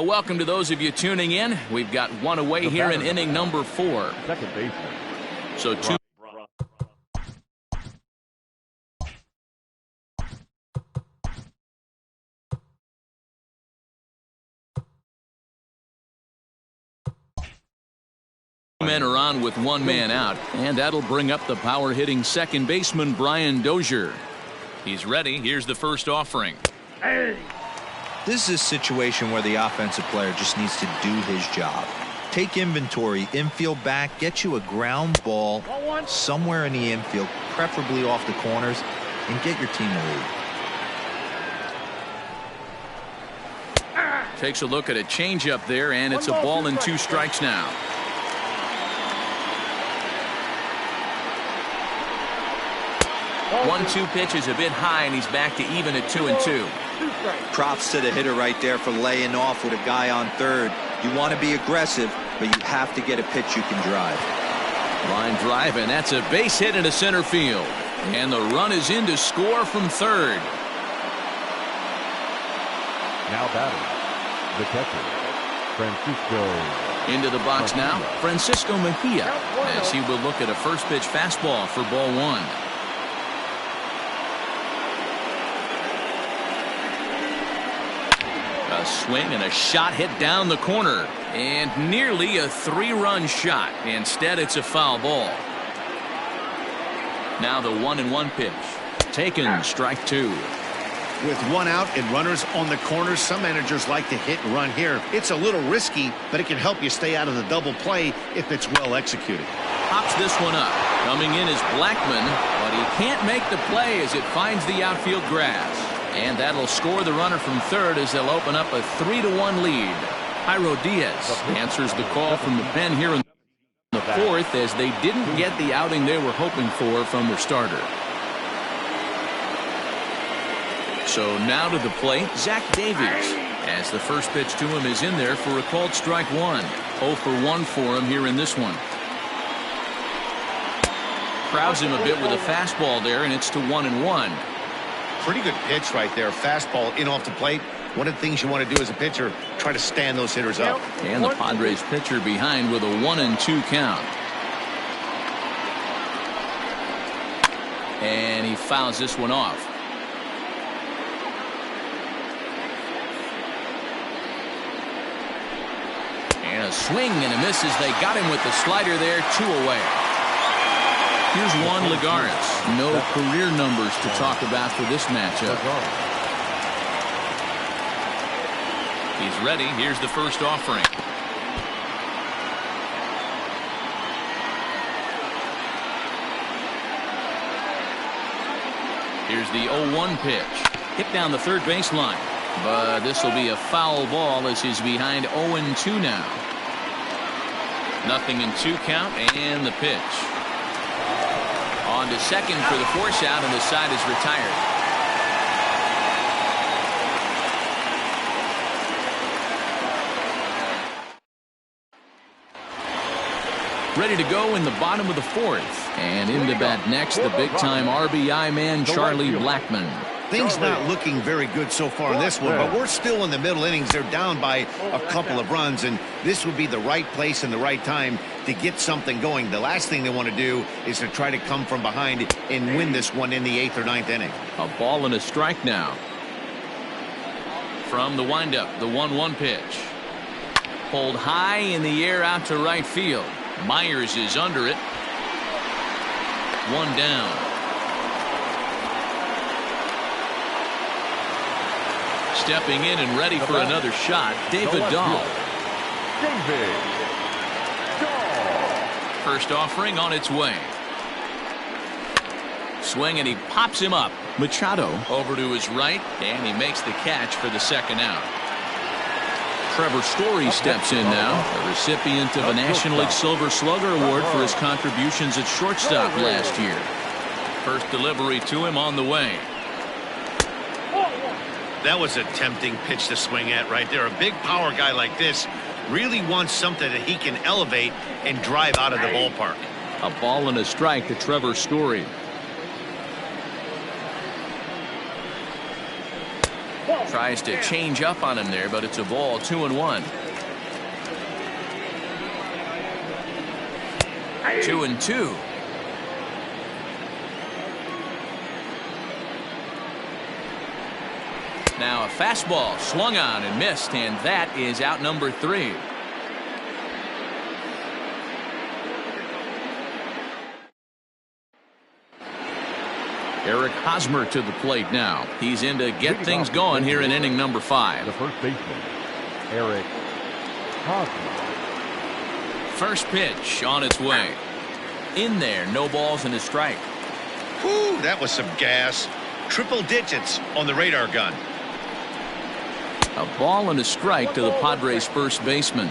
Welcome to those of you tuning in. We've got one away here in inning number 4. Second baseman. So two. Men are on with one man out, and that'll bring up the power-hitting second baseman Brian Dozier. He's ready. Here's the first offering. This is a situation where the offensive player just needs to do his job. Take inventory, infield back, get you a ground ball somewhere in the infield, preferably off the corners, and get your team a lead. Takes a look at a changeup there, and it's a ball and 2 strikes now. One-two pitch is a bit high, and he's back to even at 2-2. Props to the hitter right there for laying off with a guy on third. You want to be aggressive, but you have to get a pitch you can drive. Line drive, and that's a base hit into center field. And the run is in to score from third. Now batting, the catcher, Francisco. Into the box now, Francisco Mejia, as he will look at a first pitch fastball for ball 1. A swing and a shot hit down the corner, and nearly a 3-run shot. Instead, it's a foul ball. Now the 1-1 pitch. Taken, strike 2. With one out and runners on the corners, some managers like to hit and run here. It's a little risky, but it can help you stay out of the double play if it's well executed. Pops this one up. Coming in is Blackman, but he can't make the play as it finds the outfield grass. And that'll score the runner from third as they'll open up a 3-1 lead. Jairo Diaz answers the call from the pen here in the 4th as they didn't get the outing they were hoping for from their starter. So now to the plate, Zach Davies, as the first pitch to him is in there for a called strike 1. 0 for 1 for him here in this one. Crowds him a bit with a fastball there, and it's to 1-1. Pretty good pitch right there. Fastball in off the plate. One of the things you want to do as a pitcher, try to stand those hitters up. And the Padres pitcher behind with a 1-2 count. And he fouls this one off. And a swing and a miss as they got him with the slider there. 2 away. Here's Juan Lagares. No career numbers to talk about for this matchup. He's ready. Here's the first offering. Here's the 0-1 pitch. Hit down the third baseline. But this will be a foul ball as he's behind 0-2 now. 0-2 count and the pitch. On to second for the force out, and the side is retired. Ready to go in the bottom of the 4th. And into bat next, the big-time RBI man, Charlie Blackman. Things not looking very good so far in this one, but we're still in the middle innings. They're down by a couple of runs, and this would be the right place and the right time to get something going. The last thing they want to do is to try to come from behind and win this one in the 8th or 9th inning. A ball and a strike now. From the windup, the 1-1 pitch. Pulled high in the air out to right field. Myers is under it. 1 down. Stepping in and ready for another shot, David Dahl. First offering on its way. Swing, and he pops him up. Machado over to his right, and he makes the catch for the second out. Trevor Story steps in now, the recipient of a National League Silver Slugger Award for his contributions at shortstop last year. First delivery to him on the way. That was a tempting pitch to swing at right there. A big power guy like this really wants something that he can elevate and drive out of the ballpark. A ball and a strike to Trevor Story. Tries to change up on him there, but it's a ball. 2-1. 2-2. Now a fastball slung on and missed, and that is out number 3. Eric Hosmer to the plate now. He's in to get things going here in inning number 5. The first baseman, Eric Hosmer. First pitch on its way. In there, no balls and a strike. Whew, that was some gas. Triple digits on the radar gun. A ball and a strike to the Padres first baseman.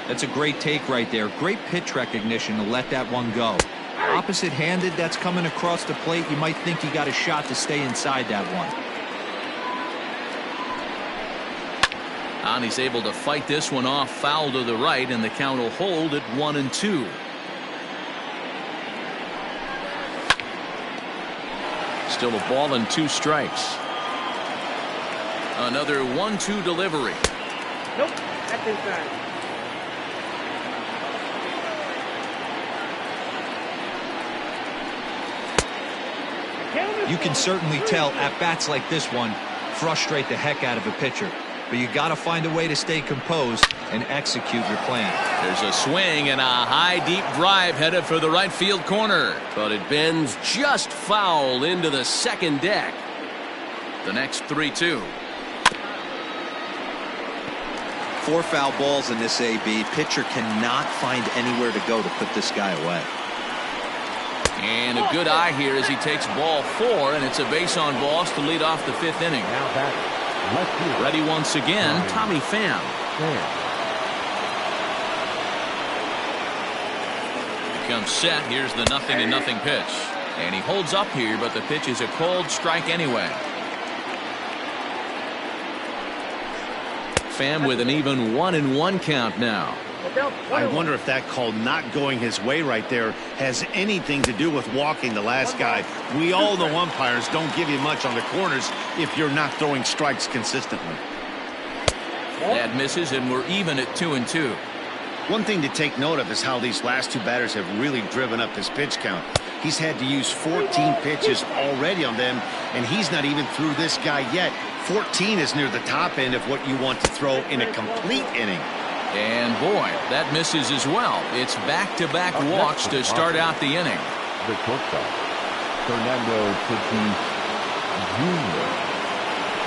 That's a great take right there. Great pitch recognition to let that one go. Opposite-handed, that's coming across the plate. You might think he got a shot to stay inside that one. And he's able to fight this one off, foul to the right, and the count will hold at 1-2. Still a ball and 2 strikes. Another 1-2 delivery. Nope, that's inside. You can certainly tell at bats like this one frustrate the heck out of a pitcher. But you got to find a way to stay composed and execute your plan. There's a swing and a high deep drive headed for the right field corner. But it bends just foul into the second deck. The next 3-2. 4 foul balls in this AB. Pitcher cannot find anywhere to go to put this guy away. And a good eye here as he takes ball 4, and it's a base on balls to lead off the 5th inning. Now batting, left field, Ready once again, Tommy Pham. Becomes set. Here's the 0-0 pitch. And he holds up here, but the pitch is a cold strike anyway. Pham with an even 1-1 count now. I wonder if that call not going his way right there has anything to do with walking the last guy. We all know umpires don't give you much on the corners if you're not throwing strikes consistently. That misses, and we're even at 2-2. One thing to take note of is how these last 2 batters have really driven up his pitch count. He's had to use 14 pitches already on them, and he's not even through this guy yet. 14 is near the top end of what you want to throw in a complete inning. And boy, that misses as well. It's back-to-back walks to start out the inning. The shortstop, Fernando Tatis Jr.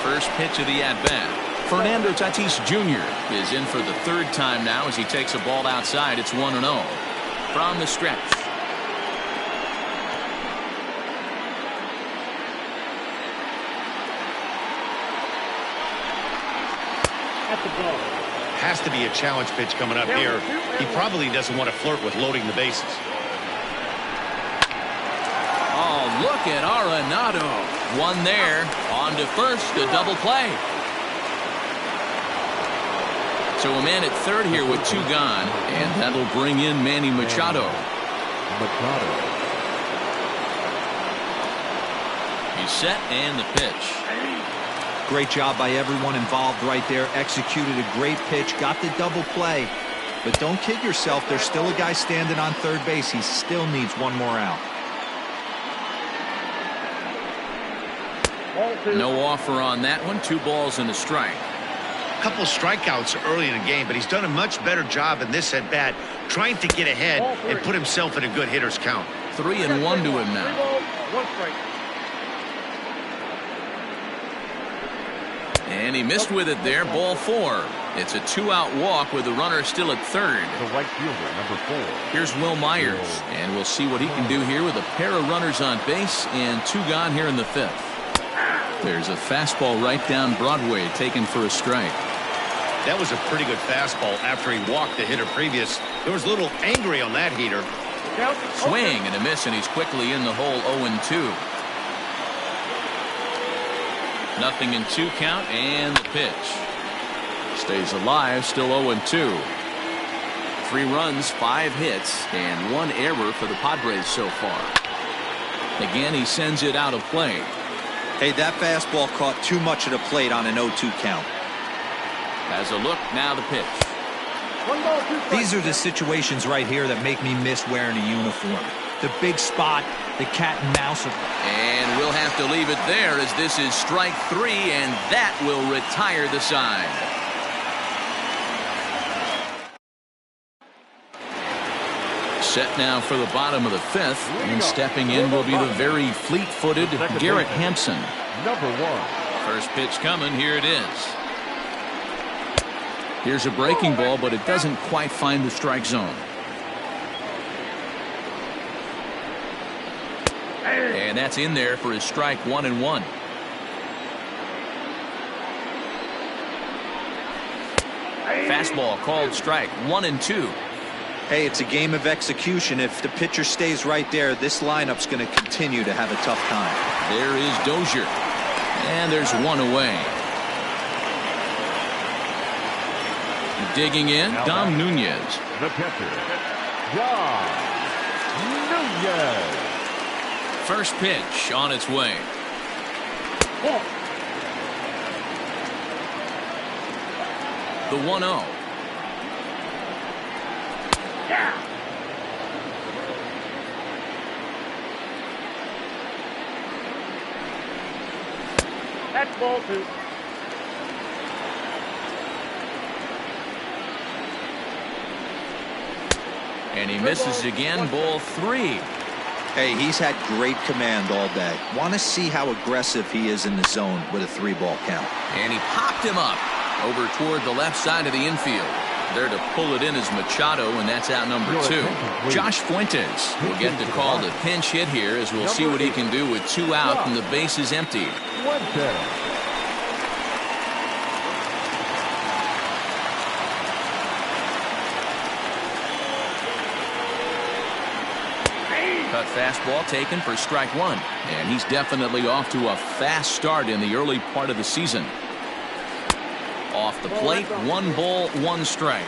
First pitch of the at-bat. Fernando Tatis Jr. is in for the 3rd time now as he takes a ball outside. It's 1-0 from the stretch. That's the ball. Has to be a challenge pitch coming up here. He probably doesn't want to flirt with loading the bases. Oh, look at Arenado. One there. On to first, a double play. So a man at 3rd here with 2 gone, and that'll bring in Manny Machado. He's set, and the pitch. Great job by everyone involved right there. Executed a great pitch, got the double play. But don't kid yourself, there's still a guy standing on 3rd base. He still needs 1 more out. No offer on that one. 2 balls and a strike. A couple strikeouts early in the game, but he's done a much better job in this at-bat trying to get ahead and put himself in a good hitter's count. 3-1 to him now. 1 strike. And he missed with it there. Ball 4. It's a 2-out walk with the runner still at 3rd. The right fielder, number 4. Here's Will Myers, and we'll see what he can do here with a pair of runners on base and 2 gone here in the 5th. There's a fastball right down Broadway taken for a strike. That was a pretty good fastball after he walked the hitter previous. There was a little angry on that heater. Swing and a miss, and he's quickly in the hole. 0-2. 0-2 count, and the pitch. Stays alive, still 0-2. 3 runs, 5 hits, and 1 error for the Padres so far. Again, he sends it out of play. Hey, that fastball caught too much of the plate on an 0-2 count. Has a look, now the pitch. These are the situations right here that make me miss wearing a uniform. The big spot, the cat and mouse. And we'll have to leave it there as this is strike 3, and that will retire the side. Set now for the bottom of the 5th, and stepping in will be the very fleet-footed Garrett Hampson. Number 1. First pitch coming, here it is. Here's a breaking ball, but it doesn't quite find the strike zone. And that's in there for his strike 1-1. Fastball called strike 1-2. Hey, it's a game of execution. If the pitcher stays right there, this lineup's going to continue to have a tough time. There is Dozier. And there's one away. Digging in, Dom Nunez. The pitcher, Dom Nunez. First pitch on its way. The 1-0. That's ball 2. And he misses again, ball 3. Hey, he's had great command all day. Want to see how aggressive he is in the zone with a 3-ball count. And he popped him up over toward the left side of the infield. There to pull it in is Machado, and that's out number 2. Josh Fuentes will get the call to pinch hit here, as we'll see what he can do with 2 out and the base is empty. Cut fastball taken for strike 1, and he's definitely off to a fast start in the early part of the season. Off the plate, 1 ball, 1 strike.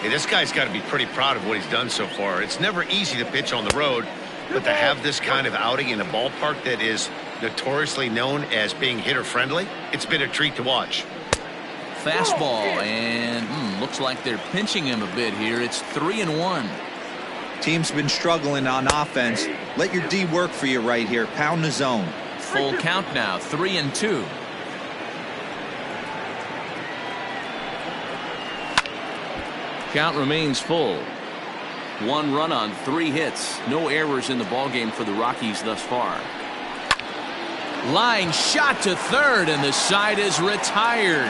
Hey, this guy's got to be pretty proud of what he's done so far. It's never easy to pitch on the road, but to have this kind of outing in a ballpark that is notoriously known as being hitter-friendly, it's been a treat to watch. Fastball, and looks like they're pinching him a bit here. It's 3-1. Team's been struggling on offense. Let your D work for you right here. Pound the zone. Full count now, 3-2. Count remains full. 1 run on 3 hits. No errors in the ballgame for the Rockies thus far. Line shot to third, and the side is retired.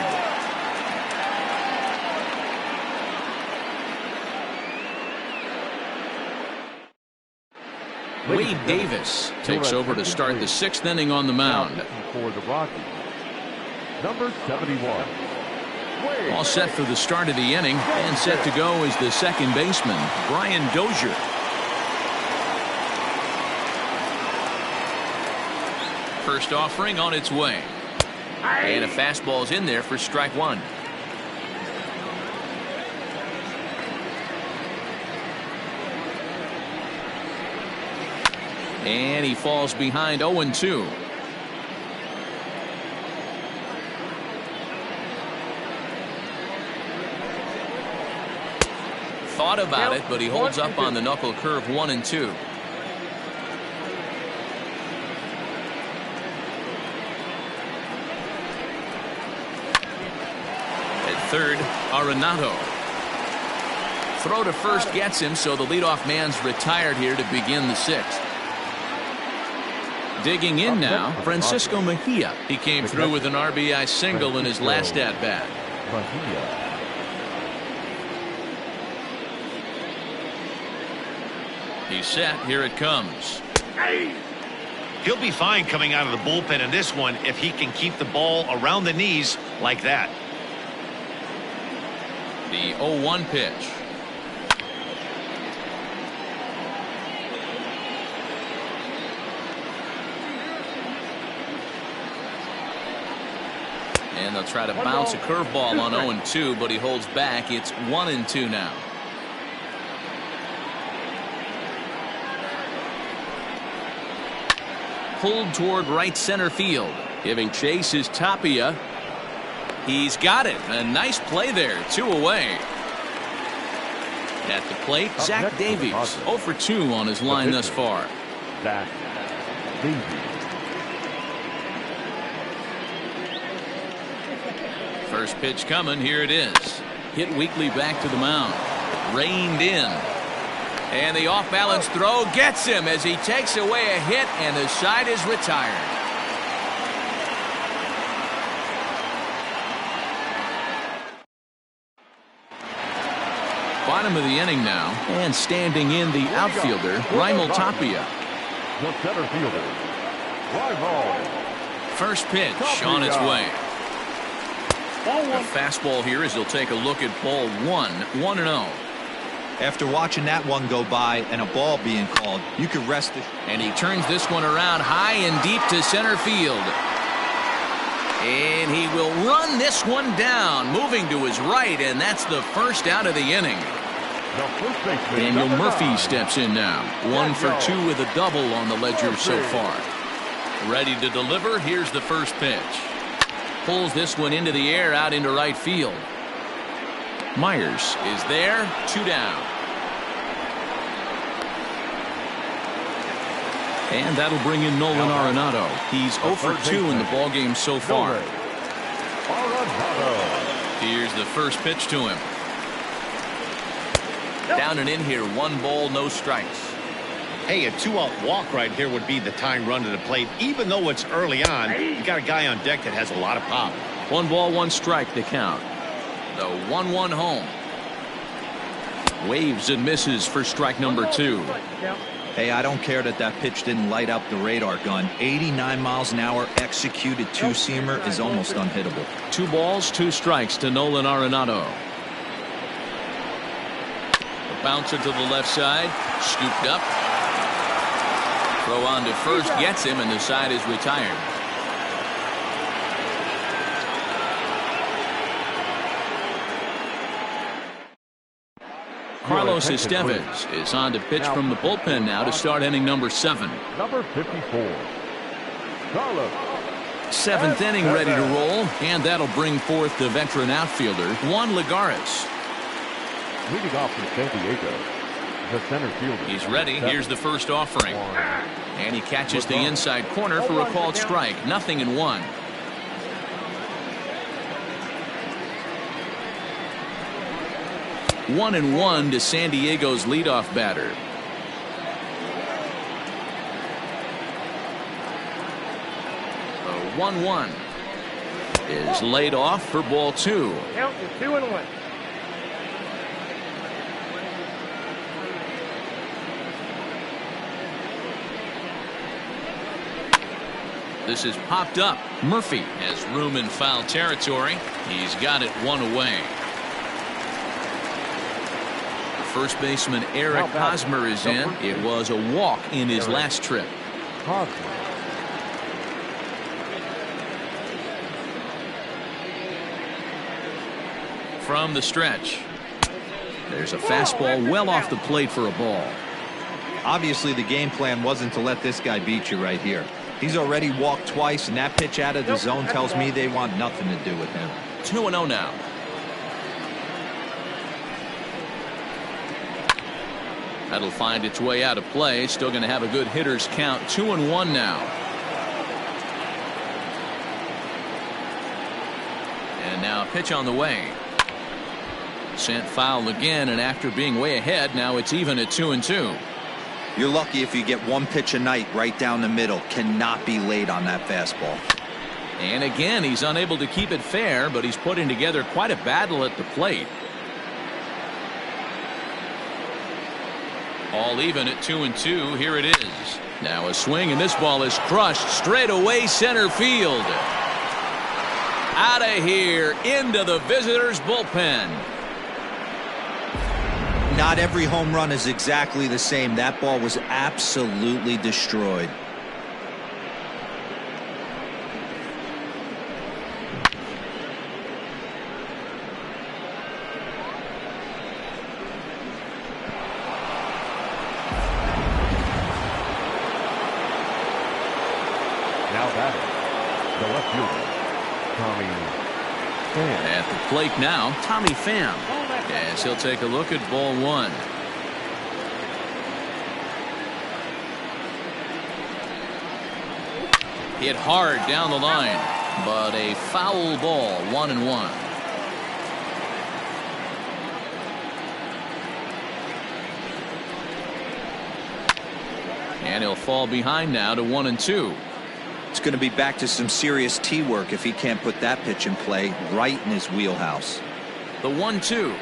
Wade Davis takes over to start the 6th inning on the mound. For the Rockies, number 71. All set for the start of the inning, and set to go is the second baseman, Brian Dozier. First offering on its way. And a fastball's in there for strike 1. And he falls behind 0-2. Thought about it, but he holds up on the knuckle curve. 1-2. At third, Arenado. Throw to first gets him, so the leadoff man's retired here to begin the 6th. Digging in now, Francisco Mejia. He came through with an RBI single in his last at-bat. He's set. Here it comes. He'll be fine coming out of the bullpen in this one if he can keep the ball around the knees like that. The 0-1 pitch. And they'll try to bounce a curveball on 0-2, but he holds back. It's 1-2 now. pulled toward right center field. Giving chase is Tapia. He's got it. A nice play there. 2 away. At the plate, Zach Davies. 0 for 2 on his line thus far. Zach Davies. First pitch coming. Here it is. Hit weakly back to the mound. Reined in. And the off-balance throw gets him as he takes away a hit, and the side is retired. Bottom of the inning now, and standing in the outfielder, Raimel Tapia. The center fielder, Raimel. First pitch on its way. A fastball here as he'll take a look at ball 1, 1-0. After watching that one go by and a ball being called, you could rest it. And he turns this one around high and deep to center field. And he will run this one down, moving to his right, and that's the first out of the inning. Daniel Murphy steps in now. 1 for 2 with a double on the ledger so far. Ready to deliver. Here's the first pitch. Pulls this one into the air out into right field. Myers is there. 2 down. And that'll bring in Nolan Arenado. He's 0 for 2 in the ballgame so far. Here's the first pitch to him. Down and in here. 1 ball, no strikes. Hey, a 2-out walk right here would be the tying run to the plate. Even though it's early on, you got a guy on deck that has a lot of pop. 1 ball, 1 strike to count. The 1-1 home. Waves and misses for strike number 2. Hey, I don't care that pitch didn't light up the radar gun. 89 miles an hour executed 2-seamer is almost unhittable. 2 balls, 2 strikes to Nolan Arenado. A bouncer to the left side. Scooped up. Throw on to first gets him, and the side is retired. Carlos Estevez is on to pitch from the bullpen now to start inning number 7. Number 54. Carlos. 7th inning ready to roll, and that'll bring forth the veteran outfielder Juan Lagares. Leading off from San Diego, the center fielder. He's ready. Here's the first offering. And he catches the inside corner for a called strike. 0-1. 1-1 to San Diego's leadoff batter. The 1-1 is laid off for ball 2. Count is 2-1. This is popped up. Murphy has room in foul territory. He's got it 1 away. First baseman Eric Hosmer is in. It was a walk in his last trip. From the stretch. There's a fastball well off the plate for a ball. Obviously, the game plan wasn't to let this guy beat you right here. He's already walked twice, and that pitch out of the zone tells me they want nothing to do with him. 2-0 now. That'll find its way out of play. Still going to have a good hitter's count. 2-1 now. And now a pitch on the way. Sent foul again, and after being way ahead, now it's even at 2-2. You're lucky if you get 1 pitch a night right down the middle. Cannot be late on that fastball. And again, he's unable to keep it fair, but he's putting together quite a battle at the plate. All even at 2-2. Here it is. Now a swing, and this ball is crushed straight away center field. Out of here into the visitors' bullpen. Not every home run is exactly the same. That ball was absolutely destroyed. Now batting, the left fielder, Tommy Pham. At the plate now, Tommy Pham, as he'll take a look at ball one. Hit hard down the line, but a foul ball, 1-1. And he'll fall behind now to 1-2. It's going to be back to some serious tee work if he can't put that pitch in play right in his wheelhouse. The 1-2.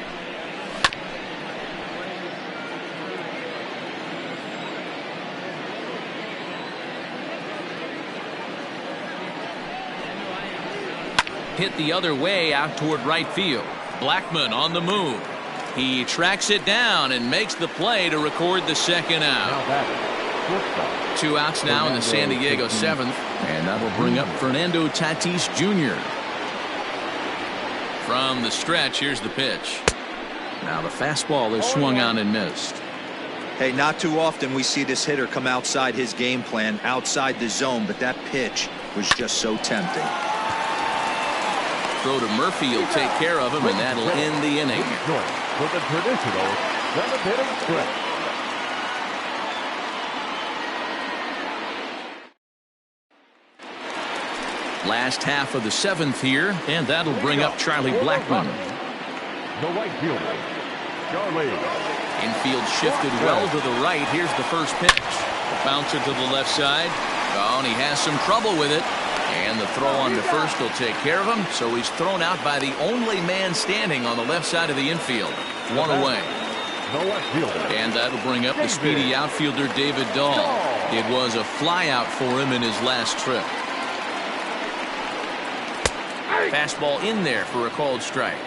Hit the other way out toward right field. Blackmon on the move. He tracks it down and makes the play to record the second out. Now batting, shortstop, 2 outs now in the San Diego seventh, and that'll bring up Fernando Tatis Jr. From the stretch, here's the pitch. Now the fastball is swung on and missed. Hey, not too often we see this hitter come outside his game plan, outside the zone, but that pitch was just so tempting. Throw to Murphy, he'll take care of him, and that'll end the inning. for the traditional 7th-inning stretch. Last half of the seventh here, and that'll bring up Charlie Blackmon. The right fielder, Charlie. Infield shifted well to the right. Here's the first pitch. The bouncer to the left side. Oh, and he has some trouble with it. And the throw on to first will take care of him. So he's thrown out by the only man standing on the left side of the infield. One away. The left fielder. And that'll bring up the speedy outfielder David Dahl. It was a flyout for him in his last trip. Fastball in there for a called strike.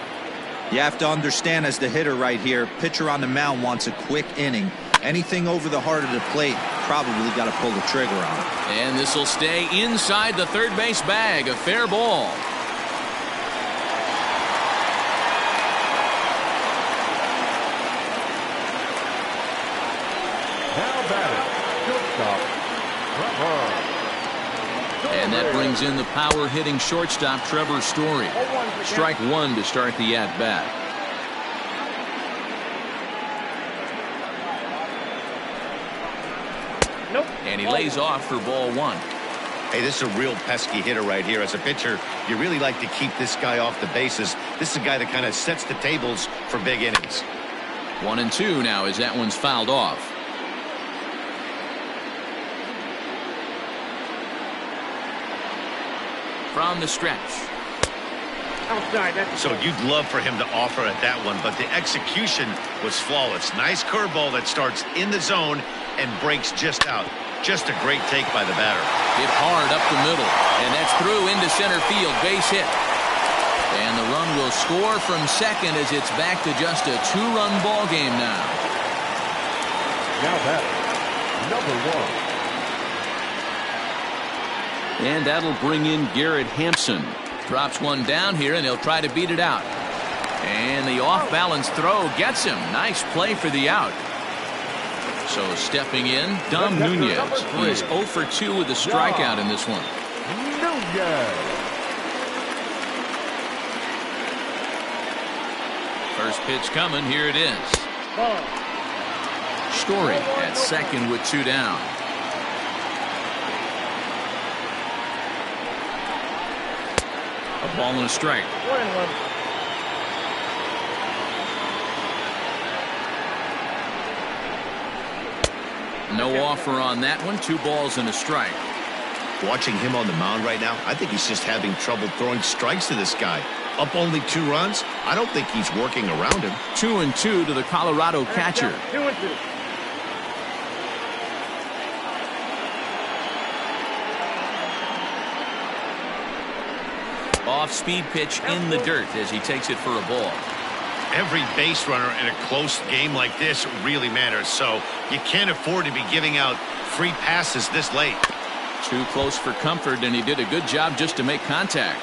You have to understand, as the hitter right here, pitcher on the mound wants a quick inning. Anything over the heart of the plate, probably got to pull the trigger on it. And this will stay inside the third base bag. A fair ball. Now batting, shortstop, Trevor. And that brings in the power hitting shortstop Trevor Story. Strike one to start the at bat. Nope. And he lays off for ball one. Hey, this is a real pesky hitter right here. As a pitcher, you really like to keep this guy off the bases. This is a guy that kind of sets the tables for big innings. 1-2 now as that one's fouled off. From the stretch. Outside. So you'd love for him to offer at that one, but the execution was flawless. Nice curveball that starts in the zone and breaks just out. Just a great take by the batter. Hit hard up the middle, and that's through into center field. Base hit. And the run will score from second as it's back to just a two-run ball game now. Now batting, number one. And that'll bring in Garrett Hampson. Drops one down here, and he'll try to beat it out. And the off-balance throw gets him. Nice play for the out. So stepping in, Dom Nunez. He's 0 for 2 with a strikeout in this one. Nunez. First pitch coming. Here it is. Ball. Story at second with 2 down. A ball and a strike. 1-1. No offer on that one. 2 balls and a strike. Watching him on the mound right now, I think he's just having trouble throwing strikes to this guy. Up only 2 runs. I don't think he's working around him. 2-2 to the Colorado catcher. 2-2. Off-speed pitch in the dirt as he takes it for a ball. Every base runner in a close game like this really matters, so you can't afford to be giving out free passes this late. Too close for comfort, and he did a good job just to make contact.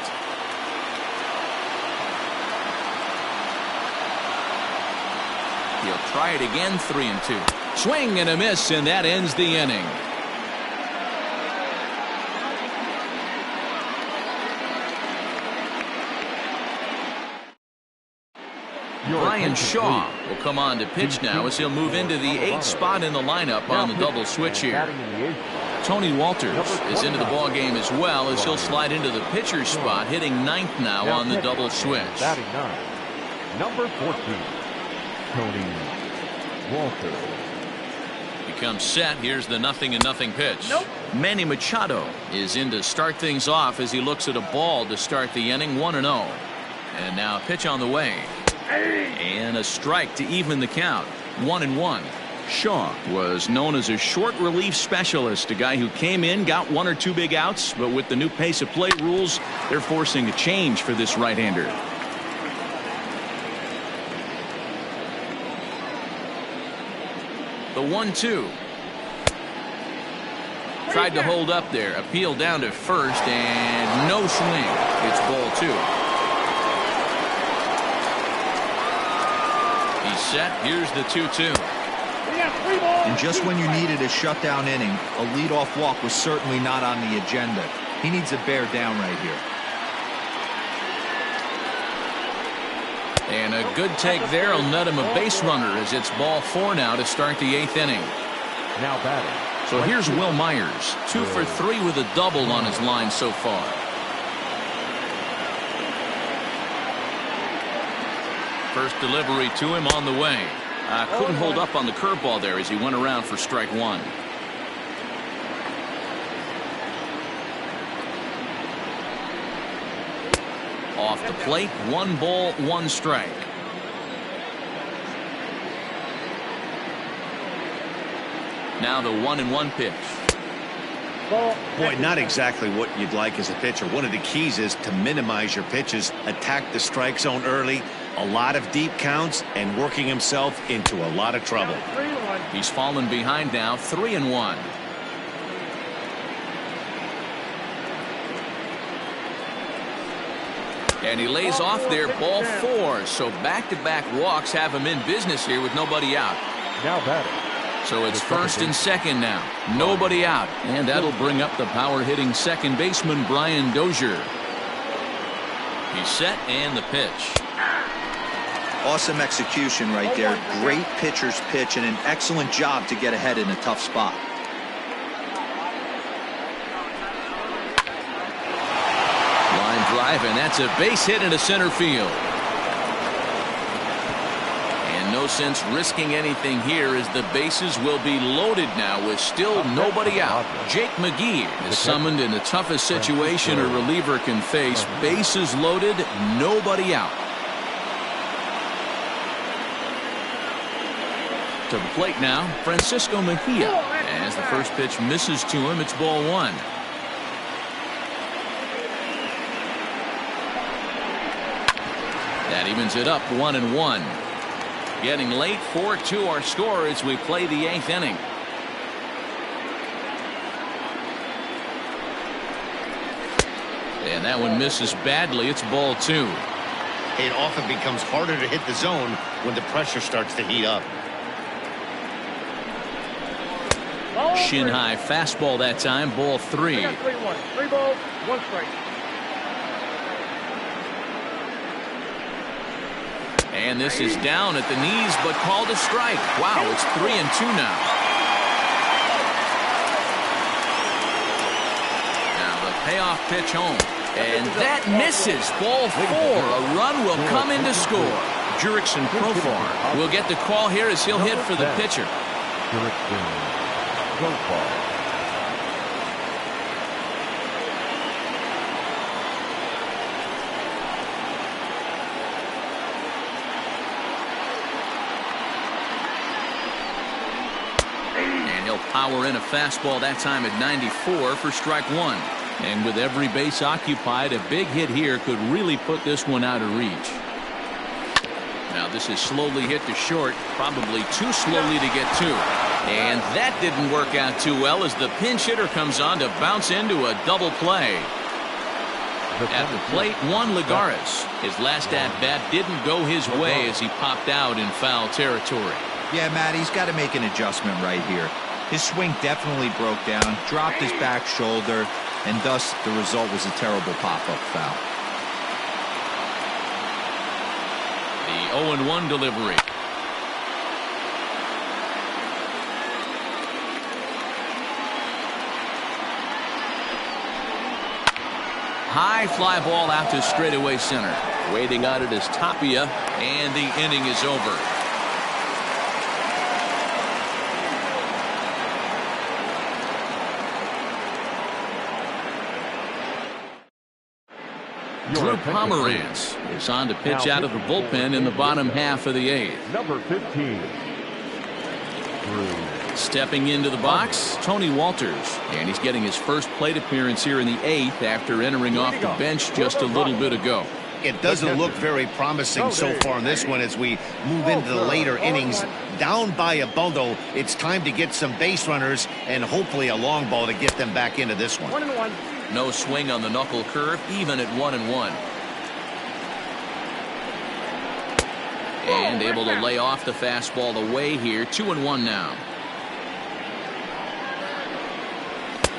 He'll try it again. 3-2. Swing and a miss, and that ends the inning. Brian Shaw will come on to pitch now as he'll move into the 8th spot in the lineup on the double switch here. Tony Walters is into the ball game as well as he'll slide into the pitcher's spot, hitting 9th now on the double switch. Batting 9, number 14, Tony Walters. He comes set. Here's the 0-0 pitch. Manny Machado is in to start things off as he looks at a ball to start the inning. 1-0. And now a pitch on the way. And a strike to even the count. 1-1. Shaw was known as a short relief specialist, a guy who came in, got 1 or 2 big outs, but with the new pace of play rules, they're forcing a change for this right-hander. The 1-2. Tried to hold up there. Appeal down to first and no swing. It's ball 2. He's set. Here's the 2-2. And just when you needed a shutdown inning, a leadoff walk was certainly not on the agenda. He needs to bear down right here. And a good take there will net him a base runner as it's ball 4 now to start the 8th inning. Now batting. So here's Will Myers, 2 for 3 with a double on his line so far. First delivery to him on the way. Couldn't hold up on the curveball there as he went around for strike 1. Off the plate, 1 ball, 1 strike. Now the 1-1 pitch. Boy, not exactly what you'd like as a pitcher. One of the keys is to minimize your pitches, attack the strike zone early, a lot of deep counts, and working himself into a lot of trouble. He's fallen behind now, 3-1. And he lays off there, ball 4. So back-to-back walks have him in business here with nobody out. Now batting. So it's first and second now. Nobody out. And that'll bring up the power-hitting second baseman, Brian Dozier. He's set and the pitch. Awesome execution right there. Great pitcher's pitch and an excellent job to get ahead in a tough spot. Line drive, and that's a base hit into center field. And no sense risking anything here as the bases will be loaded now with still nobody out. Jake McGee is summoned in the toughest situation a reliever can face. Bases loaded, nobody out. To the plate now, Francisco Mejia. As the first pitch misses to him, it's ball 1. That evens it up 1-1. Getting late, 4-2 our score as we play the 8th inning. And that one misses badly. It's ball 2. It often becomes harder to hit the zone when the pressure starts to heat up. Shin high fastball that time, ball 3. 3 balls, 1 strike. And this is down at the knees, but called a strike. Wow, it's 3-2 now. Now the payoff pitch home. And that misses. Ball 4. A run will come in to score. Jurickson Profar will get the call here as he'll hit for the pitcher. And he'll power in a fastball that time at 94 for strike 1. And with every base occupied, a big hit here could really put this one out of reach. Now this is slowly hit to short, probably too slowly to get to. And that didn't work out too well as the pinch hitter comes on to bounce into a double play. At the plate, Juan Lagares. His last at-bat didn't go his way as he popped out in foul territory. Yeah, Matt, he's got to make an adjustment right here. His swing definitely broke down, dropped his back shoulder, and thus the result was a terrible pop-up foul. The 0-1 delivery. High fly ball out to straightaway center. Waiting on it is Tapia, and the inning is over. Drew Pomeranz is on to pitch out of the bullpen in the bottom half of the 8th. Number 15. Stepping into the box, Tony Walters, and he's getting his first plate appearance here in the 8th after entering off the bench just a little bit ago. It doesn't look very promising so far in this one as we move into the later innings. Down by a bundle, it's time to get some base runners and hopefully a long ball to get them back into this one. 1-1. No swing on the knuckle curve, even at 1-1. And able to lay off the fastball away here. 2-1 now.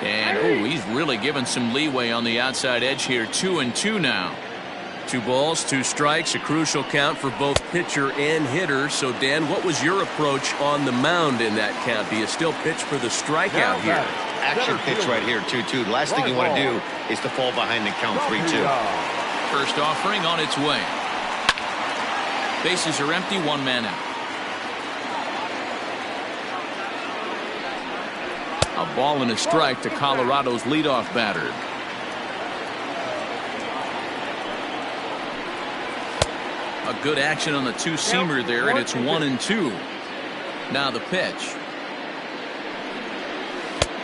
And oh, he's really given some leeway on the outside edge here. 2-2 now. 2 balls, 2 strikes, a crucial count for both pitcher and hitter. So, Dan, what was your approach on the mound in that count? Do you still pitch for the strikeout here? Action pitch right here, 2-2. The last thing you want to do is to fall behind the count 3-2. First offering on its way. Bases are empty, 1 man out. A ball and a strike to Colorado's leadoff batter. A good action on the 2-seamer there, and it's 1-2. Now the pitch.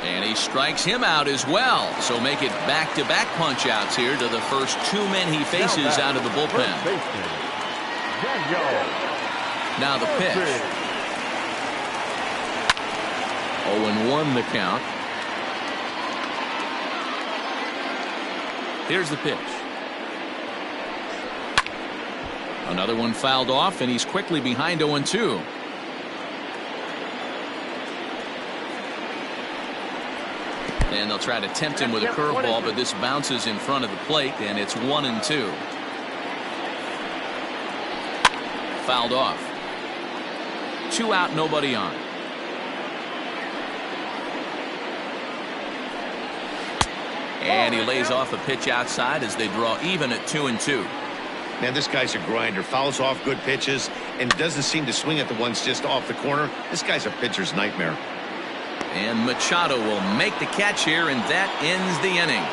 And he strikes him out as well. So make it back-to-back punch-outs here to the first 2 men he faces out of the bullpen. Now the pitch. 0-1 the count. Here's the pitch. Another one fouled off, and he's quickly behind 0-2. And they'll try to tempt him with a curveball, but this bounces in front of the plate, and it's 1-2. Fouled off. 2 out, nobody on. And he lays off a pitch outside as they draw even at 2-2. Man, this guy's a grinder. Fouls off good pitches and doesn't seem to swing at the ones just off the corner. This guy's a pitcher's nightmare. And Machado will make the catch here, and that ends the inning.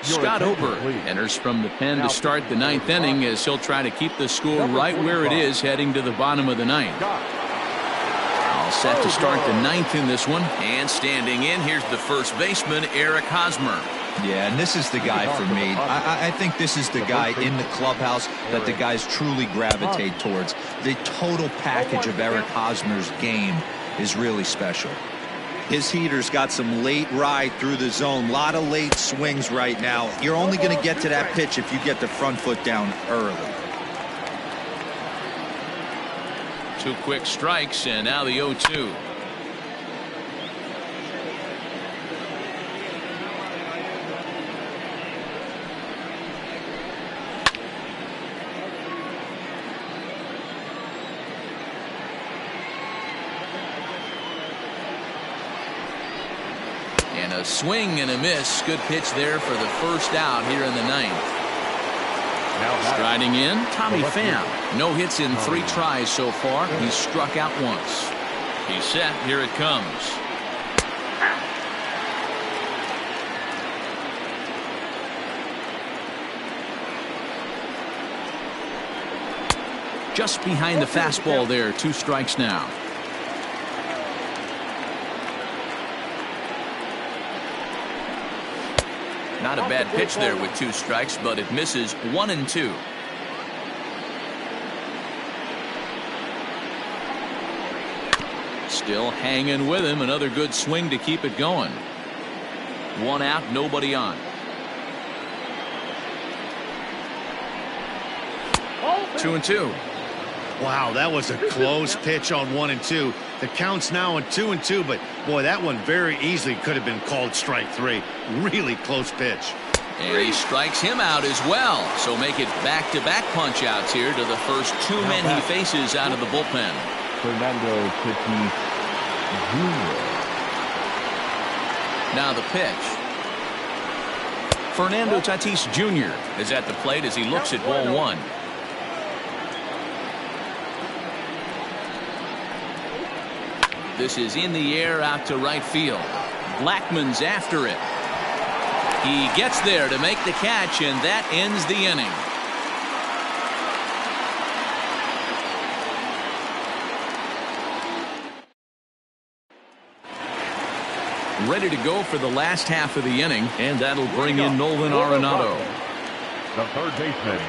Scott Ober enters from the pen to start the 9th inning as he'll try to keep the score right where it is heading to the bottom of the 9th. All set to start the 9th in this one. And standing in, here's the first baseman, Eric Hosmer. Yeah, and this is the guy for me. I think this is the guy in the clubhouse that the guys truly gravitate towards. The total package of Eric Hosmer's game is really special. His heater's got some late ride through the zone. A lot of late swings right now. You're only going to get to that pitch if you get the front foot down early. 2 quick strikes, and now the 0-2. And a swing and a miss. Good pitch there for the first out here in the 9th. Striding in, Tommy Pham. No hits in 3 tries so far. He's struck out once. He's set. Here it comes. Just behind the fastball there. 2 strikes now. Not a bad pitch there with 2 strikes, but it misses. 1-2. Still hanging with him. Another good swing to keep it going. 1 out, nobody on. 2-2. Wow, that was a close pitch on 1-2. The count's now in 2-2, but boy, that one very easily could have been called strike 3. Really close pitch. And he strikes him out as well. So make it back-to-back punch-outs here to the first 2 men he faces out of the bullpen. Fernando Tatis Jr. Now the pitch. Fernando Tatis Jr. is at the plate as he looks at ball 1. This is in the air out to right field. Blackman's after it. He gets there to make the catch, and that ends the inning. Ready to go for the last half of the inning, and that'll bring in Nolan Arenado. The third baseman,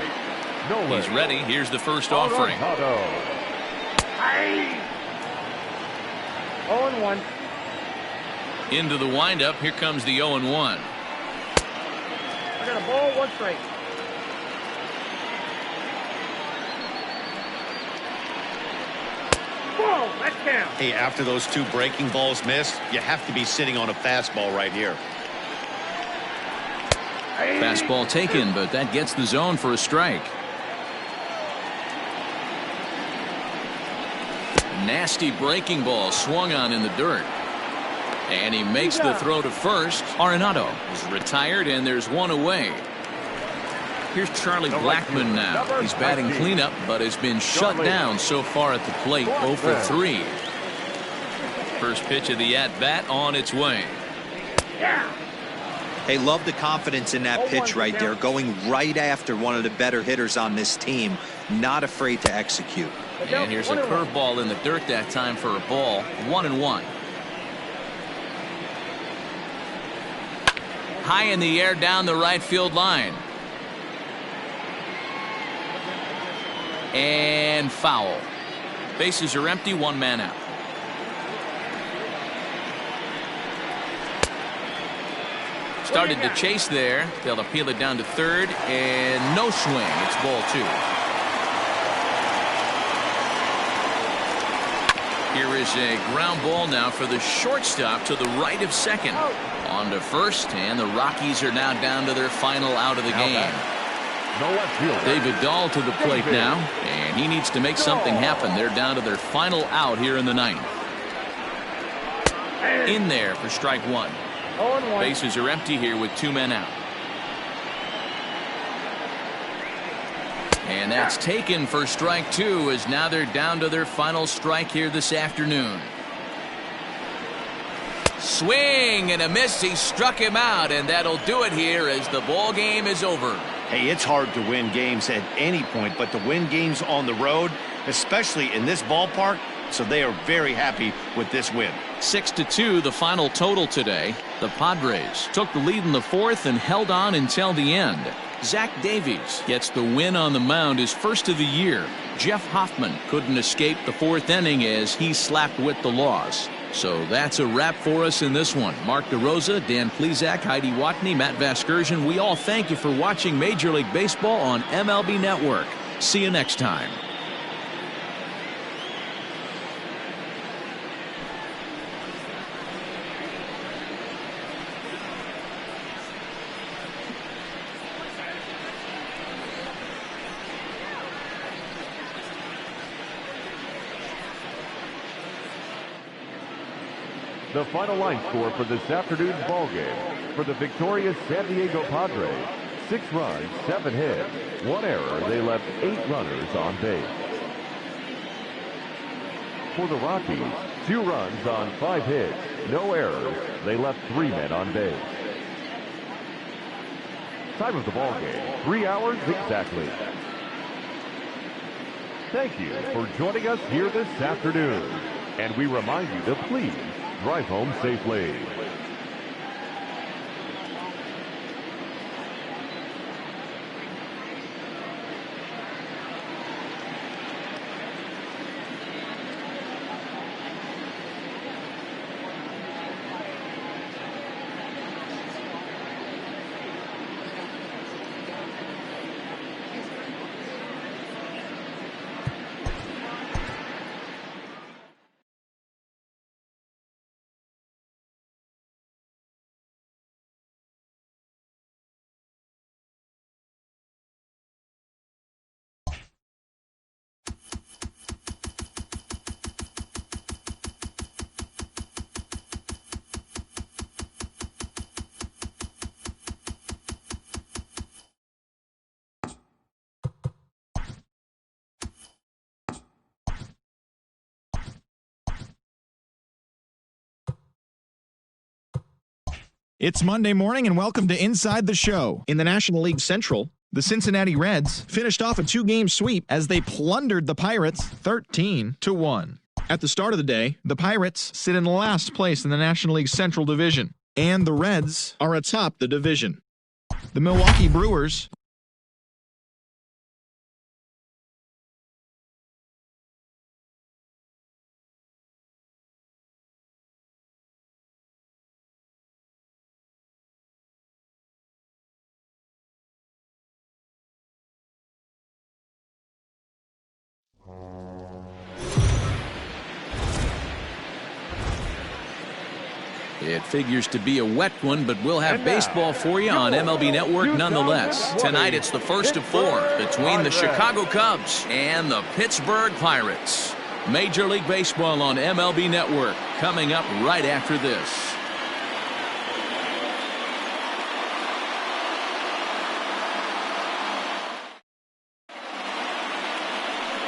Nolan. He's ready. Here's the first offering. 0-1. Into the windup. Here comes the 0-1. I got a ball, 1 strike. Whoa, that's down. Hey, after those 2 breaking balls missed, you have to be sitting on a fastball right here. Fastball taken, but that gets the zone for a strike. Nasty breaking ball swung on in the dirt. And he makes the throw to first. Arenado is retired, and there's 1 away. Here's Charlie Blackman now. He's batting cleanup, but has been shut down so far at the plate. 0 for 3. First pitch of the at-bat on its way. Hey, love the confidence in that pitch right there. Going right after one of the better hitters on this team. Not afraid to execute. And here's a curveball in the dirt that time for a ball. 1-1. High in the air down the right field line. And foul. Bases are empty, 1 man out. Started to chase there. They'll appeal it down to third, and no swing. It's ball 2. Here is a ground ball now for the shortstop to the right of second. On to first, and the Rockies are now down to their final out of the game. David Dahl to the plate now, and he needs to make something happen. They're down to their final out here in the 9th. In there for strike 1. Bases are empty here with 2 men out. And that's taken for strike 2, as now they're down to their final strike here this afternoon. Swing and a miss. He struck him out, and that'll do it here as the ball game is over. Hey, it's hard to win games at any point, but to win games on the road, especially in this ballpark, so they are very happy with this win. 6-2 the final total today. The Padres took the lead in the 4th and held on until the end. Zach Davies gets the win on the mound, his first of the year. Jeff Hoffman couldn't escape the 4th inning as he slapped with the loss. So that's a wrap for us in this one. Mark DeRosa, Dan Plesac, Heidi Watney, Matt Vasgersian, we all thank you for watching Major League Baseball on MLB Network. See you next time. The final line score for this afternoon's ball game for the victorious San Diego Padres: 6 runs, 7 hits, 1 error. They left 8 runners on base. For the Rockies, 2 runs on 5 hits, no errors. They left 3 men on base. Time of the ball game, 3 hours exactly. Thank you for joining us here this afternoon, and we remind you to please drive home safely. It's Monday morning and welcome to Inside the Show. In the National League Central, the Cincinnati Reds finished off a 2-game sweep as they plundered the Pirates 13-1. At the start of the day, the Pirates sit in last place in the National League Central Division, and the Reds are atop the division. The Milwaukee Brewers It figures to be a wet one, but we'll have baseball for you on MLB Network nonetheless. Tonight it's the first of 4 between the Chicago Cubs and the Pittsburgh Pirates. Major League Baseball on MLB Network coming up right after this.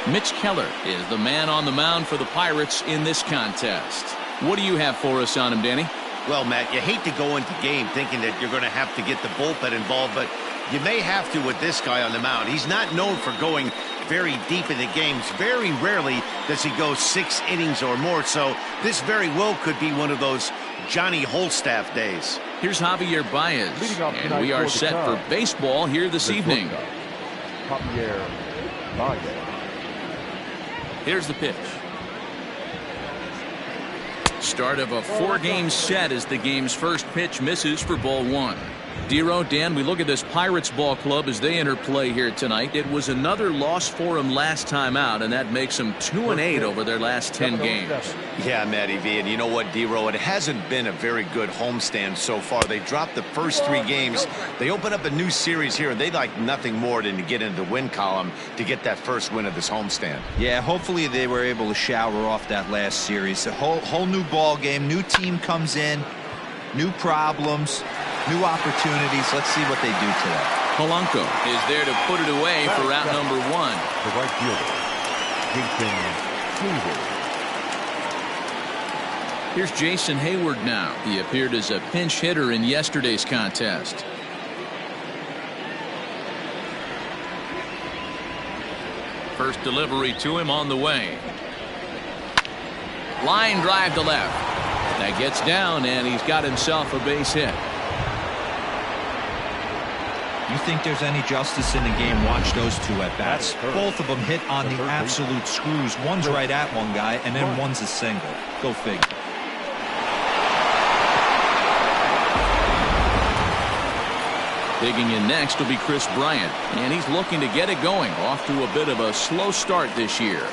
Mitch Keller is the man on the mound for the Pirates in this contest. What do you have for us on him, Danny? Well, Matt, you hate to go into game thinking that you're going to have to get the bullpen involved, but you may have to with this guy on the mound. He's not known for going very deep into games. Very rarely does he go 6 innings or more, so this very well could be one of those Johnny Holstaff days. Here's Javier Baez, and we are set for baseball here this evening. Javier Baez. Here's the pitch. Start of a 4-game set as the game's first pitch misses for ball 1. Dero, Dan, we look at this Pirates ball club as they enter play here tonight. It was another loss for them last time out, and that makes them 2-8 over their last 10 games. Yeah, Matty V, and you know what, Dero, it hasn't been a very good homestand so far. They dropped the first 3 games. They open up a new series here, and they'd like nothing more than to get into the win column to get that first win of this homestand. Yeah, hopefully they were able to shower off that last series. A whole new ball game, new team comes in, new problems, new opportunities. Let's see what they do today. Polanco is there to put it away for out number 1. The right fielder, Jason Hayward. Here's Jason Hayward now. He appeared as a pinch hitter in yesterday's contest. First delivery to him on the way. Line drive to left. That gets down, and he's got himself a base hit. You think there's any justice in the game? Watch those 2 at bats. Both of them hit on the absolute screws. One's right at one guy, and then one's a single. Go figure. Digging in next will be Chris Bryant, and he's looking to get it going. Off to a bit of a slow start this year.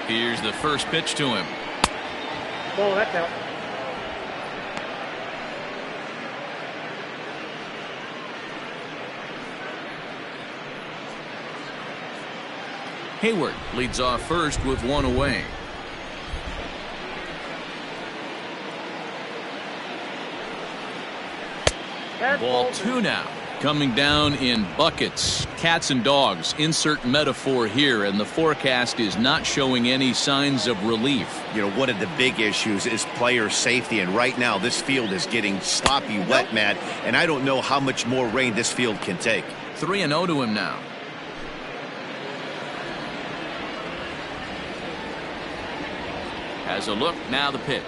Here's the first pitch to him. Oh, that's out. Hayward leads off first with 1 away. Ball 2 now. Coming down in buckets. Cats and dogs. Insert metaphor here, and the forecast is not showing any signs of relief. You know, one of the big issues is player safety, and right now this field is getting sloppy wet, Matt, and I don't know how much more rain this field can take. 3-0 to him now. Has a look, now the pitch.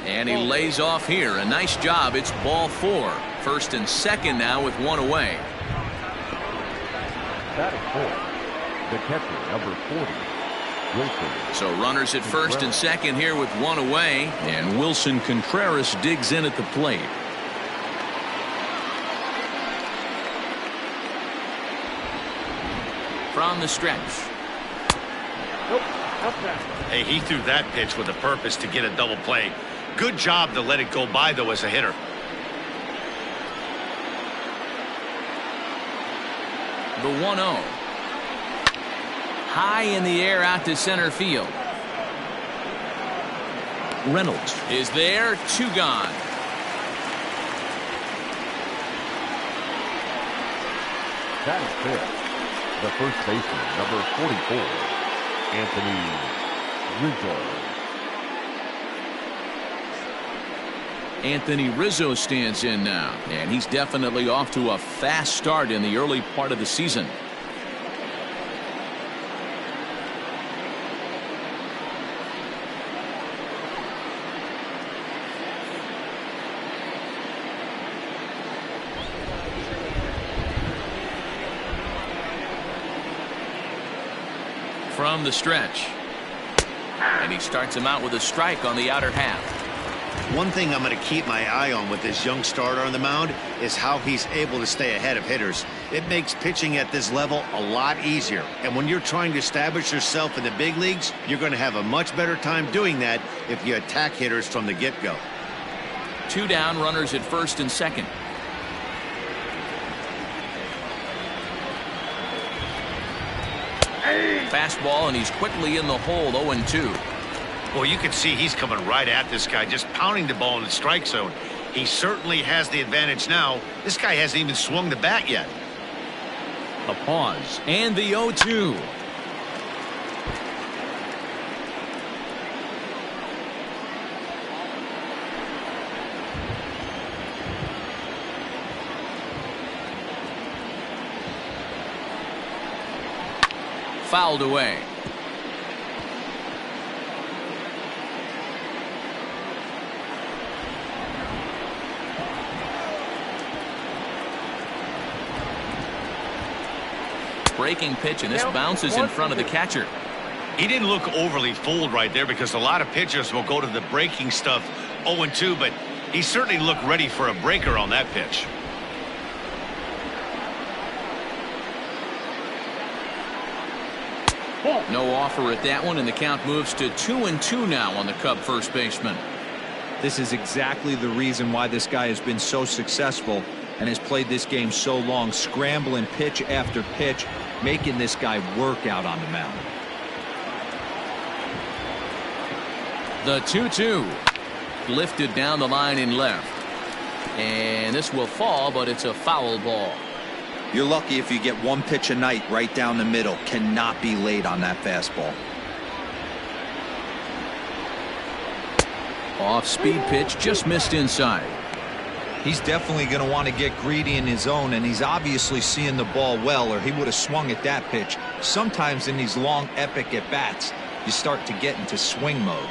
And he lays off here. A nice job. It's ball 4. First and second now with 1 away. Batting 4, the catcher, number 40, Wilson. So runners at first and second here with 1 away. And Wilson Contreras digs in at the plate. From the stretch. Nope. Outside. Hey, he threw that pitch with a purpose to get a double play. Good job to let it go by, though, as a hitter. The 1-0. High in the air out to center field. Reynolds is there. 2 gone. That is fifth. The first baseman, number 44, Anthony Rizzo. Anthony Rizzo stands in now, and he's definitely off to a fast start in the early part of the season. From the stretch, and he starts him out with a strike on the outer half. One thing I'm going to keep my eye on with this young starter on the mound is how he's able to stay ahead of hitters. It makes pitching at this level a lot easier. And when you're trying to establish yourself in the big leagues, you're going to have a much better time doing that if you attack hitters from the get-go. 2 down, runners at first and second. Fastball, and he's quickly in the hole. 0-2. Well, you can see he's coming right at this guy, just pounding the ball in the strike zone. He certainly has the advantage now. This guy hasn't even swung the bat yet. A pause, and the 0-2. Fouled away. Breaking pitch, and this bounces in front of the catcher. He didn't look overly fooled right there because a lot of pitchers will go to the breaking stuff 0-2, but he certainly looked ready for a breaker on that pitch. No offer at that one, and the count moves to 2-2 now on the Cub first baseman. This is exactly the reason why this guy has been so successful and has played this game so long, scrambling pitch after pitch, making this guy work out on the mound. The 2-2 lifted down the line in left, and this will fall, but it's a foul ball. You're lucky if you get one pitch a night right down the middle. Cannot be late on that fastball. Off speed pitch, just missed inside. He's definitely going to want to get greedy in his own, and he's obviously seeing the ball well, or he would have swung at that pitch. Sometimes in these long epic at bats, you start to get into swing mode.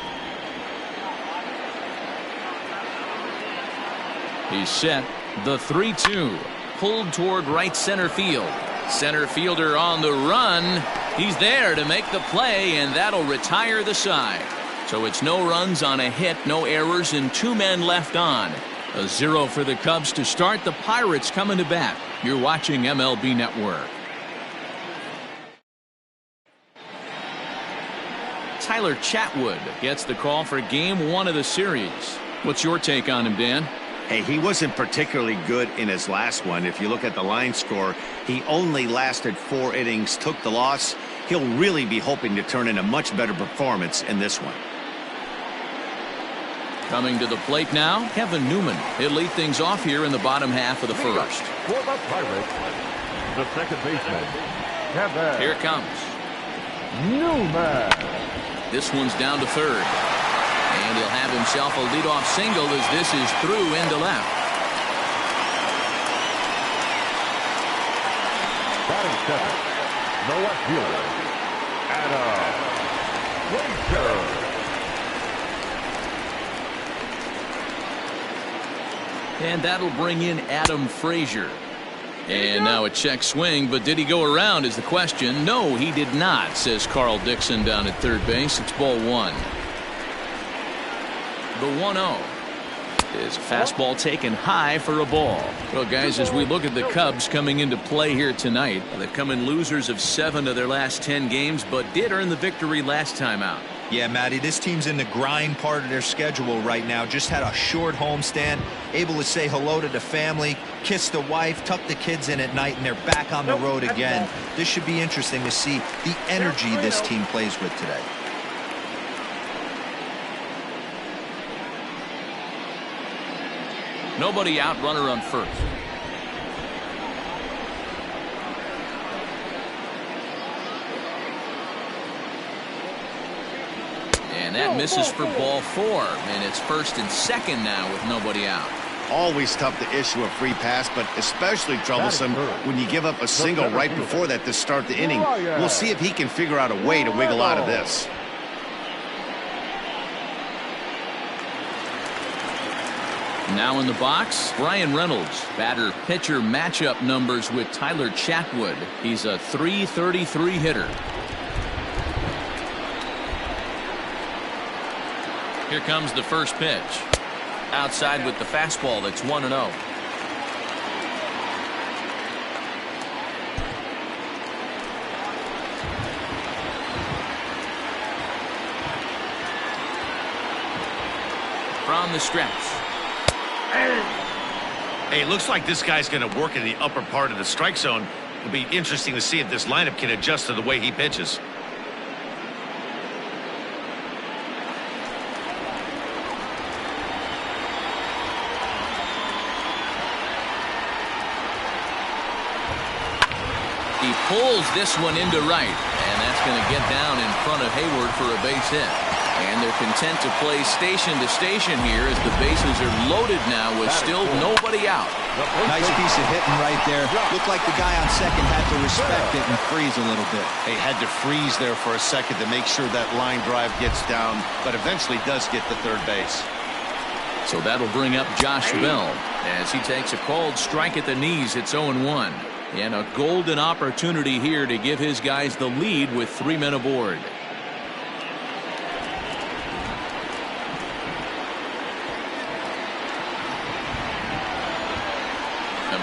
He's set. The 3-2 pulled toward right center field. Center fielder on the run. He's there to make the play, and that'll retire the side. So it's no runs on a hit, no errors, and 2 men left on. A 0 for the Cubs to start. The Pirates coming to bat. You're watching MLB Network. Tyler Chatwood gets the call for game 1 of the series. What's your take on him, Dan? Hey, he wasn't particularly good in his last one. If you look at the line score, he only lasted 4 innings, took the loss. He'll really be hoping to turn in a much better performance in this one. Coming to the plate now, Kevin Newman. He'll lead things off here in the bottom half of the first. For the Pirates, the second baseman, Kevin. Here it comes. Newman. This one's down to third. And he'll have himself a leadoff single as this is through into left. Batting second, the left fielder, Adam Frazier. And that'll bring in Adam Frazier. And now a check swing, but did he go around is the question. No, he did not, says Carl Dixon down at third base. It's ball 1. The 1-0 is a fastball taken high for a ball. Well, guys, as we look at the Cubs coming into play here tonight, they've come in losers of 7 of their last 10 games, but did earn the victory last time out. Yeah, Matty, this team's in the grind part of their schedule right now. Just had a short homestand, able to say hello to the family, kiss the wife, tuck the kids in at night, and they're back on the road again. This should be interesting to see the energy this team plays with today. Nobody out, runner on first. And that misses for ball 4. And it's 1st and 2nd now with nobody out. Always tough to issue a free pass, but especially troublesome when you give up a single right before that to start the inning. We'll see if he can figure out a way to wiggle out of this. Now in the box, Brian Reynolds. Batter-pitcher matchup numbers with Tyler Chatwood. He's a .333 hitter. Here comes the first pitch. Outside with the fastball. That's 1-0. From the stretch. Hey, it looks like this guy's going to work in the upper part of the strike zone. It'll be interesting to see if this lineup can adjust to the way he pitches. He pulls this one into right, and that's going to get down in front of Hayward for a base hit. And they're content to play station to station here as the bases are loaded now with still nobody out. Nice piece of hitting right there. Looked like the guy on second had to respect it and freeze a little bit. He had to freeze there for a second to make sure that line drive gets down, but eventually does get to third base. So that'll bring up Josh Bell as he takes a called strike at the knees. It's 0-1. And a golden opportunity here to give his guys the lead with 3 men aboard.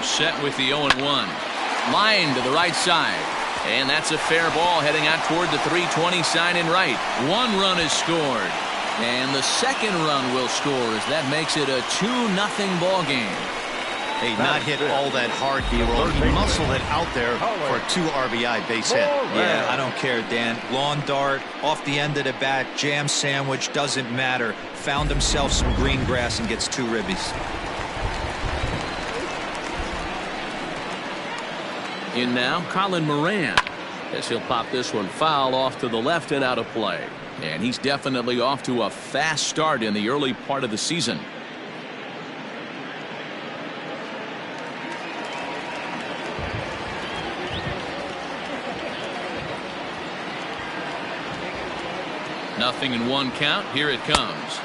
Set with the 0-1. Line to the right side. And that's a fair ball heading out toward the 320 sign in right. 1 run is scored. And the second run will score as that makes it a 2-0 ball game. Hey, not hit all that hard, D-roll. He muscled it out there for a 2 RBI base hit. Yeah, I don't care, Dan. Lawn dart, off the end of the bat, jam sandwich, doesn't matter. Found himself some green grass and gets 2 ribbies. In now, Colin Moran. As he'll pop this one foul off to the left and out of play. And he's definitely off to a fast start in the early part of the season. Nothing in 1 count. Here it comes.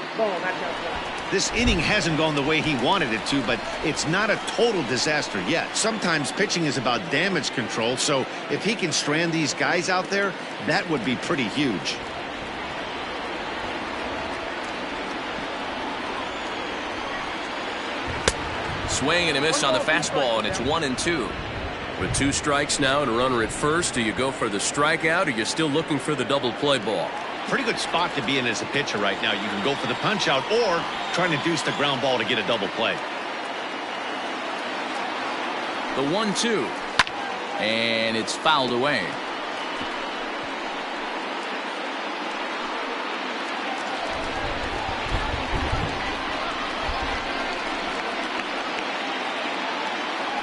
This inning hasn't gone the way he wanted it to, but it's not a total disaster yet. Sometimes pitching is about damage control, so if he can strand these guys out there, that would be pretty huge. Swing and a miss on the fastball, and it's 1-2. With 2 strikes now and a runner at first, do you go for the strikeout or you're still looking for the double play ball? Pretty good spot to be in as a pitcher right now. You can go for the punch out or trying to deuce the ground ball to get a double play. The 1-2. And it's fouled away.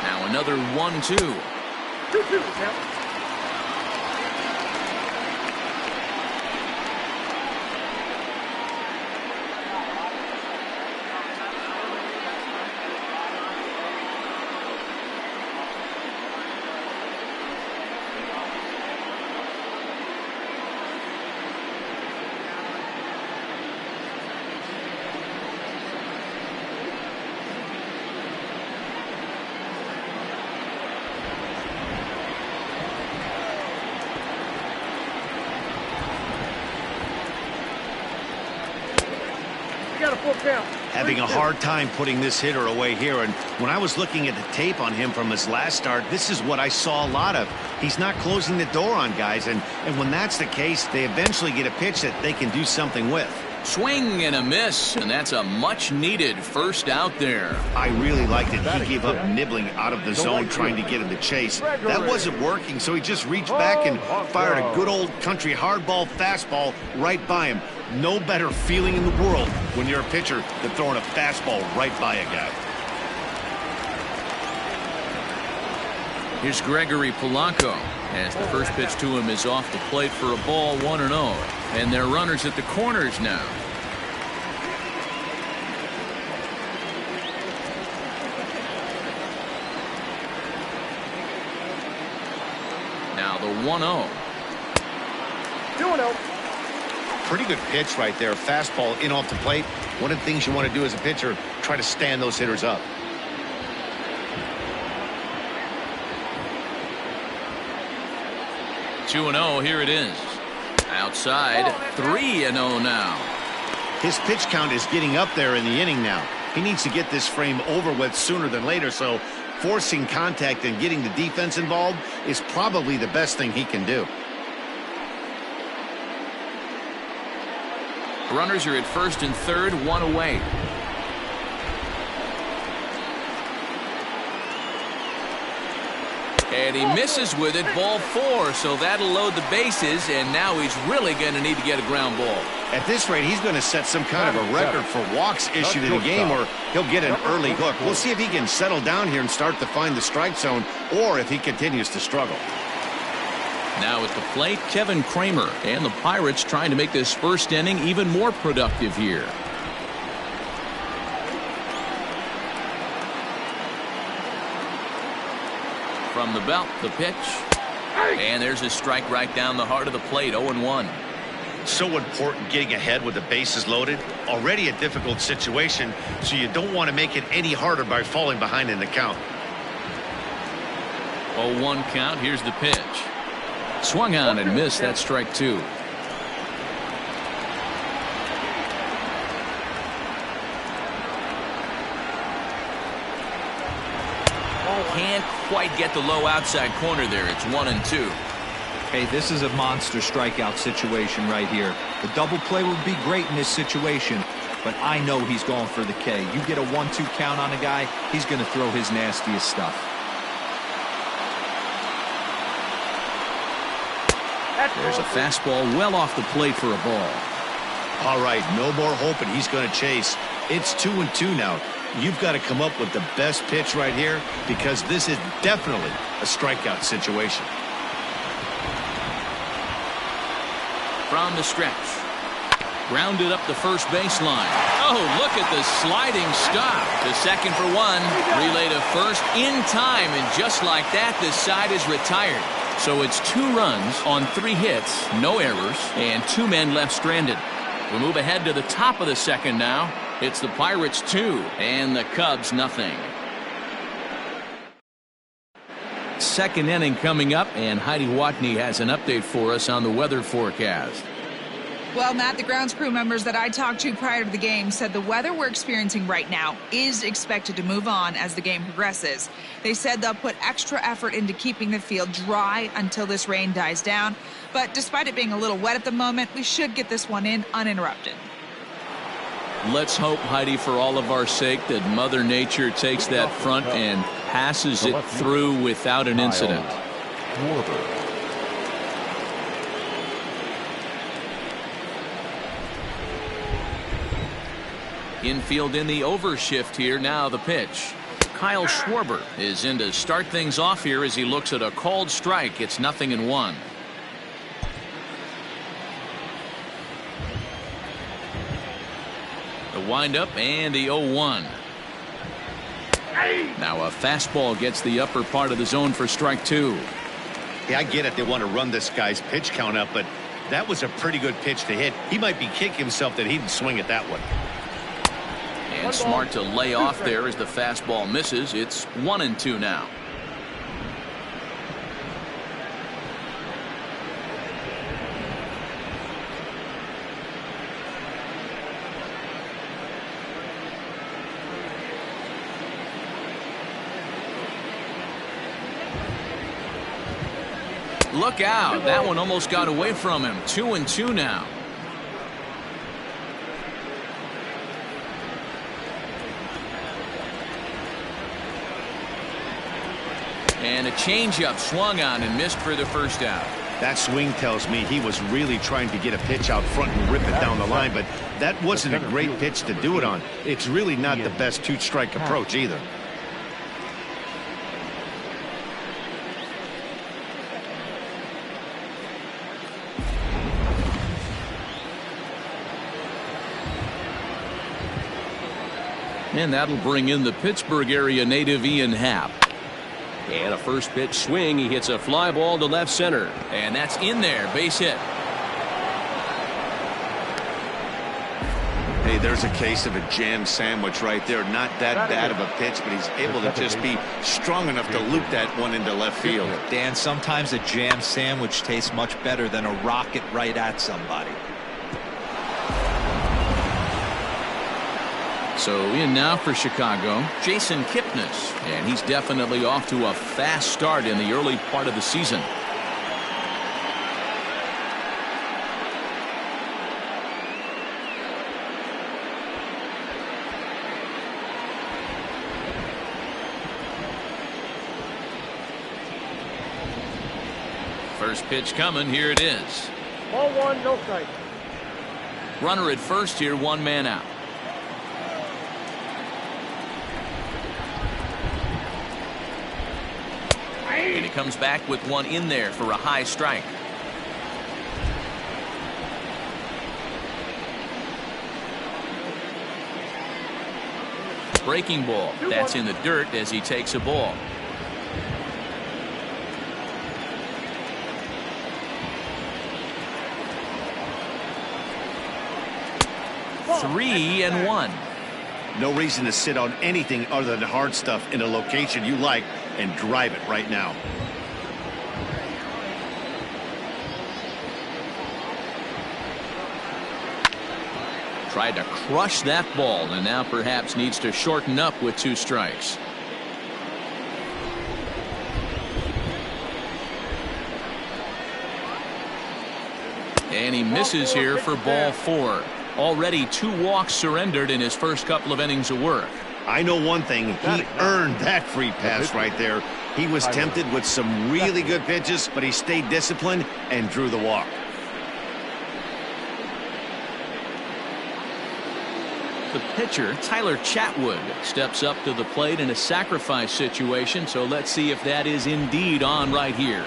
Now another 1-2. 2-2 count. Having a hard time putting this hitter away here, and when I was looking at the tape on him from his last start, this is what I saw a lot of. He's not closing the door on guys, and when that's the case, they eventually get a pitch that they can do something with. Swing and a miss, and that's a much needed first out there. I really liked it. He gave up nibbling out of the zone trying to get him to chase. That wasn't working, so he just reached back and fired a good old country hardball fastball right by him. No better feeling in the world when you're a pitcher than throwing a fastball right by a guy. Here's Gregory Polanco as the first pitch to him is off the plate for a ball, 1-0. And they're runners at the corners now. Now the 1-0. 2-0. Pretty good pitch right there. Fastball in off the plate. One of the things you want to do as a pitcher, try to stand those hitters up. 2-0, here it is. Outside, 3-0 now. His pitch count is getting up there in the inning now. He needs to get this frame over with sooner than later, so forcing contact and getting the defense involved is probably the best thing he can do. Runners are at first and third, 1 away. And he misses with it, ball 4, so that'll load the bases, and now he's really going to need to get a ground ball. At this rate, he's going to set some kind of a record for walks issued in a game, or he'll get an early hook. We'll see if he can settle down here and start to find the strike zone, or if he continues to struggle. Now at the plate, Kevin Kramer, and the Pirates trying to make this first inning even more productive here. From the belt, the pitch. And there's a strike right down the heart of the plate, 0-1. So important getting ahead with the bases loaded. Already a difficult situation, so you don't want to make it any harder by falling behind in the count. 0-1 count. Here's the pitch. Swung on and missed. That strike 2. Can't quite get the low outside corner there. It's 1-2. Hey, this is a monster strikeout situation right here. The double play would be great in this situation, but I know he's going for the K. You get a 1-2 count on a guy, he's going to throw his nastiest stuff. There's a fastball well off the plate for a ball. All right, no more hoping he's going to chase. It's 2-2 now. You've got to come up with the best pitch right here, because this is definitely a strikeout situation. From the stretch. Grounded up the first baseline. Oh, look at the sliding stop. The second for 1. Relay to first in time, and just like that, the side is retired. So it's 2 runs on 3 hits, no errors, and 2 men left stranded. We move ahead to the top of the second now. It's the Pirates 2 and the Cubs nothing. Second inning coming up, and Heidi Watney has an update for us on the weather forecast. Well, Matt, the grounds crew members that I talked to prior to the game said the weather we're experiencing right now is expected to move on as the game progresses. They said they'll put extra effort into keeping the field dry until this rain dies down. But despite it being a little wet at the moment, we should get this one in uninterrupted. Let's hope, Heidi, for all of our sake, that Mother Nature takes that front and passes it through without an incident. Infield in the overshift here. Now the pitch. Kyle Schwarber is in to start things off here as he looks at a called strike. It's 0-1. The windup and the 0-1. Now a fastball gets the upper part of the zone for strike 2. Yeah, I get it. They want to run this guy's pitch count up, but that was a pretty good pitch to hit. He might be kicking himself that he didn't swing at that one. And smart to lay off there as the fastball misses. It's 1-2 now. Look out. That one almost got away from him. 2-2 now. And a changeup swung on and missed for the first out. That swing tells me he was really trying to get a pitch out front and rip it down the line, but that wasn't a great pitch to do it on. It's really not the best two-strike approach either. And that'll bring in the Pittsburgh area native Ian Happ. And a first pitch swing. He hits a fly ball to left center. And that's in there. Base hit. Hey, there's a case of a jam sandwich right there. Not that bad of a pitch, but he's able to just be strong enough to loop that one into left field. Dan, sometimes a jam sandwich tastes much better than a rocket right at somebody. So in now for Chicago, Jason Kipnis. And he's definitely off to a fast start in the early part of the season. First pitch coming. Here it is. Ball one, no strike. Runner at first here, one man out. And he comes back with one in there for a high strike. Breaking ball. That's in the dirt as he takes a ball. Three and one. No reason to sit on anything other than hard stuff in a location you like and drive it right now. Tried to crush that ball and now perhaps needs to shorten up with 2 strikes. And he misses here for ball 4. Already 2 walks surrendered in his first couple of innings of work. I know one thing. He earned that free pass right there. He was tempted with some really good pitches, but he stayed disciplined and drew the walk. The pitcher, Tyler Chatwood, steps up to the plate in a sacrifice situation, so let's see if that is indeed on right here.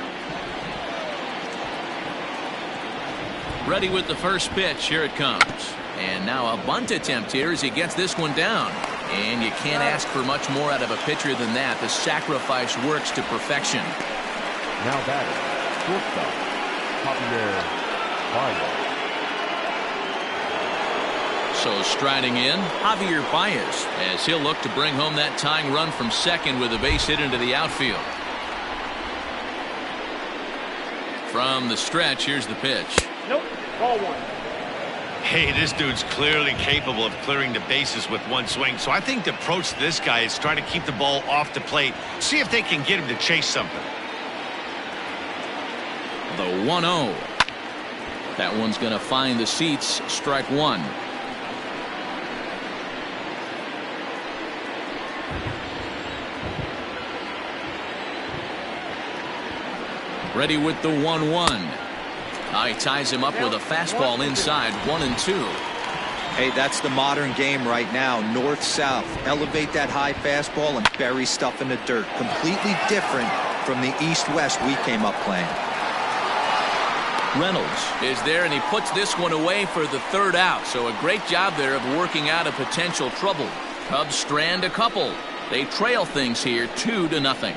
Ready with the first pitch. Here it comes. And now a bunt attempt here as he gets this one down. And you can't ask for much more out of a pitcher than that. The sacrifice works to perfection. Now batting, shortstop, Javier Baez. So striding in, Javier Baez, as he'll look to bring home that tying run from second with a base hit into the outfield. From the stretch, here's the pitch. Nope, ball one. Hey, this dude's clearly capable of clearing the bases with one swing. So I think the approach to this guy is try to keep the ball off the plate. See if they can get him to chase something. The 1-0. That one's going to find the seats. Strike 1. Ready with the 1-1. Now he ties him up with a fastball inside. 1-2. Hey, that's the modern game right now. North-south. Elevate that high fastball and bury stuff in the dirt. Completely different from the east-west we came up playing. Reynolds is there, and he puts this one away for the 3rd out. So a great job there of working out a potential trouble. Cubs strand a couple. They trail things here 2-0.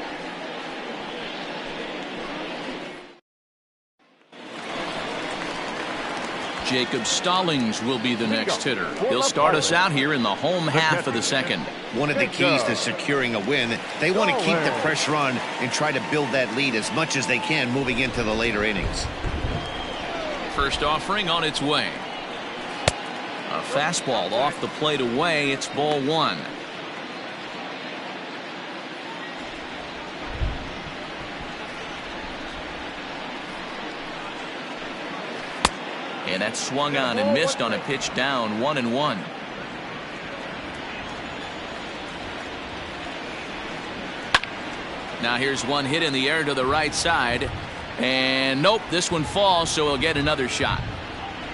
Jacob Stallings will be the next hitter. He'll start us out here in the home half of the second. One of the keys to securing a win, they want to keep the pressure on and try to build that lead as much as they can moving into the later innings. First offering on its way. A fastball off the plate away. It's ball 1. And that swung on and missed on a pitch down. 1-1. Now here's one hit in the air to the right side. And nope, this one falls, so he'll get another shot.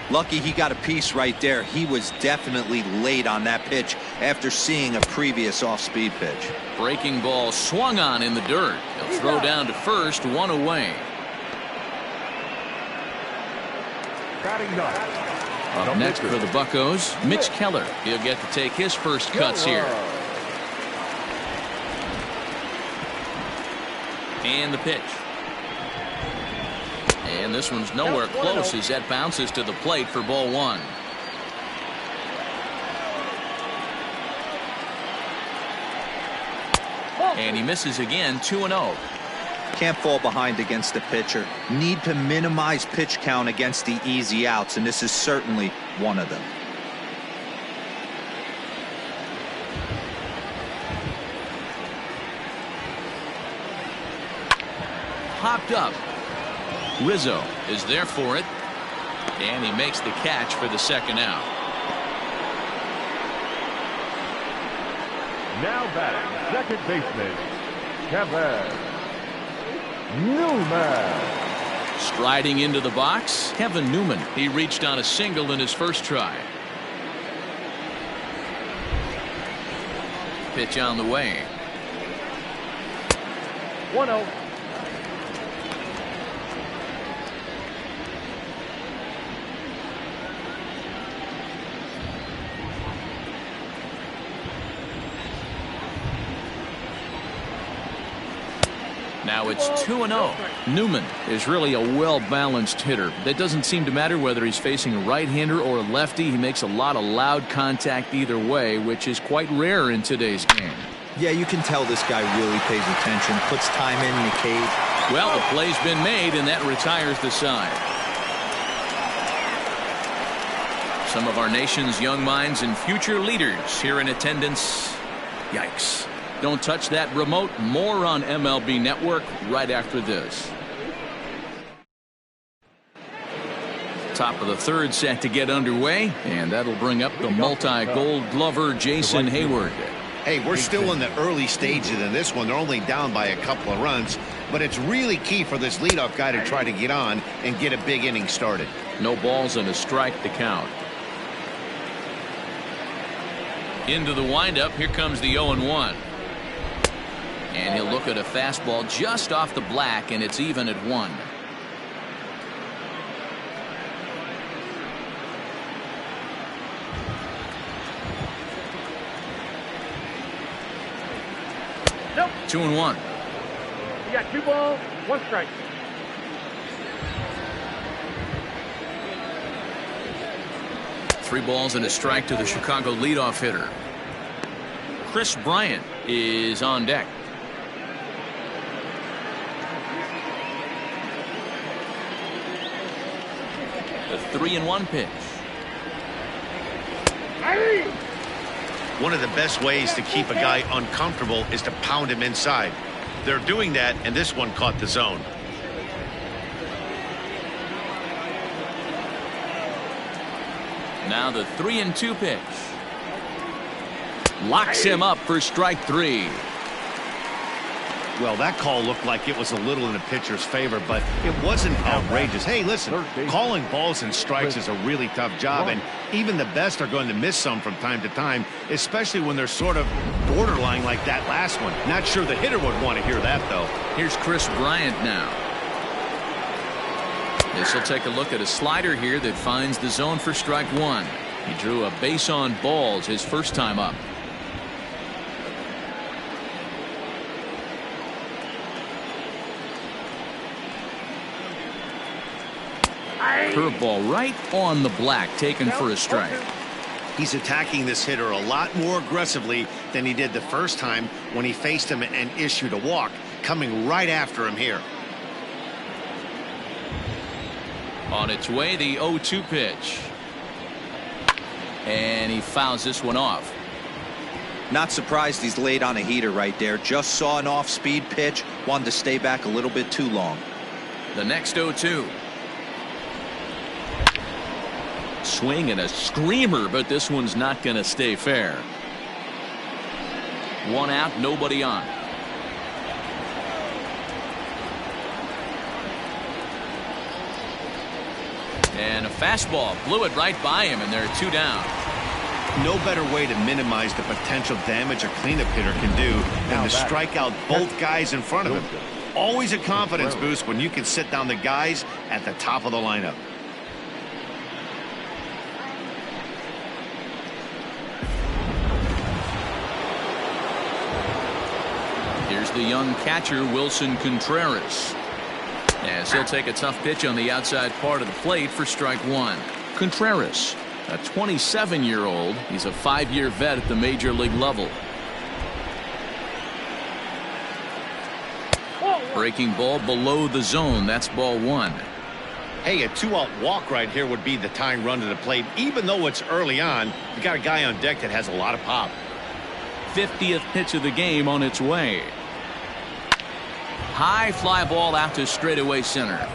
Lucky he got a piece right there. He was definitely late on that pitch after seeing a previous off-speed pitch. Breaking ball swung on in the dirt. He'll throw down to first. 1 away. Up next for the Buccos, Mitch Keller. He'll get to take his first cuts here. And the pitch. And this one's nowhere close as that bounces to the plate for ball one. And he misses again, 2-0. Can't fall behind against the pitcher. Need to minimize pitch count against the easy outs, and this is certainly one of them. Popped up. Rizzo is there for it. And he makes the catch for the second out. Now batting, second baseman, Kevin Newman. Striding into the box, Kevin Newman. He reached on a single in his first try. Pitch on the way. 1-0. Now it's 2-0. Newman is really a well-balanced hitter. That doesn't seem to matter whether he's facing a right-hander or a lefty. He makes a lot of loud contact either way, which is quite rare in today's game. Yeah, you can tell this guy really pays attention, puts time in the cage. Well, the play's been made, and that retires the side. Some of our nation's young minds and future leaders here in attendance. Yikes. Don't touch that remote. More on MLB Network right after this. Top of the third set to get underway, and that'll bring up the multi-gold glover Jason Hayward. Hey, we're still in the early stages in this one. They're only down by a couple of runs, but it's really key for this leadoff guy to try to get on and get a big inning started. No balls and a strike to count. Into the windup. Here comes the 0-1. And he'll look at a fastball just off the black, and it's even at 1. Nope. 2-1. You got 2 balls, 1 strike. Three balls and a strike to the Chicago leadoff hitter. Chris Bryant is on deck. The 3-1 pitch. One of the best ways to keep a guy uncomfortable is to pound him inside. They're doing that, and this one caught the zone. Now the 3-2 pitch. Locks him up for strike 3. Well, that call looked like it was a little in the pitcher's favor, but it wasn't outrageous. Hey, listen, calling balls and strikes is a really tough job, and even the best are going to miss some from time to time, especially when they're sort of borderline like that last one. Not sure the hitter would want to hear that, though. Here's Chris Bryant now. This will take a look at a slider here that finds the zone for strike 1. He drew a base on balls his first time up. Curveball right on the black, taken for a strike. He's attacking this hitter a lot more aggressively than he did the first time when he faced him and issued a walk, coming right after him here. On its way, the 0-2 pitch. And he fouls this one off. Not surprised he's laid on a heater right there. Just saw an off-speed pitch. Wanted to stay back a little bit too long. The next 0-2. Swing and a screamer, but this one's not going to stay fair. 1 out, nobody on. And a fastball blew it right by him, and there are 2 down. No better way to minimize the potential damage a cleanup hitter can do than to strike out both guys in front of him. Always a confidence boost when you can sit down the guys at the top of the lineup. Here's the young catcher Wilson Contreras, as he'll take a tough pitch on the outside part of the plate for strike one. Contreras, a 27-year-old. He's a 5-year vet at the major league level. Breaking ball below the zone. That's ball one. Hey, a 2-out walk right here would be the tying run to the plate. Even though it's early on, you got a guy on deck that has a lot of pop. 50th pitch of the game on its way. High fly ball out to straightaway center.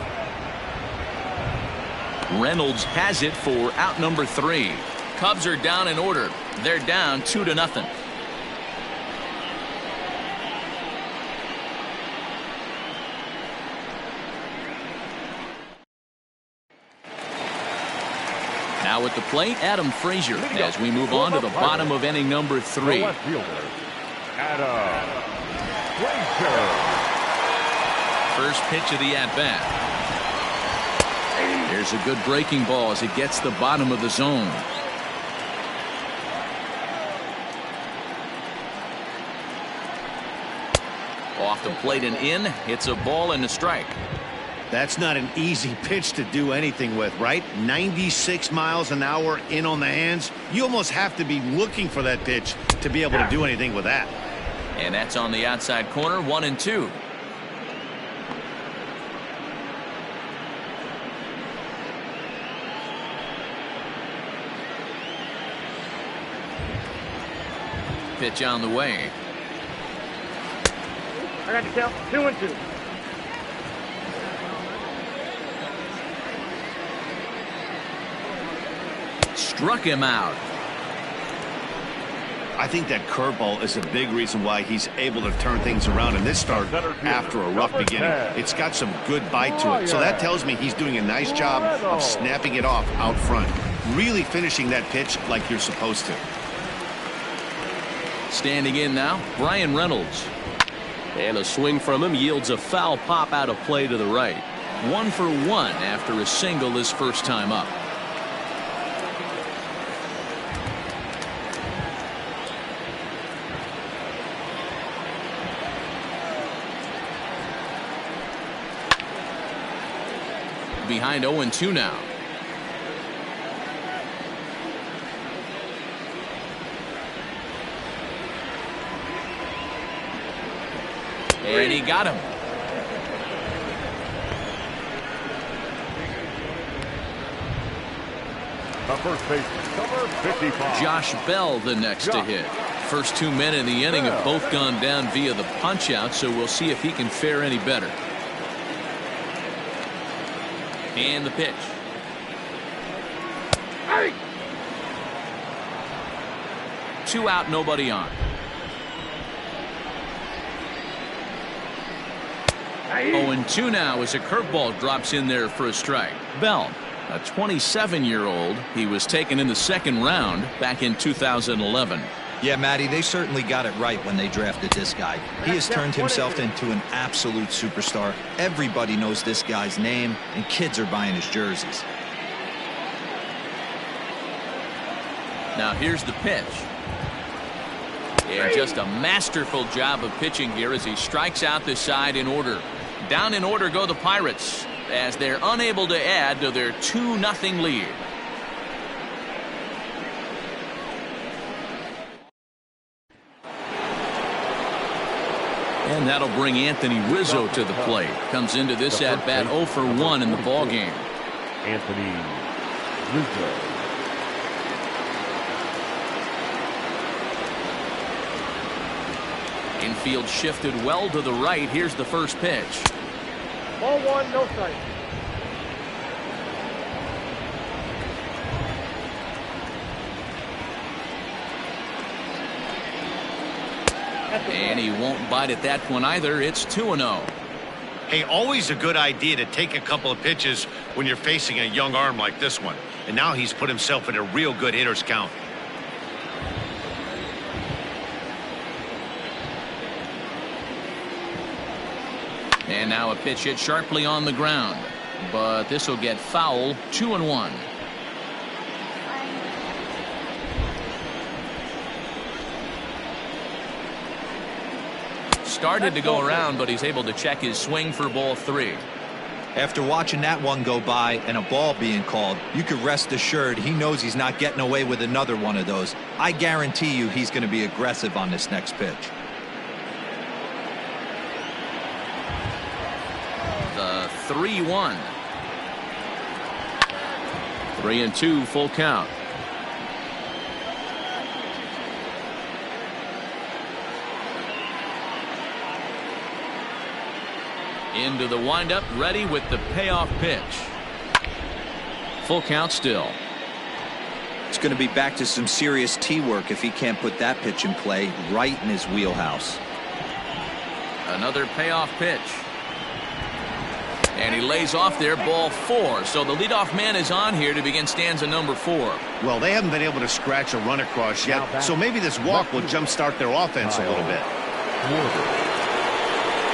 Reynolds has it for out number 3. Cubs are down in order. They're down 2-0. Now at the plate, Adam Frazier, as we move on to the bottom of inning number 3. Left fielder, Adam Frazier. First pitch of the at-bat. There's a good breaking ball as it gets the bottom of the zone. Off the plate and in. It's a ball and a strike. That's not an easy pitch to do anything with, right? 96 miles an hour in on the hands. You almost have to be looking for that pitch to be able to do anything with that. And that's on the outside corner, 1-2. Pitch on the way. I got to count 2-2. Struck him out. I think that curveball is a big reason why he's able to turn things around in this start after a rough beginning. It's got some good bite to it. So that tells me he's doing a nice job of snapping it off out front. Really finishing that pitch like you're supposed to. Standing in now, Brian Reynolds. And a swing from him yields a foul pop out of play to the right. 1 for 1 after a single his first time up. Behind 0-2 now. And he got him. The first baseman, number 55. Josh Bell the next to hit. First 2 men in the inning have both gone down via the punch out, so we'll see if he can fare any better. And the pitch. Hey! 2 out, nobody on. 0-2 now as a curveball drops in there for a strike. Bell, a 27-year-old. He was taken in the second round back in 2011. Yeah, Matty, they certainly got it right when they drafted this guy. He has turned himself into an absolute superstar. Everybody knows this guy's name, and kids are buying his jerseys. Now here's the pitch. And just a masterful job of pitching here as he strikes out the side in order. Down in order go the Pirates as they're unable to add to their 2-0 lead. And that'll bring Anthony Rizzo to the plate. Comes into this at-bat 0 for 1 in the ballgame. Anthony Rizzo. Infield shifted well to the right. Here's the first pitch. Ball 1, no strike. And he won't bite at that one either. It's 2-0. Hey, always a good idea to take a couple of pitches when you're facing a young arm like this one. And now he's put himself in a real good hitter's count. And now a pitch hit sharply on the ground. But this will get foul. 2-1. started to go around, but he's able to check his swing for ball 3. After watching that one go by and a ball being called, you could rest assured he knows he's not getting away with another one of those. I guarantee you he's going to be aggressive on this next pitch. The 3-1. 3-2, full count. Into the windup, ready with the payoff pitch. Full count still. It's going to be back to some serious tee work if he can't put that pitch in play right in his wheelhouse. Another payoff pitch. And he lays off there, ball 4. So the leadoff man is on here to begin stanza number 4. Well, they haven't been able to scratch a run across yet, so maybe this walk will jumpstart their offense a little bit.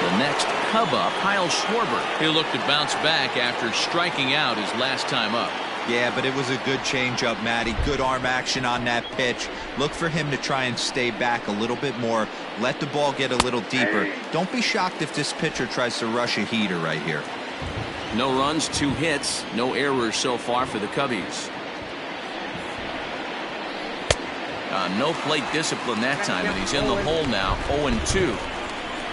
The next Cub up, Kyle Schwarber. He looked to bounce back after striking out his last time up. Yeah, but it was a good changeup, Matty. Good arm action on that pitch. Look for him to try and stay back a little bit more. Let the ball get a little deeper. Don't be shocked if this pitcher tries to rush a heater right here. No runs, 2 hits, no errors so far for the Cubbies. No plate discipline that time, and he's in the hole now, 0-2.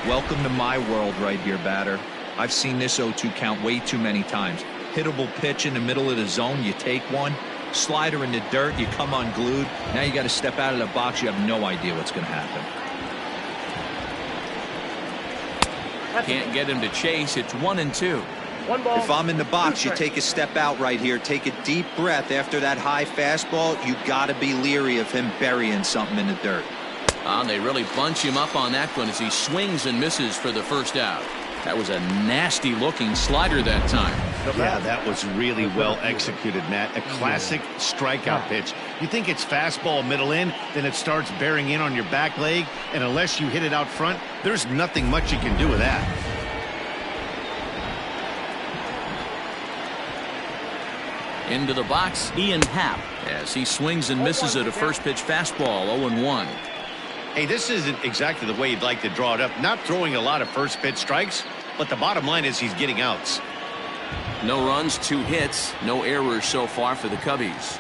Welcome to my world right here, batter. I've seen this 0-2 count way too many times. Hittable pitch in the middle of the zone, you take one. Slider in the dirt, you come unglued. Now you got to step out of the box. You have no idea what's going to happen. Can't get him to chase. It's 1-2. If I'm in the box, you take a step out right here. Take a deep breath after that high fastball. You got to be leery of him burying something in the dirt. They really bunch him up on that one as he swings and misses for the first out. That was a nasty looking slider that time. Yeah, that was really well executed, Matt. A classic strikeout pitch. You think it's fastball middle in, then it starts bearing in on your back leg, and unless you hit it out front, there's nothing much you can do with that. Into the box, Ian Happ, as he swings and misses at a first pitch fastball, 0-1. Hey, this isn't exactly the way you'd like to draw it up. Not throwing a lot of first pitch strikes, but the bottom line is he's getting outs. No runs, 2 hits, no errors so far for the Cubbies.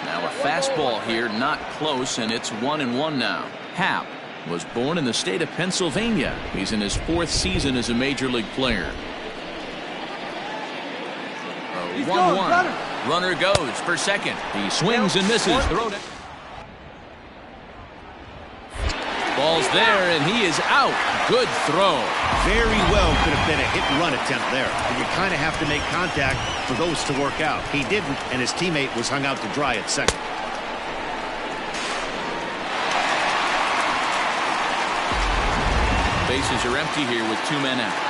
Now a fastball here, not close, and it's 1-1 now. Happ was born in the state of Pennsylvania. He's in his 4th season as a major league player. 1-1. Runner goes for second. He swings and misses. Throw it. Ball's there, and he is out. Good throw. Very well could have been a hit-and-run attempt there. And you kind of have to make contact for those to work out. He didn't, and his teammate was hung out to dry at second. Bases are empty here with 2 men out.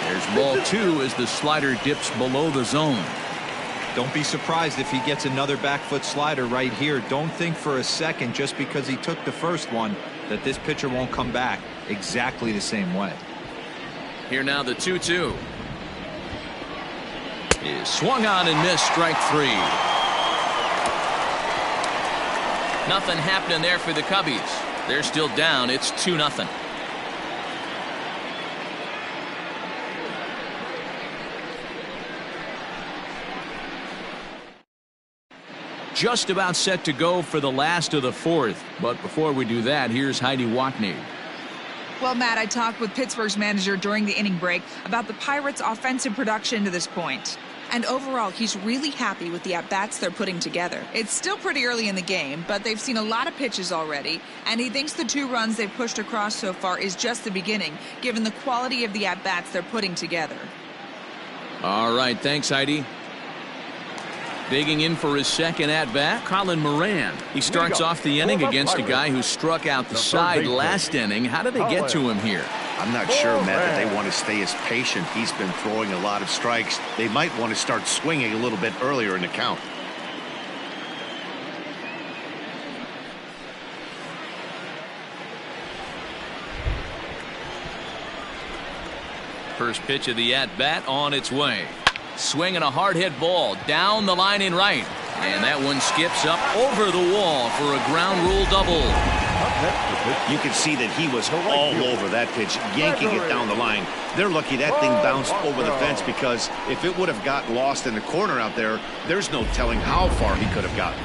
There's ball 2 as the slider dips below the zone. Don't be surprised if he gets another back foot slider right here. Don't think for a second, just because he took the first one, that this pitcher won't come back exactly the same way. Here now the 2-2. Is swung on and missed, strike 3. Nothing happening there for the Cubbies. They're still down. It's 2-0. Just about set to go for the last of the 4th. But before we do that, here's Heidi Watney. Well, Matt, I talked with Pittsburgh's manager during the inning break about the Pirates' offensive production to this point. And overall, he's really happy with the at-bats they're putting together. It's still pretty early in the game, but they've seen a lot of pitches already, and he thinks the 2 runs they've pushed across so far is just the beginning, given the quality of the at-bats they're putting together. All right, thanks, Heidi. Digging in for his second at-bat, Colin Moran. He starts off the inning against a guy who struck out the side last inning. How did they get to him here? I'm not sure, Matt, that they want to stay as patient. He's been throwing a lot of strikes. They might want to start swinging a little bit earlier in the count. First pitch of the at-bat on its way. Swinging a hard hit ball down the line in right. And that one skips up over the wall for a ground rule double. You can see that he was all over that pitch, yanking it down the line. They're lucky that thing bounced over the fence, because if it would have got lost in the corner out there, there's no telling how far he could have gotten.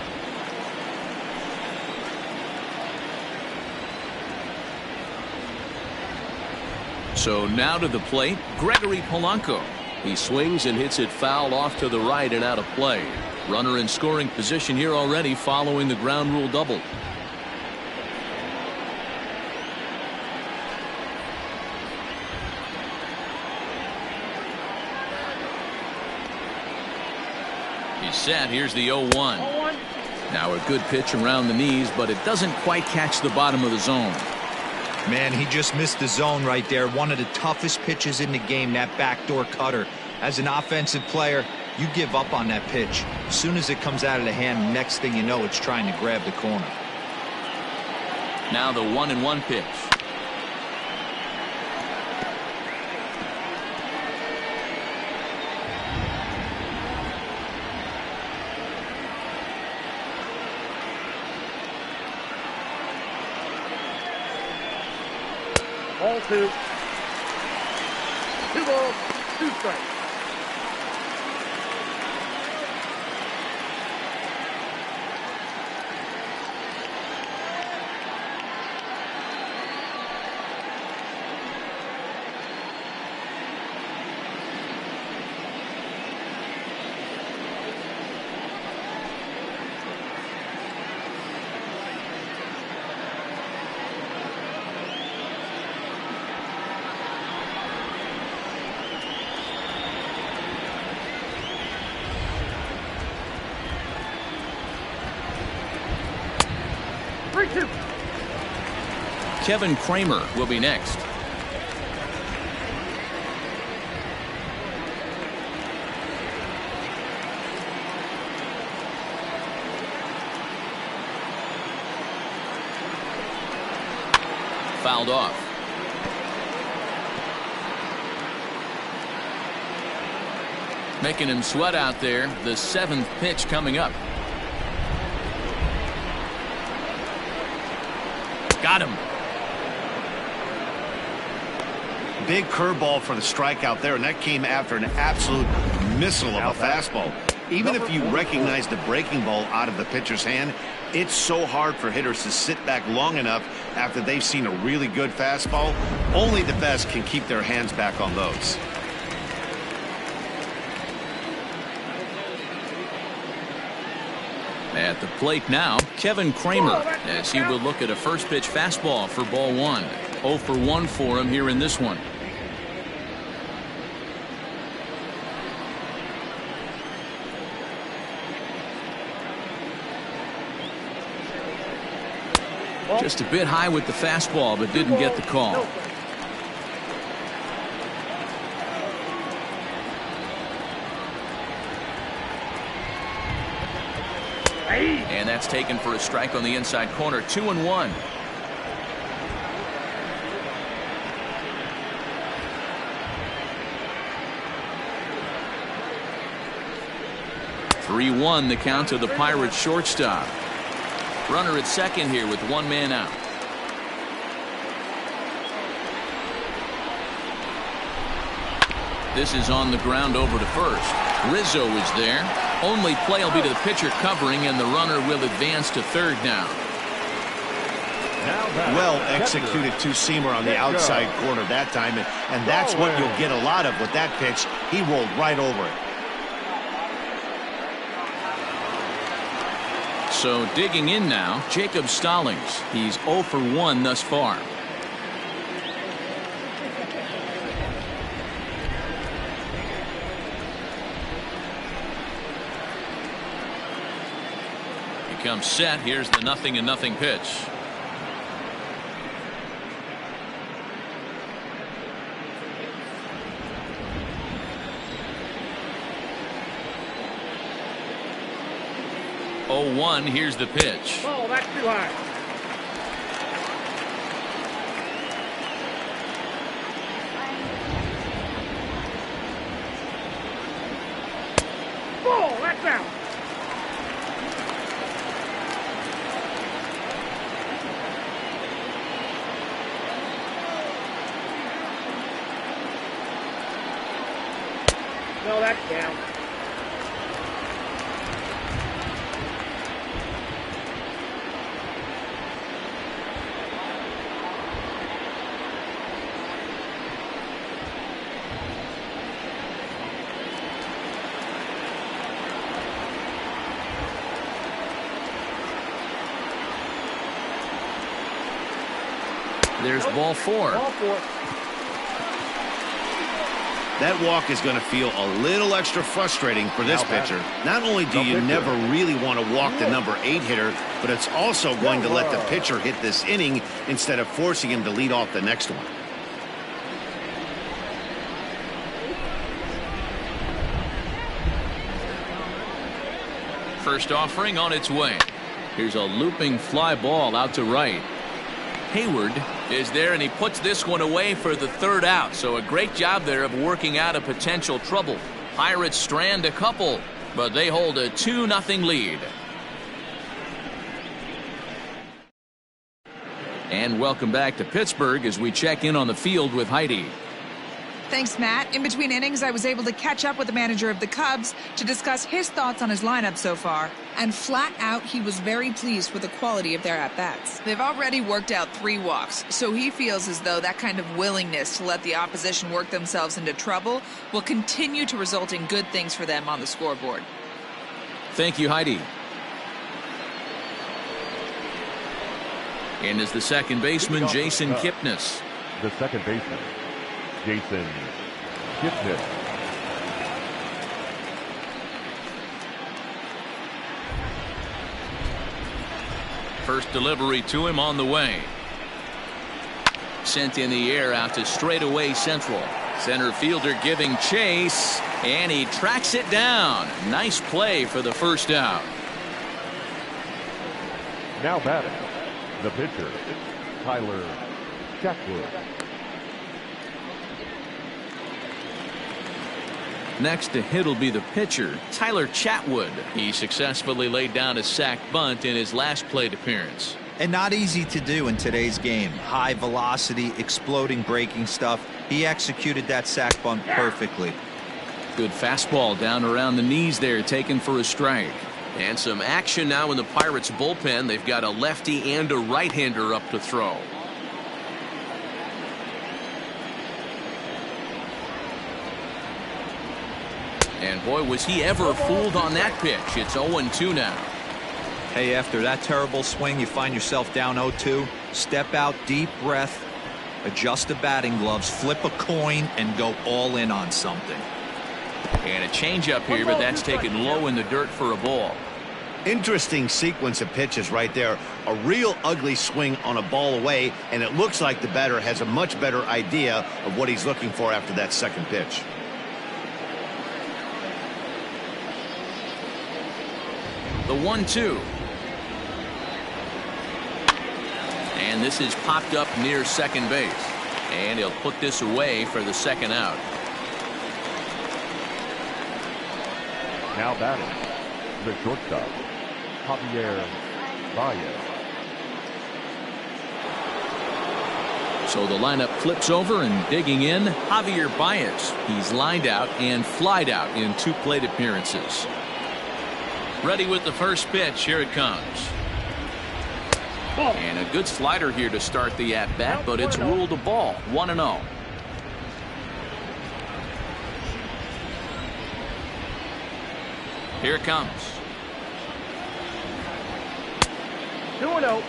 So now to the plate, Gregory Polanco. He swings and hits it foul off to the right and out of play. Runner in scoring position here already following the ground rule double. He's set. Here's the 0-1. Now a good pitch around the knees, but it doesn't quite catch the bottom of the zone. Man, he just missed the zone right there. One of the toughest pitches in the game, that backdoor cutter. As an offensive player, you give up on that pitch. As soon as it comes out of the hand, next thing you know, it's trying to grab the corner. Now the 1-1 pitch. Ball 2. 2 balls, 2 strikes. Kevin Kramer will be next. Fouled off. Making him sweat out there. The 7th pitch coming up. Got him. Big curveball for the strikeout there, and that came after an absolute missile of a fastball. Even if you recognize the breaking ball out of the pitcher's hand, it's so hard for hitters to sit back long enough after they've seen a really good fastball. Only the best can keep their hands back on those. At the plate now, Kevin Kramer, as he will look at a first pitch fastball for ball 1. 0 for 1 for him here in this one. Just a bit high with the fastball, but didn't get the call. And that's taken for a strike on the inside corner. 2-1. (3-1) the count to the Pirates shortstop. Runner at second here with 1 man out. This is on the ground over to first. Rizzo is there. Only play will be to the pitcher covering, and the runner will advance to third now. Well executed two-seamer on the outside corner that time, and that's what you'll get a lot of with that pitch. He rolled right over it. So digging in now, Jacob Stallings. He's 0 for 1 thus far. He comes set. Here's the 0-0 pitch. (0-1) here's the pitch. Oh, that's too high. Oh, that's out. No, that's down. There's ball four. Ball four. That walk is going to feel a little extra frustrating for this pitcher. Not only do you never really want to walk the number 8 hitter, but it's also going to let the pitcher hit this inning instead of forcing him to lead off the next one. First offering on its way. Here's a looping fly ball out to right. Hayward is there, and he puts this one away for the third out. So a great job there of working out a potential trouble. Pirates strand a couple, but they hold a 2-0 lead. And welcome back to Pittsburgh as we check in on the field with Heidi. Thanks, Matt. In between innings, I was able to catch up with the manager of the Cubs to discuss his thoughts on his lineup so far. And flat out, he was very pleased with the quality of their at-bats. They've already worked out 3 walks, so he feels as though that kind of willingness to let the opposition work themselves into trouble will continue to result in good things for them on the scoreboard. Thank you, Heidi. In is the second baseman, Jason Kipnis. The second baseman, Jason Kipnis. First delivery to him on the way. Sent in the air out to straightaway central. Center fielder giving chase, and he tracks it down. Nice play for the first out. Now batting, the pitcher, Tyler Chatwood. Next to hit will be the pitcher, Tyler Chatwood. He successfully laid down a sac bunt in his last plate appearance. And not easy to do in today's game. High velocity, exploding breaking stuff. He executed that sac bunt perfectly. Good fastball down around the knees there, taken for a strike. And some action now in the Pirates bullpen. They've got a lefty and a right-hander up to throw. And boy, was he ever fooled on that pitch. It's 0-2 now. Hey, after that terrible swing, you find yourself down 0-2. Step out, deep breath, adjust the batting gloves, flip a coin, and go all in on something. And a changeup here, but that's taken low in the dirt for a ball. Interesting sequence of pitches right there. A real ugly swing on a ball away, and it looks like the batter has a much better idea of what he's looking for after that second pitch. The 1-2. And this is popped up near second base. And he'll put this away for the second out. Now batting, the shortstop, Javier Baez. So the lineup flips over, and digging in, Javier Baez. He's lined out and flied out in 2 plate appearances. Ready with the first pitch. Here it comes. And a good slider here to start the at-bat, but it's ruled a ball. 1-0. Here it comes. 2-0.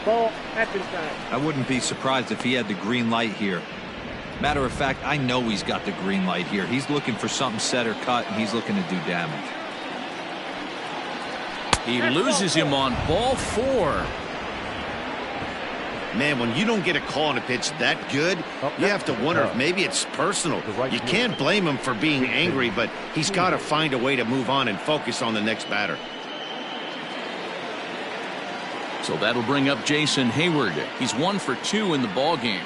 Ball at inside. I wouldn't be surprised if he had the green light here. Matter of fact, I know he's got the green light here. He's looking for something set or cut, and he's looking to do damage. He loses him on ball 4. Man, when you don't get a call on a pitch that good, you have to wonder if maybe it's personal. You can't blame him for being angry, but he's got to find a way to move on and focus on the next batter. So that'll bring up Jason Hayward. He's 1 for 2 in the ball game.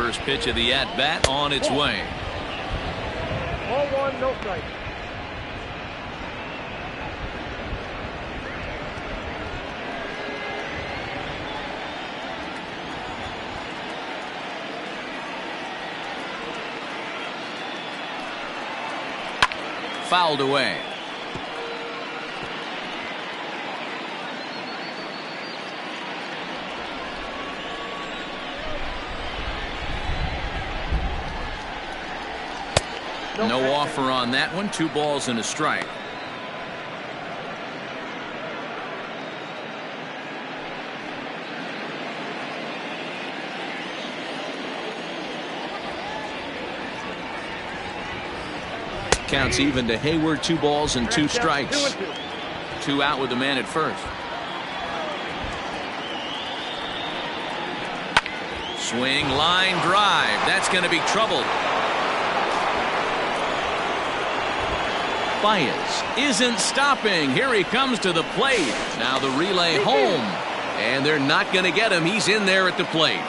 First pitch of the at-bat on its way. 0-1, no strike. Fouled away. No offer on that one. 2 balls and a strike. Counts even to Hayward. 2 balls and 2 strikes. 2 out with the man at first. Swing, line drive. That's going to be trouble. Baez isn't stopping. Here he comes to the plate. Now the relay home. And they're not going to get him. He's in there at the plate.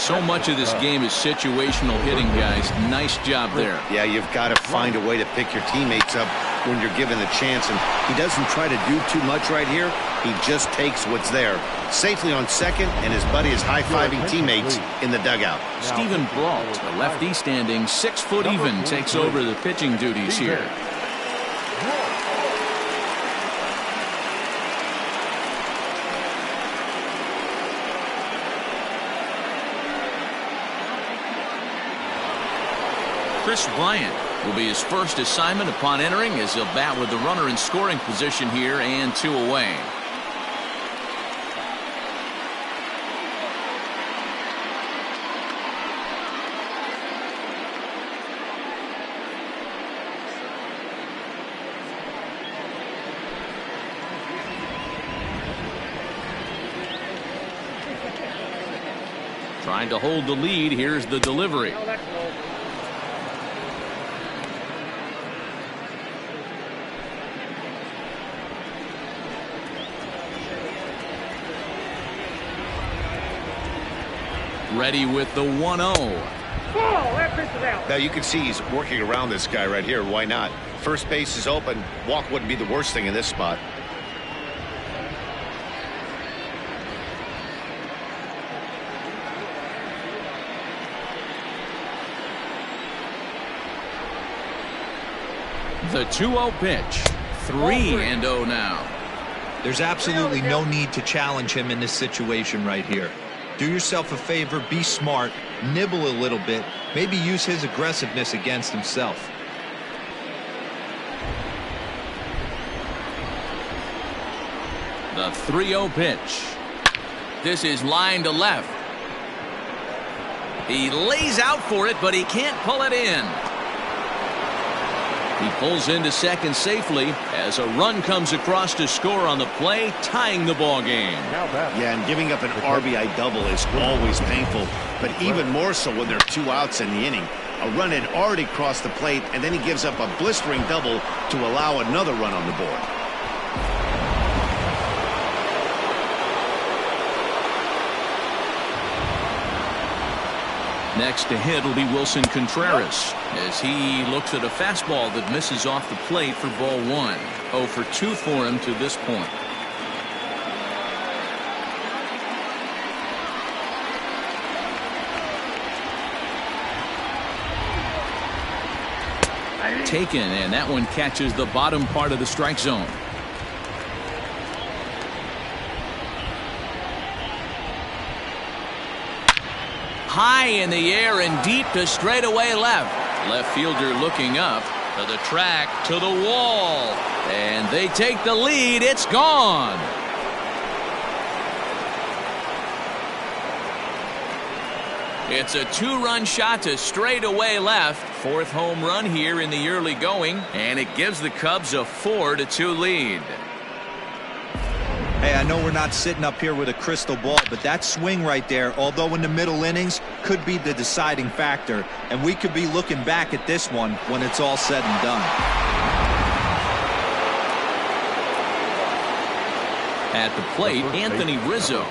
So much of this game is situational hitting, guys. Nice job there. Yeah, you've got to find a way to pick your teammates up when you're given the chance. And he doesn't try to do too much right here. He just takes what's there. Safely on second, and his buddy is high-fiving teammates in the dugout. Stephen Brault, the lefty standing 6 foot even, takes over the pitching duties here. Chris Bryant will be his first assignment upon entering, as he'll bat with the runner in scoring position here and 2 away. Trying to hold the lead. Here's the delivery. Ready with the 1-0. Now you can see he's working around this guy right here. Why not? First base is open. Walk wouldn't be the worst thing in this spot. The 2-0 pitch. 3-0 now. There's absolutely no need to challenge him in this situation right here. Do yourself a favor, be smart, nibble a little bit, maybe use his aggressiveness against himself. The 3-0 pitch. This is line to left. He lays out for it, but he can't pull it in. He pulls into second safely as a run comes across to score on the play, tying the ball game. Yeah, and giving up an RBI double is always painful, but even more so when there are 2 outs in the inning. A run had already crossed the plate, and then he gives up a blistering double to allow another run on the board. Next to hit will be Wilson Contreras as he looks at a fastball that misses off the plate for ball 1. 0 for 2 for him to this point. Taken, and that one catches the bottom part of the strike zone. High in the air and deep to straightaway left. Left fielder looking up to the track, to the wall, and they take the lead. It's gone. It's a 2-run shot to straightaway left. 4th home run here in the early going, and it gives the Cubs a 4-2 lead. Hey, I know we're not sitting up here with a crystal ball, but that swing right there, although in the middle innings, could be the deciding factor. And we could be looking back at this one when it's all said and done. At the plate, Anthony Rizzo.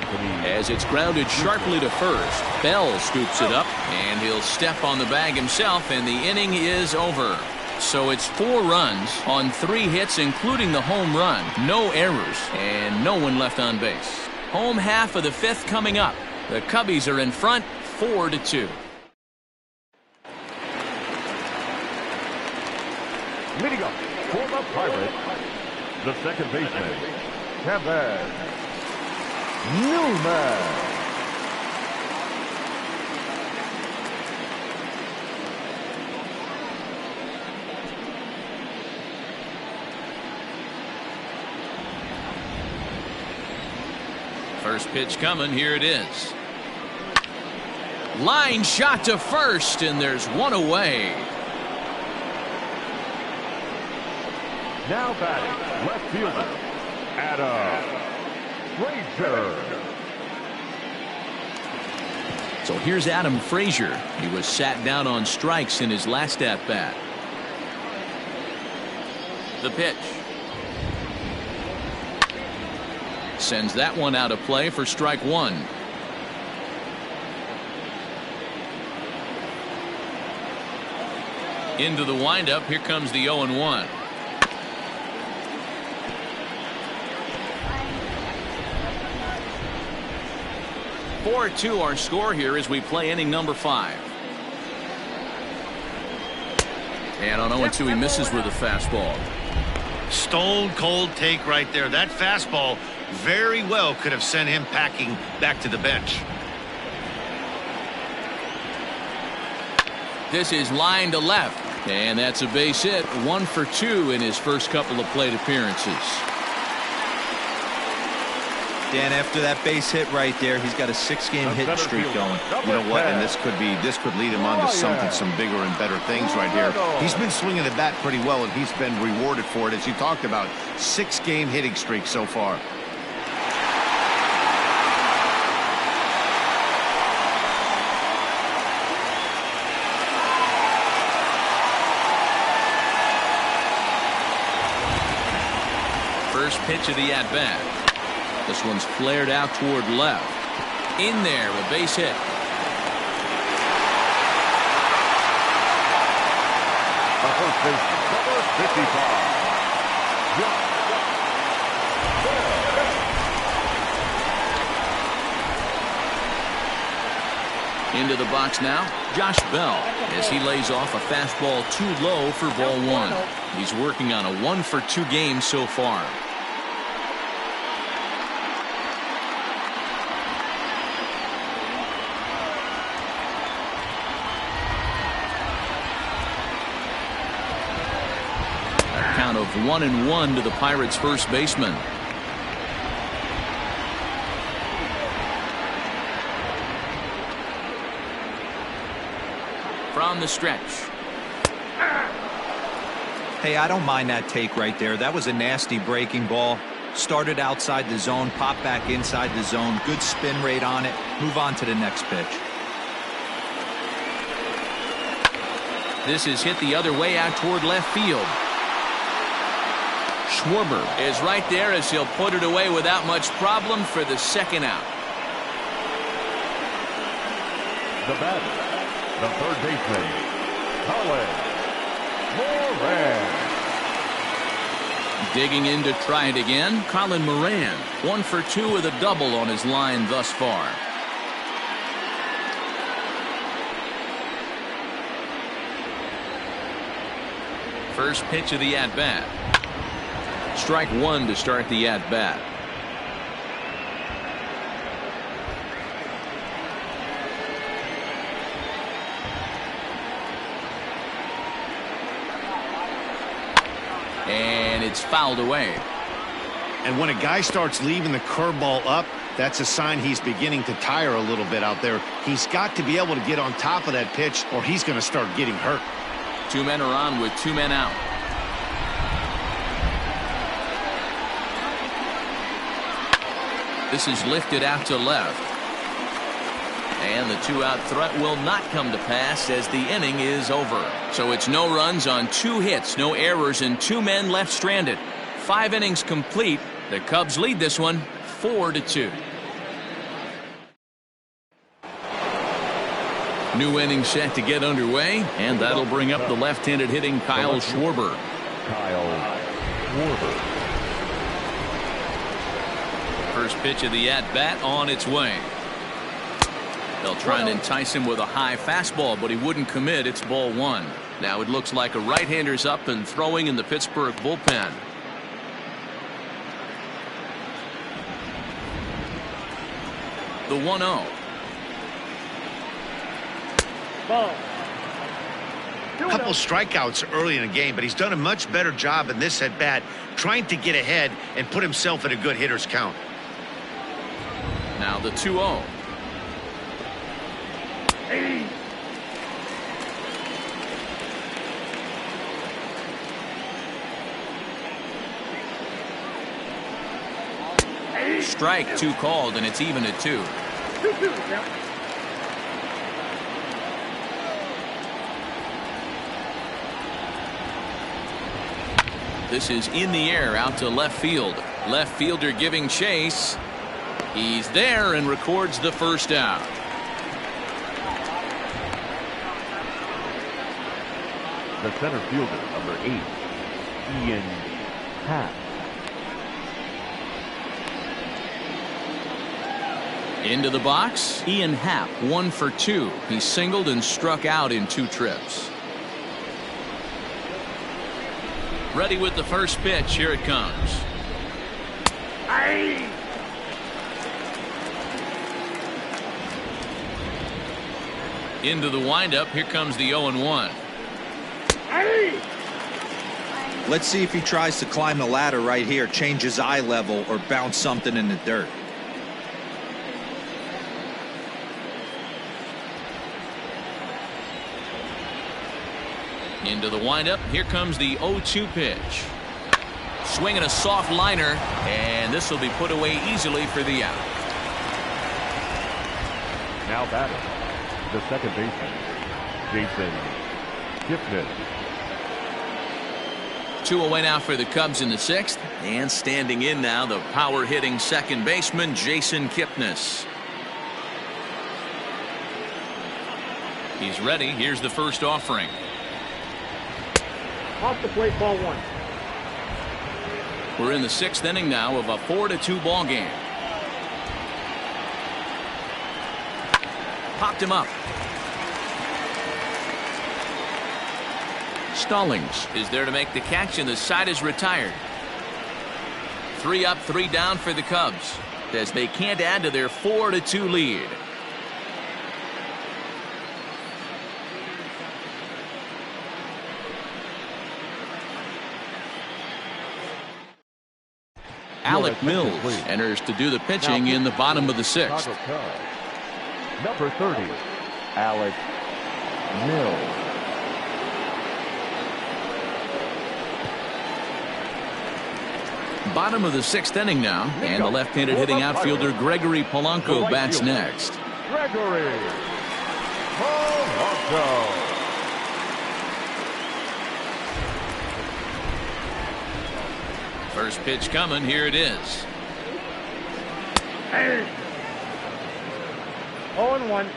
Anthony. As it's grounded sharply to first. Bell scoops it up, and he'll step on the bag himself, and the inning is over. So it's 4 runs on 3 hits, including the home run. No errors, and no one left on base. Home half of the 5th coming up. The Cubbies are in front, 4-2. Leading up for the Pirates, the second baseman, Kevin Newman. First pitch coming. Here it is. Line shot to first, and there's one away. Now batting, left fielder, Adam Frazier. So here's Adam Frazier. He was sat down on strikes in his last at-bat. The pitch. Sends that one out of play for strike 1. Into the windup. Here comes the 0-1. (4-2) our score here as we play inning number 5. And on 0-2 he misses with a fastball. Stone cold take right there. That fastball very well could have sent him packing back to the bench. This is line to left, and that's a base hit. 1 for 2 in his first couple of plate appearances. Dan, after that base hit right there, he's got a 6-game hitting streak going. You know what? And this could lead him on to something, some bigger and better things right here. He's been swinging the bat pretty well, and he's been rewarded for it, as you talked about. 6-game hitting streak so far. First pitch of the at-bat. This one's flared out toward left. In there, a base hit. The first baseman, number 55. Into the box now, Josh Bell, as he lays off a fastball too low for ball 1. He's working on a 1 for 2 game so far. Count of 1-1 to the Pirates' first baseman. From the stretch. Hey, I don't mind that take right there. That was a nasty breaking ball. Started outside the zone, popped back inside the zone. Good spin rate on it. Move on to the next pitch. This is hit the other way out toward left field. Schwarber is right there as he'll put it away without much problem for the second out. The batter, the third baseman, Colin Moran. Digging in to try it again, Colin Moran. 1 for 2 with a double on his line thus far. First pitch of the at-bat. Strike 1 to start the at-bat. And it's fouled away. And when a guy starts leaving the curveball up, that's a sign he's beginning to tire a little bit out there. He's got to be able to get on top of that pitch, or he's going to start getting hurt. 2 men are on with 2 men out. This is lifted out to left. And the 2-out threat will not come to pass as the inning is over. So it's no runs on 2 hits, no errors, and 2 men left stranded. 5 innings complete. The Cubs lead this one 4-2. New inning set to get underway, and that'll bring up the left-handed hitting Kyle Schwarber. Kyle Schwarber. First pitch of the at-bat on its way. They'll try and entice him with a high fastball, but he wouldn't commit. It's ball one. Now it looks like a right-hander's up and throwing in the Pittsburgh bullpen. The 1-0. Ball. A couple strikeouts early in the game, but he's done a much better job in this at bat trying to get ahead and put himself in a good hitter's count. Now the 2-0. Strike two called, and it's even at 2. 2-2 now. This is in the air out to left field. Left fielder giving chase. He's there and records the first out. The center fielder, number 8, Ian Happ. Into the box, Ian Happ, 1 for 2. He singled and struck out in 2 trips. Ready with the first pitch. Here it comes. Aye. Into the windup. Here comes the 0-1. Aye. Let's see if he tries to climb the ladder right here, change his eye level, or bounce something in the dirt. Into the windup. Here comes the 0-2 pitch. Swinging a soft liner, and this will be put away easily for the out. Now batting, the second baseman, Jason Kipnis. 2 away now for the Cubs in the 6th. And standing in now, the power-hitting second baseman, Jason Kipnis. He's ready. Here's the first offering. Off the plate, ball 1. We're in the 6th inning now of a 4-2 ball game. Popped him up. Stallings is there to make the catch, and the side is retired. 3 up, 3 down for the Cubs as they can't add to their 4-2 lead. Alec Mills enters to do the pitching in the bottom of the 6th. Number 30, Alec Mills. Bottom of the 6th inning now, and the left-handed hitting outfielder Gregory Polanco bats next. Gregory Polanco. First pitch coming. Here it is. 0-1.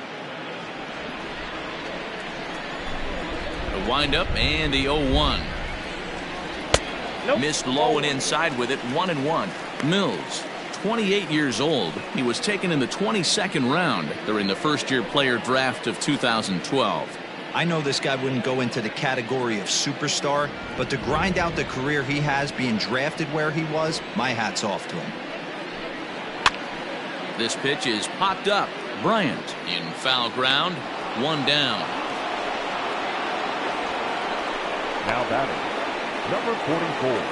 The windup and the 0-1. Nope. Missed low and inside with it. 1-1. Mills, 28 years old. He was taken in the 22nd round during the first-year player draft of 2012. I know this guy wouldn't go into the category of superstar, but to grind out the career he has being drafted where he was, my hat's off to him. This pitch is popped up. Bryant in foul ground. 1 down. Now batting, number 44.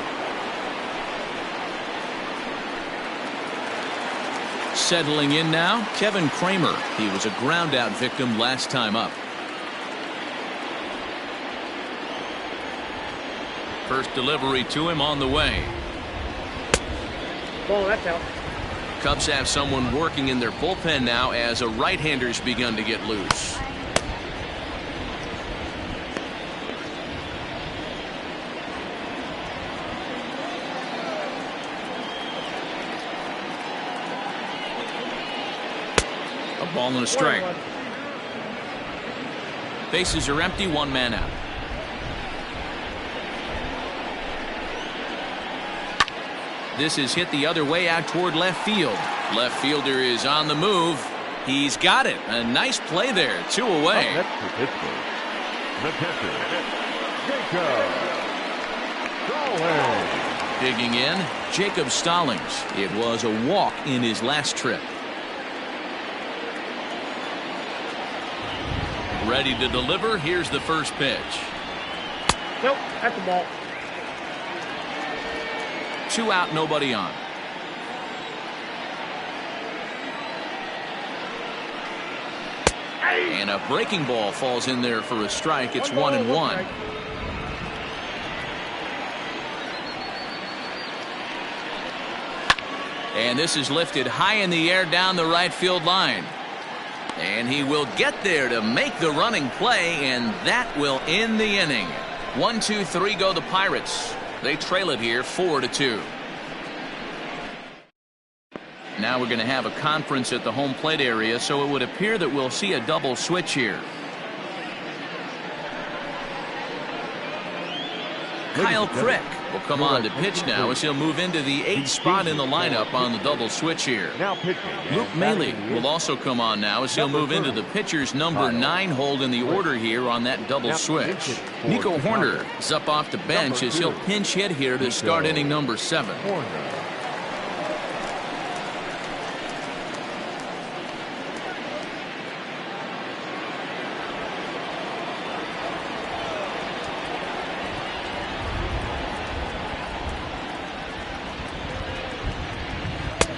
Settling in now, Kevin Kramer. He was a ground-out victim last time up. First delivery to him on the way. Ball, that's out. Cubs have someone working in their bullpen now as a right-hander's begun to get loose. A ball and a strike. Bases are empty, one man out. This is hit the other way out toward left field. Left fielder is on the move. He's got it. A nice play there. 2 away. Up next to Pittsburgh, the pitcher, Jacob Stallings. Digging in, Jacob Stallings. It was a walk in his last trip. Ready to deliver. Here's the first pitch. Nope, that's the ball. 2 out, nobody on. And a breaking ball falls in there for a strike. It's 1-1. And this is lifted high in the air down the right field line. And he will get there to make the running play, and that will end the inning. 1, 2, 3 go the Pirates. They trail it here 4-2. Now we're going to have a conference at the home plate area, so it would appear that we'll see a double switch here. Kyle Crick will come on to pitch now as he'll move into the 8th spot in the lineup on the double switch here. Now pitching. Luke Maley will also come on now as he'll move into the pitcher's number 9 hold in the order here on that double switch. Nico Horner is up off the bench as he'll pinch hit here to start inning number 7.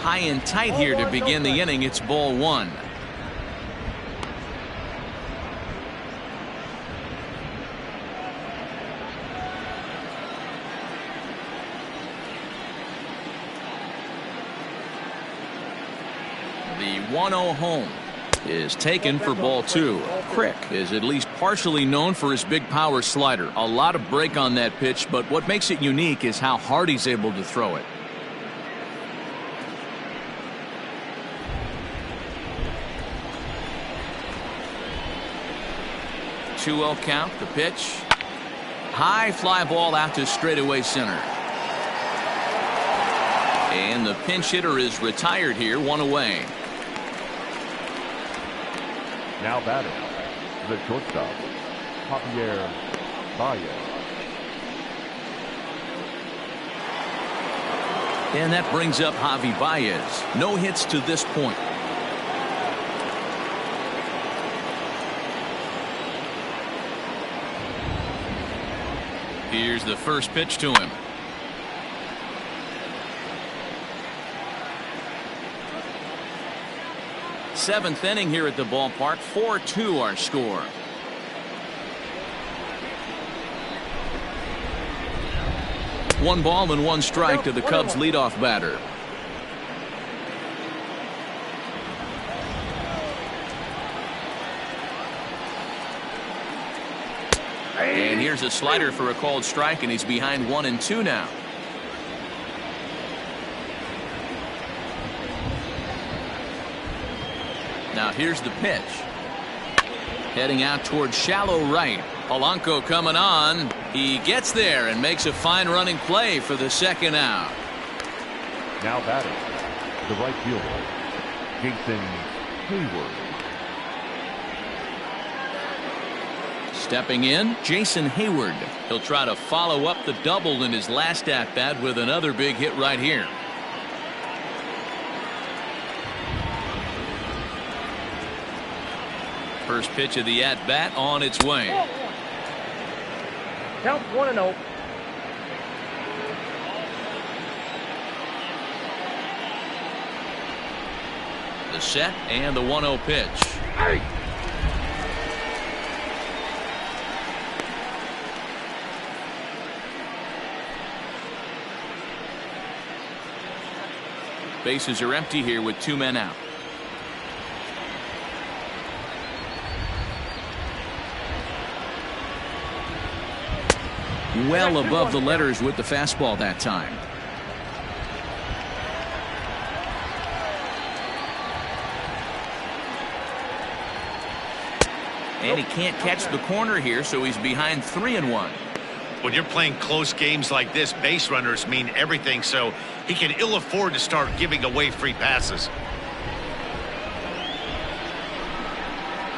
High and tight here to begin the inning. It's ball 1. The 1-0 home is taken for ball 2. Crick is at least partially known for his big power slider. A lot of break on that pitch, but what makes it unique is how hard he's able to throw it. 2-0 count. The pitch. High fly ball out to straightaway center. And the pinch hitter is retired here, 1 away. Now batting, the shortstop, Javier Baez. And that brings up Javi Baez. No hits to this point. Here's the first pitch to him. Seventh inning here at the ballpark. 4-2 our score. One ball and 1 strike to the Cubs leadoff batter. And here's a slider for a called strike, and he's behind 1-2 now. Now here's the pitch. Heading out towards shallow right. Polanco coming on. He gets there and makes a fine running play for the second out. Now batting, the right fielder, Jason Hayward. Stepping in, Jason Hayward. He'll try to follow up the double in his last at-bat with another big hit right here. First pitch of the at-bat on its way. Count 1-0. The set and the 1-0 pitch. Hey! Bases are empty here with 2 men out. Well above the letters with the fastball that time. And he can't catch the corner here, so he's behind 3-1. When you're playing close games like this, base runners mean everything, so he can ill afford to start giving away free passes.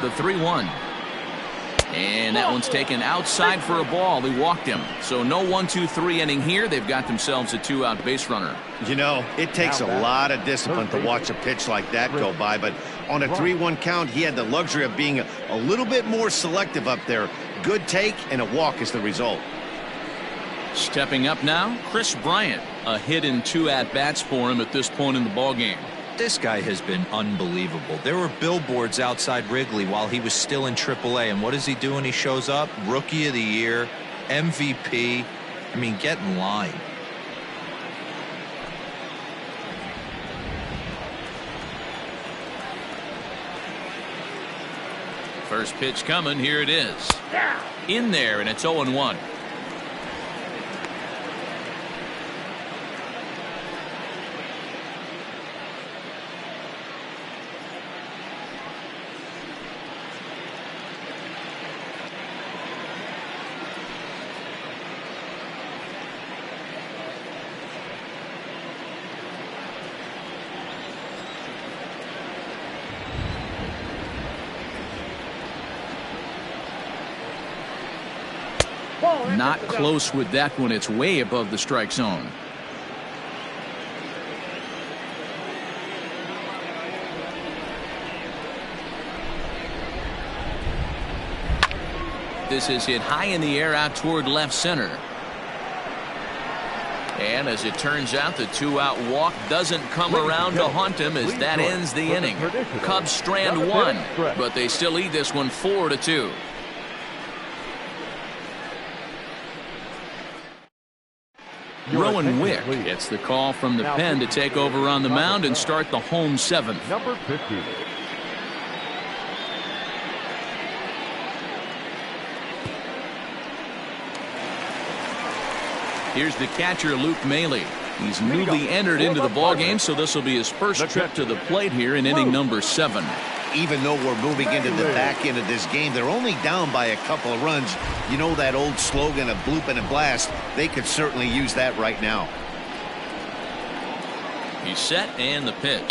The 3-1. And that one's taken outside for a ball. He walked him. So no 1-2-3 inning here. They've got themselves a 2-out base runner. You know, it takes a lot of discipline to watch a pitch like that go by, but on a 3-1 count, he had the luxury of being a little bit more selective up there. Good take, and a walk is the result. Stepping up now, Chris Bryant. A hit in 2 at-bats for him at this point in the ballgame. This guy has been unbelievable. There were billboards outside Wrigley while he was still in AAA, and what does he do when he shows up? Rookie of the Year, MVP. I mean, get in line. First pitch coming. Here it is. In there, and it's 0-1. Not close with that one. It's way above the strike zone. This is hit high in the air out toward left center. And as it turns out, the 2-out walk doesn't come around to haunt him as that ends the inning. Cubs strand 1, but they still lead this one 4-2. Rowan Wick gets the call from the pen to take over on the mound and start the home 7th. Number 50. Here's the catcher, Luke Maile. He's newly entered into the ballgame, so this will be his first trip to the plate here in inning number 7. Even though we're moving into the back end of this game, they're only down by a couple of runs. You know that old slogan of bloop and a blast? They could certainly use that right now. He's set, and the pitch.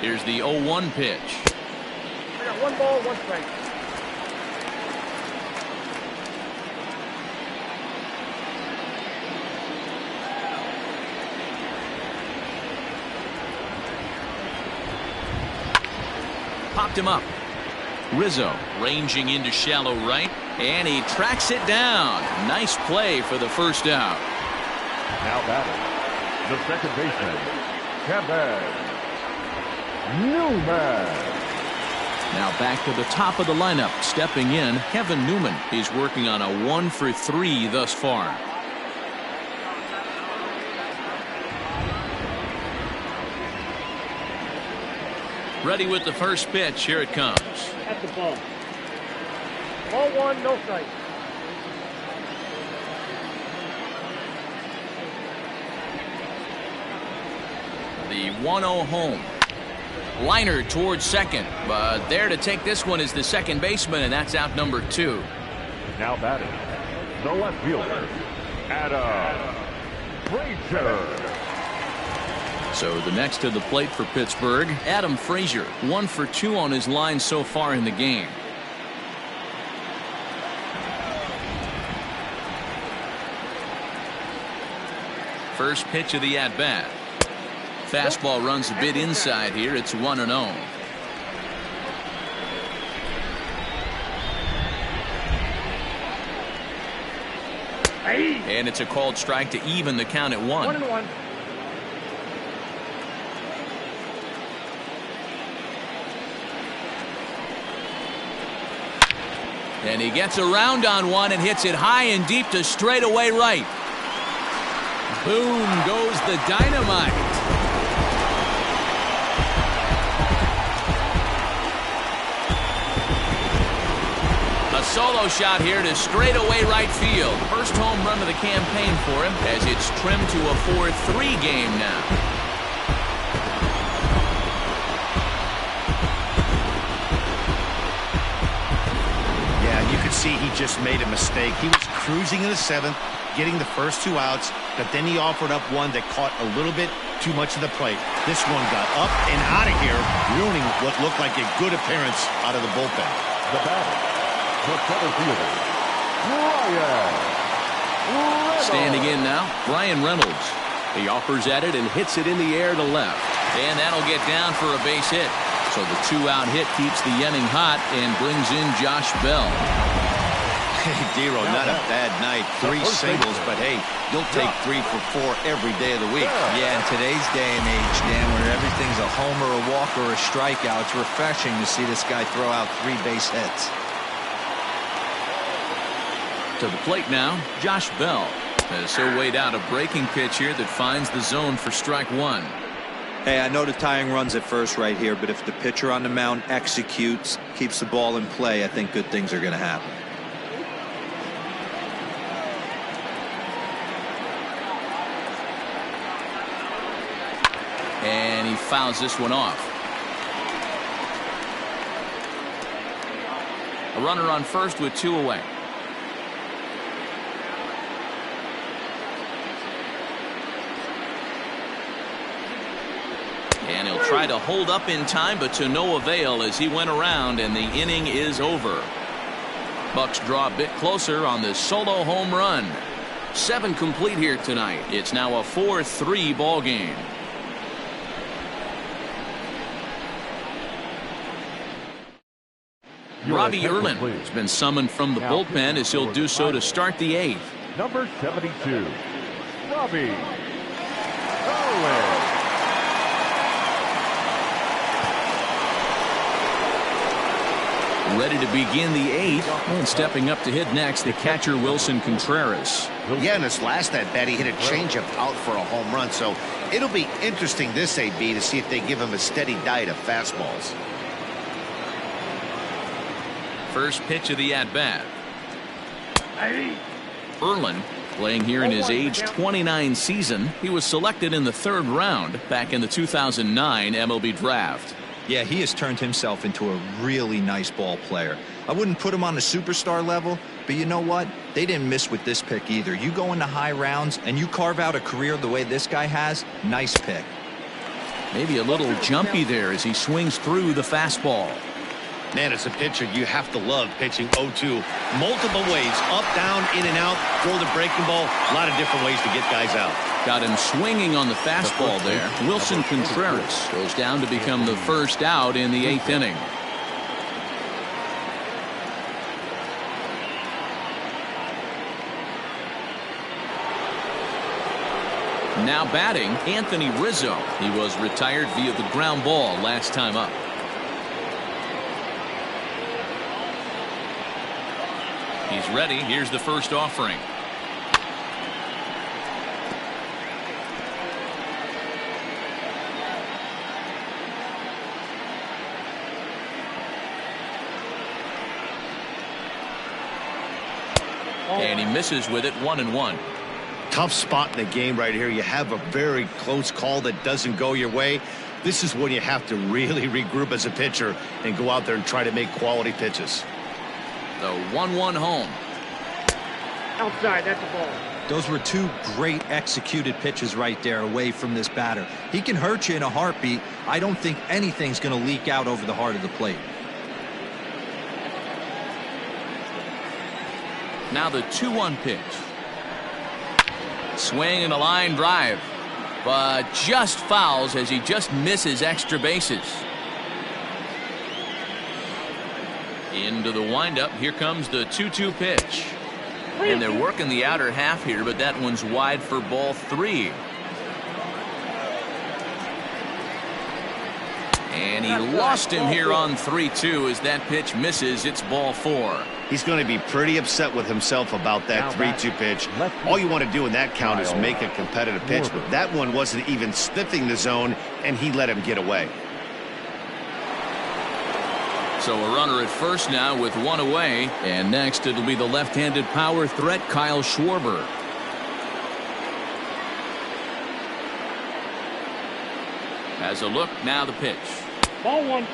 Here's the 0-1 pitch. I got 1 ball, 1 strike. Popped him up. Rizzo ranging into shallow right, and he tracks it down. Nice play for the first out. Now batting, the second baseman, Kevin Newman. Now back to the top of the lineup. Stepping in, Kevin Newman. He's working on a 1-for-3 thus far. Ready with the first pitch. Here it comes. At the ball. Ball 1, no strike. The 1-0 home. Liner towards second, but there to take this one is the second baseman, and that's out number 2. Now batting, the left fielder, Adam Frazier. So the next to the plate for Pittsburgh, Adam Frazier, 1-for-2 on his line so far in the game. First pitch of the at-bat. Fastball runs a bit inside here. It's 1-0. And it's a called strike to even the count at 1. 1-1. And he gets around on one and hits it high and deep to straightaway right. Boom goes the dynamite. A solo shot here to straightaway right field. First home run of the campaign for him as it's trimmed to a 4-3 game now. Yeah, you could see he just made a mistake. He was cruising in the 7th, getting the first 2 outs, but then he offered up one that caught a little bit too much of the plate. This one got up and out of here, ruining what looked like a good appearance out of the bullpen. The batter, the center fielder, Reynolds. Standing in now, Brian Reynolds. He offers at it and hits it in the air to left. And that'll get down for a base hit. So the 2-out hit keeps the inning hot and brings in Josh Bell. Hey, Dero, not a bad night. 3 singles, but hey, you'll take 3 for 4 every day of the week. Yeah, in today's day and age, Dan, where everything's a homer, a walk, or a strikeout, it's refreshing to see this guy throw out 3 base hits. To the plate now, Josh Bell. As he'll wait out a breaking pitch here that finds the zone for strike 1. Hey, I know the tying run's at first right here, but if the pitcher on the mound executes, keeps the ball in play, I think good things are going to happen. And he fouls this one off. A runner on first with 2 away. And he'll try to hold up in time, but to no avail as he went around and the inning is over. Bucks draw a bit closer on this solo home run. 7 complete here tonight. It's now a 4-3 ball game. Robbie Erlin has been summoned from the bullpen as he'll do so to start the 8th. Number 72, Robbie Erlin. Ready to begin the 8th, and stepping up to hit next, the catcher Wilson Contreras. Yeah, in his last at-bat, he hit a changeup out for a home run, so it'll be interesting this AB to see if they give him a steady diet of fastballs. First pitch of the at-bat. Erlin playing here in his age 29 season. He was selected in the 3rd round back in the 2009 MLB draft. Yeah, he has turned himself into a really nice ball player. I wouldn't put him on the superstar level, but you know what? They didn't miss with this pick either. You go into high rounds and you carve out a career the way this guy has, nice pick. Maybe a little jumpy there as he swings through the fastball. Man, as a pitcher, you have to love pitching 0-2. Multiple ways, up, down, in and out, throw the breaking ball. A lot of different ways to get guys out. Got him swinging on the fastball there. Wilson Contreras goes down to become the first out in the 8th inning. Now batting, Anthony Rizzo. He was retired via the ground ball last time up. He's ready. Here's the first offering. And he misses with it, 1-1. Tough spot in the game right here. You have a very close call that doesn't go your way. This is when you have to really regroup as a pitcher and go out there and try to make quality pitches. The 1-1 home. Outside, that's a ball. Those were 2 great executed pitches right there away from this batter. He can hurt you in a heartbeat. I don't think anything's going to leak out over the heart of the plate. Now the 2-1 pitch. Swing and a line drive, but just fouls as he just misses extra bases. Into the windup. Here comes the 2-2 pitch. And they're working the outer half here, but that one's wide for ball 3. And he lost him here on 3-2 as that pitch misses. It's ball 4. He's going to be pretty upset with himself about that 3-2 pitch. All you want to do in that count is make a competitive pitch, but that one wasn't even sniffing the zone, and he let him get away. So a runner at first now with one away. And next it'll be the left-handed power threat, Kyle Schwarber. As a look, now the pitch. Ball one.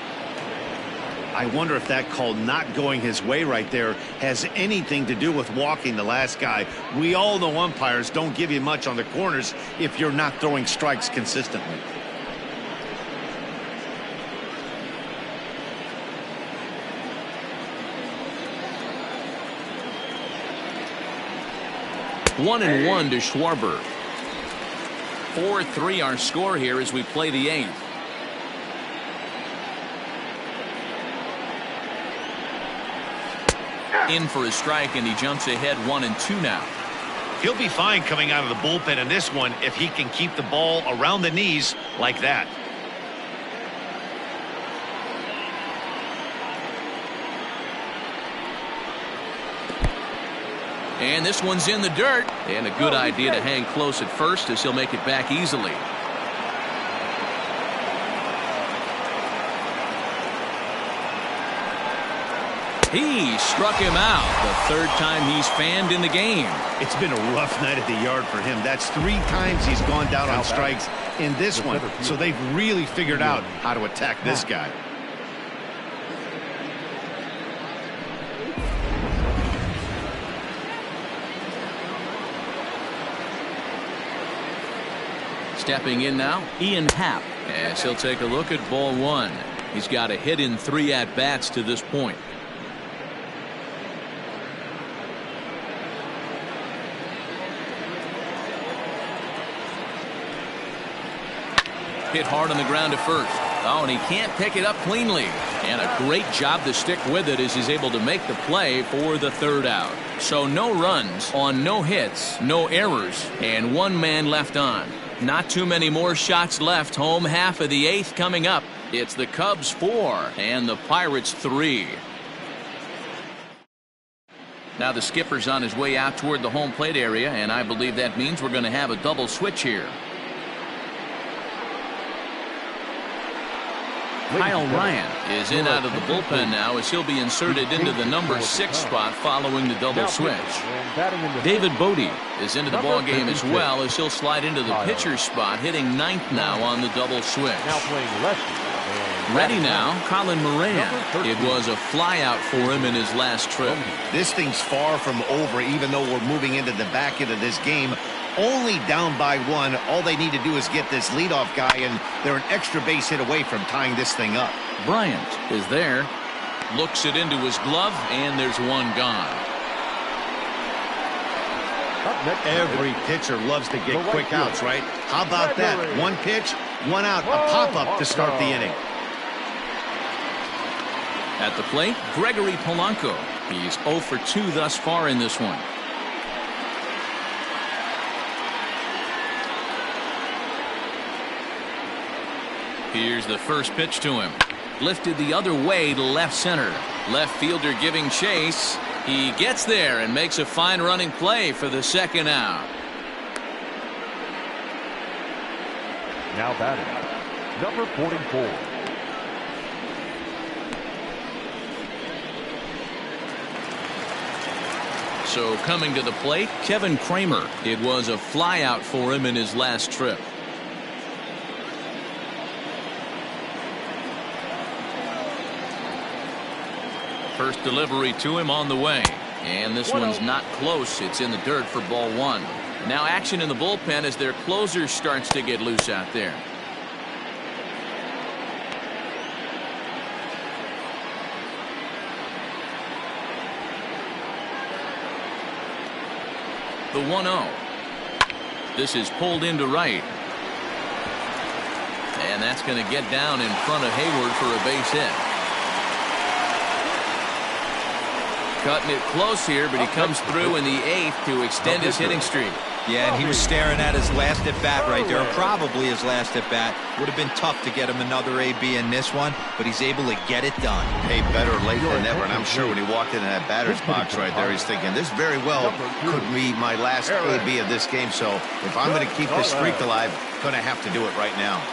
I wonder if that call not going his way right there has anything to do with walking the last guy. We all know umpires don't give you much on the corners if you're not throwing strikes consistently. One and one to Schwarber. 4-3 our score here as we play the 8th. In for a strike, and he jumps ahead 1-2 now. He'll be fine coming out of the bullpen in this one if he can keep the ball around the knees like that. And this one's in the dirt. And a good idea to hang close at first as he'll make it back easily. He struck him out. The third time he's fanned in the game. It's been a rough night at the yard for him. That's 3 times he's gone down on strikes in this one. So they've really figured out how to attack this guy. Stepping in now, Ian Happ, as he'll take a look at ball 1. He's got a hit in 3 at-bats to this point. Hit hard on the ground to first. Oh, and he can't pick it up cleanly. And a great job to stick with it as he's able to make the play for the 3rd out. So no runs on no hits, no errors, and 1 man left on. Not too many more shots left. Home half of the 8th coming up. It's the Cubs 4 and the Pirates 3. Now the skipper's on his way out toward the home plate area, and I believe that means we're going to have a double switch here. Kyle Ryan is in out of the bullpen now as he'll be inserted into the number 6 spot following the double switch. David Bodie is into the ball game as well as he'll slide into the pitcher's spot, hitting 9th now on the double switch. Ready now, Colin Moran. It was a flyout for him in his last trip. This thing's far from over, even though we're moving into the back end of this game. Only down by 1. All they need to do is get this leadoff guy, and they're an extra base hit away from tying this thing up. Bryant is there. Looks it into his glove, and there's 1 gone. Every pitcher loves to get quick outs, right? How about that? 1 pitch, 1 out, a pop-up to start the inning. At the plate, Gregory Polanco. He's 0 for 2 thus far in this one. Here's the first pitch to him. Lifted the other way to left center. Left fielder giving chase. He gets there and makes a fine running play for the 2nd out. Now batting, number 44. So coming to the plate, Kevin Kramer. It was a flyout for him in his last trip. First delivery to him on the way. And this one's not close. It's in the dirt for ball 1. Now action in the bullpen as their closer starts to get loose out there. The 1-0. This is pulled into right. And that's going to get down in front of Hayward for a base hit. Cutting it close here, but he comes through in the 8th to extend his hitting streak. Yeah, and he was staring at his last at bat right there, probably his last at bat. Would have been tough to get him another AB in this one, but he's able to get it done. Hey, better late than never, and I'm sure when he walked into that batter's box right there, he's thinking, this very well could be my last AB of this game, so if I'm going to keep this streak alive, going to have to do it right now.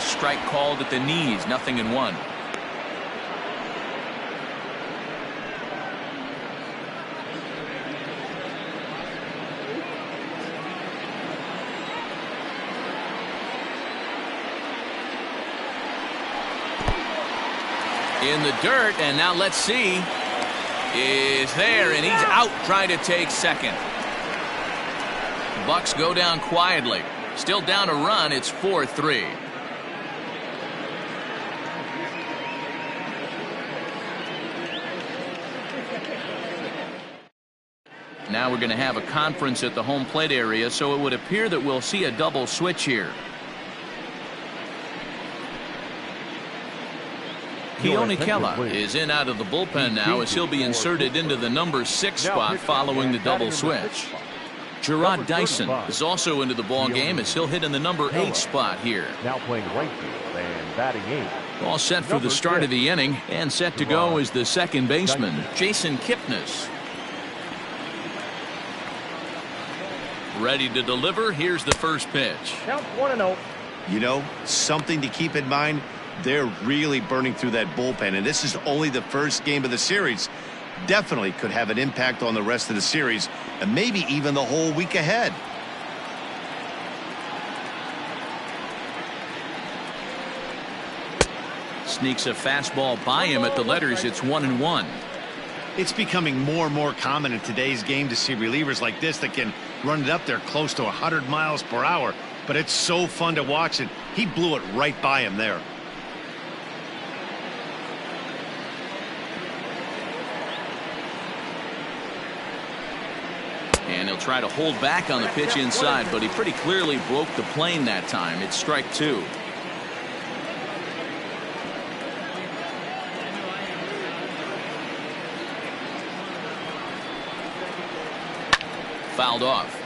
strike called at the knees. 0-1. In the dirt, and now let's see. Is there, and he's out trying to take second. Bucks go down quietly. Still down a run. It's 4-3. Now we're going to have a conference at the home plate area, so it would appear that we'll see a double switch here. Keone Kela is in out of the bullpen now, as he'll be inserted into the number 6 spot following the double switch. Gerard Dyson is also into the ball game, as he'll hit in the number 8 spot here. Now playing right field and batting 8. All set for the start of the inning, and set to go is the second baseman, Jason Kipnis. Ready to deliver. Here's the first pitch. Count 1-0. You know, something to keep in mind. They're really burning through that bullpen, and this is only the first game of the series. Definitely could have an impact on the rest of the series, and maybe even the whole week ahead. Sneaks a fastball by him at the letters. It's 1-1. It's becoming more and more common in today's game to see relievers like this that can run it up there close to 100 miles per hour. But it's so fun to watch it. He blew it right by him there. And he'll try to hold back on the pitch inside, but he pretty clearly broke the plane that time. It's strike 2. Fouled off.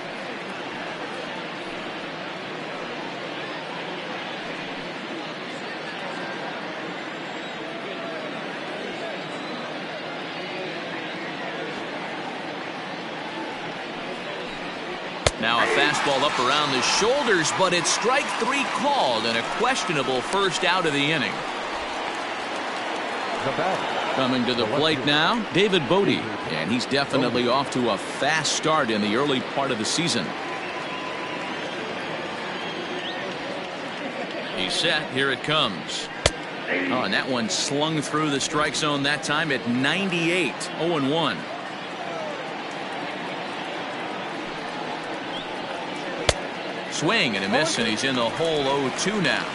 Now a fastball up around the shoulders, but it's strike 3 called, and a questionable first out of the inning. Coming to the plate now, David Bodie, and he's definitely off to a fast start in the early part of the season. He's set. Here it comes. Oh, and that one slung through the strike zone that time at 98. 0-1. Swing and a miss, and he's in the hole. 0-2 now.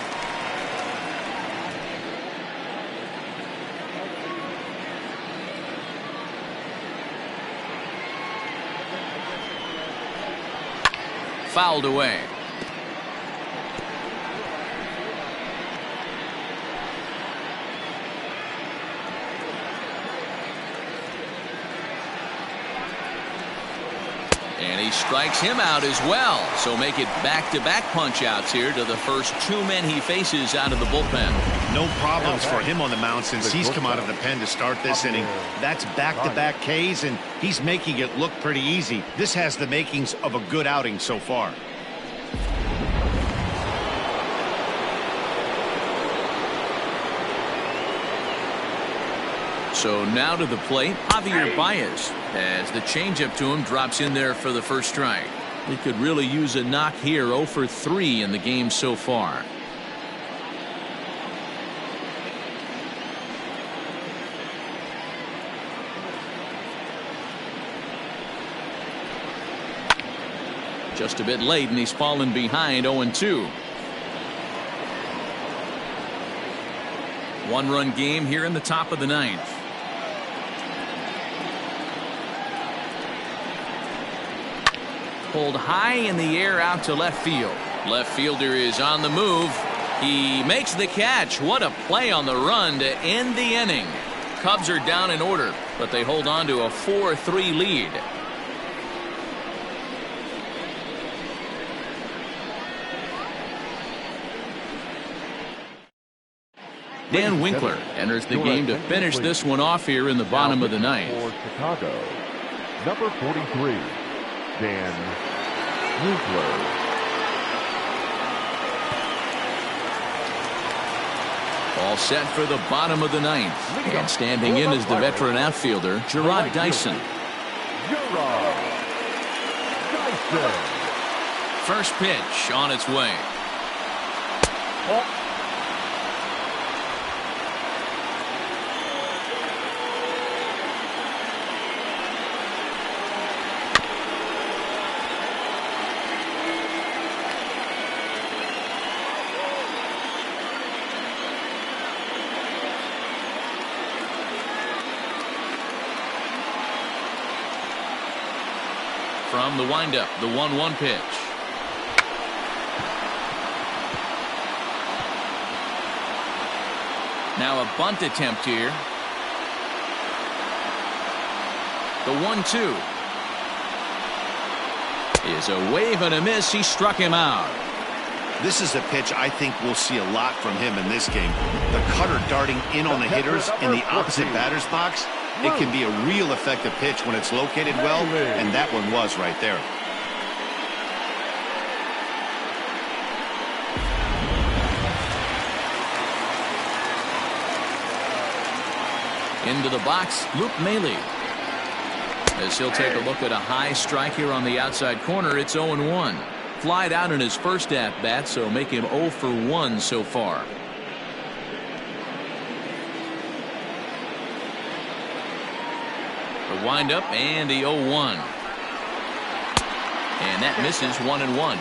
Fouled away. And he strikes him out as well. So make it back-to-back punch-outs here to the first 2 men he faces out of the bullpen. No problems for him on the mound since he's come out of the pen to start this inning. That's back-to-back Ks, and he's making it look pretty easy. This has the makings of a good outing so far. So now to the plate, Javier Baez, as the changeup to him drops in there for the first strike. He could really use a knock here. 0 for 3 in the game so far. Just a bit late, and he's fallen behind. 0-2. 1-run game here in the top of the 9th. Pulled high in the air out to left field. Left fielder is on the move. He makes the catch. What a play on the run to end the inning. Cubs are down in order, but they hold on to a 4-3 lead. Dan Winkler enters the game to finish this one off here in the bottom of the 9th. For Chicago, number 43, Dan Winkler. All set for the bottom of the ninth. And standing in is the veteran outfielder, Gerard Dyson. First pitch on its way. From the windup, the 1-1 pitch. Now a bunt attempt here. The 1-2 is a wave and a miss. He struck him out. This is a pitch I think we'll see a lot from him in this game. The cutter darting in on the hitters in the opposite batter's box. It can be a real effective pitch when it's located well, and that one was right there. Into the box, Luke Maile. As he'll take a look at a high strike here on the outside corner, it's 0-1. Flied out in his first at-bat, so make him 0 for 1 so far. The windup and the 0-1. And that misses 1-1.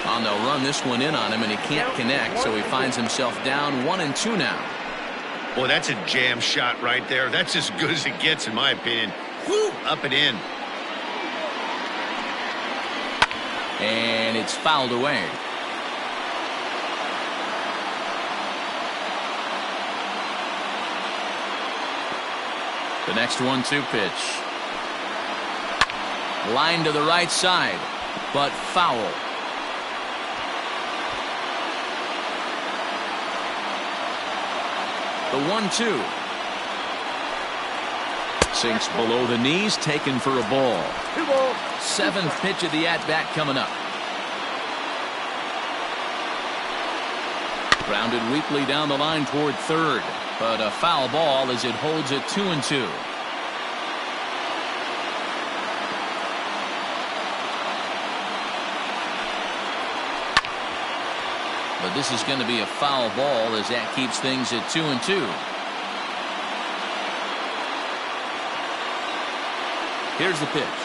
And they'll run this one in on him, and he can't connect, so he finds himself down 1-2 now. Boy, that's a jam shot right there. That's as good as it gets, in my opinion. Whoo, up and in. And it's fouled away. The next 1-2 pitch. Line to the right side, but foul. The 1-2 sinks below the knees, taken for a ball. Seventh pitch of the at-bat coming up. Grounded weakly down the line toward third, but a foul ball as it holds it 2-2. But this is going to be a foul ball as that keeps things at 2-2. Here's the pitch.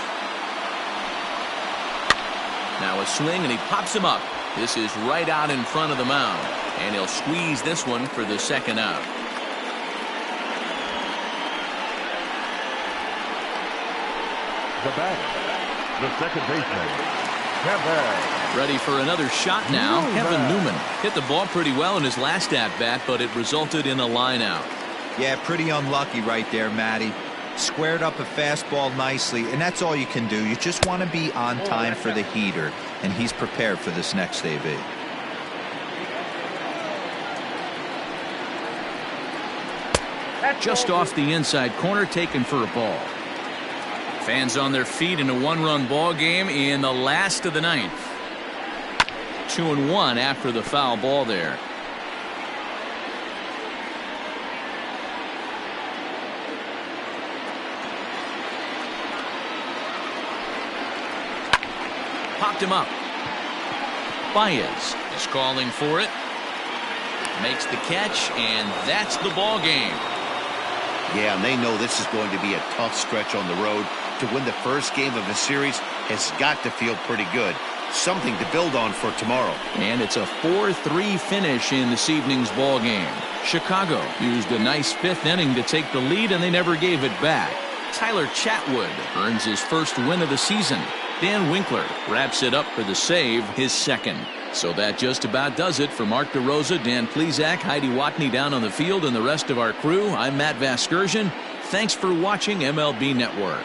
Now a swing, and he pops him up. This is right out in front of the mound, and he'll squeeze this one for the second out. The batter, the second baseman, Kevin. Ready for another shot now. Kevin Newman hit the ball pretty well in his last at-bat, but it resulted in a line out. Yeah, pretty unlucky right there, Matty. Squared up a fastball nicely, and that's all you can do. You just want to be on time for the heater, and he's prepared for this next AB. Just off the inside corner, taken for a ball. Fans on their feet in a one-run ball game in the last of the ninth. 2-1 after the foul ball there. Popped him up. Baez is calling for it. Makes the catch, and that's the ball game. Yeah, and they know this is going to be a tough stretch on the road. To win the first game of the series has got to feel pretty good. Something to build on for tomorrow. And it's a 4-3 finish in this evening's ball game. Chicago used a nice fifth inning to take the lead, and they never gave it back. Tyler Chatwood earns his first win of the season. Dan Winkler wraps it up for the save, his second. So that just about does it for Mark DeRosa, Dan Plesac, Heidi Watney down on the field, and the rest of our crew. I'm Matt Vasgersian. Thanks for watching MLB Network.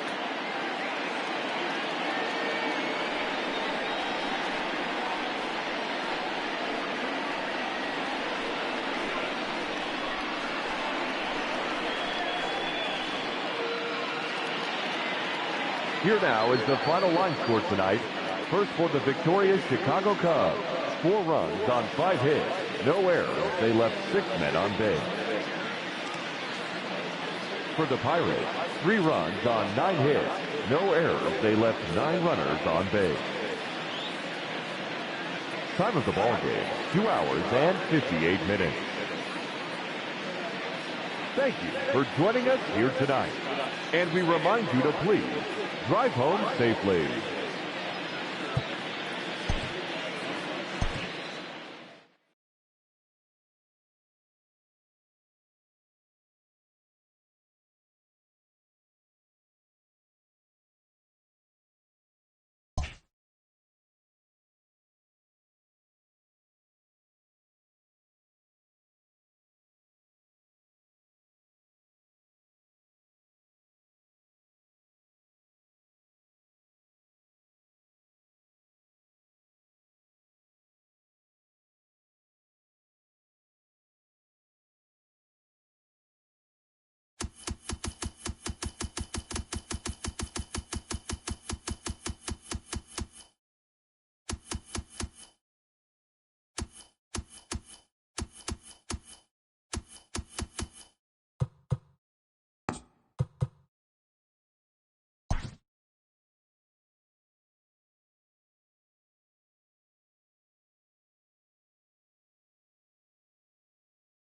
Here now is the final line score tonight. First for the victorious Chicago Cubs. 4 runs on 5 hits. No errors. They left 6 men on base. For the Pirates, 3 runs on 9 hits. No errors. They left 9 runners on base. Time of the ball game, 2 hours and 58 minutes. Thank you for joining us here tonight. And we remind you to please drive home safely.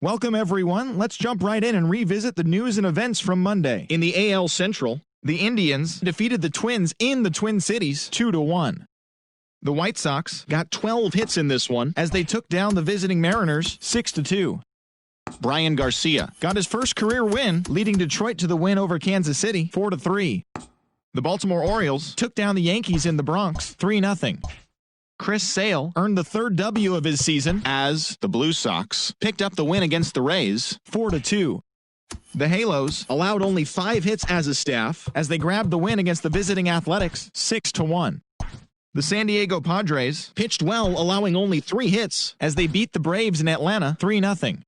Welcome, everyone. Let's jump right in and revisit the news and events from Monday. In the AL Central, the Indians defeated the Twins in the Twin Cities 2-1. The White Sox got 12 hits in this one as they took down the visiting Mariners 6-2. Brian Garcia got his first career win, leading Detroit to the win over Kansas City 4-3. The Baltimore Orioles took down the Yankees in the Bronx 3-0. Chris Sale earned the 3rd W of his season as the Blue Sox picked up the win against the Rays 4-2. The Halos allowed only 5 hits as a staff as they grabbed the win against the visiting Athletics 6-1. The San Diego Padres pitched well, allowing only 3 hits as they beat the Braves in Atlanta 3-0.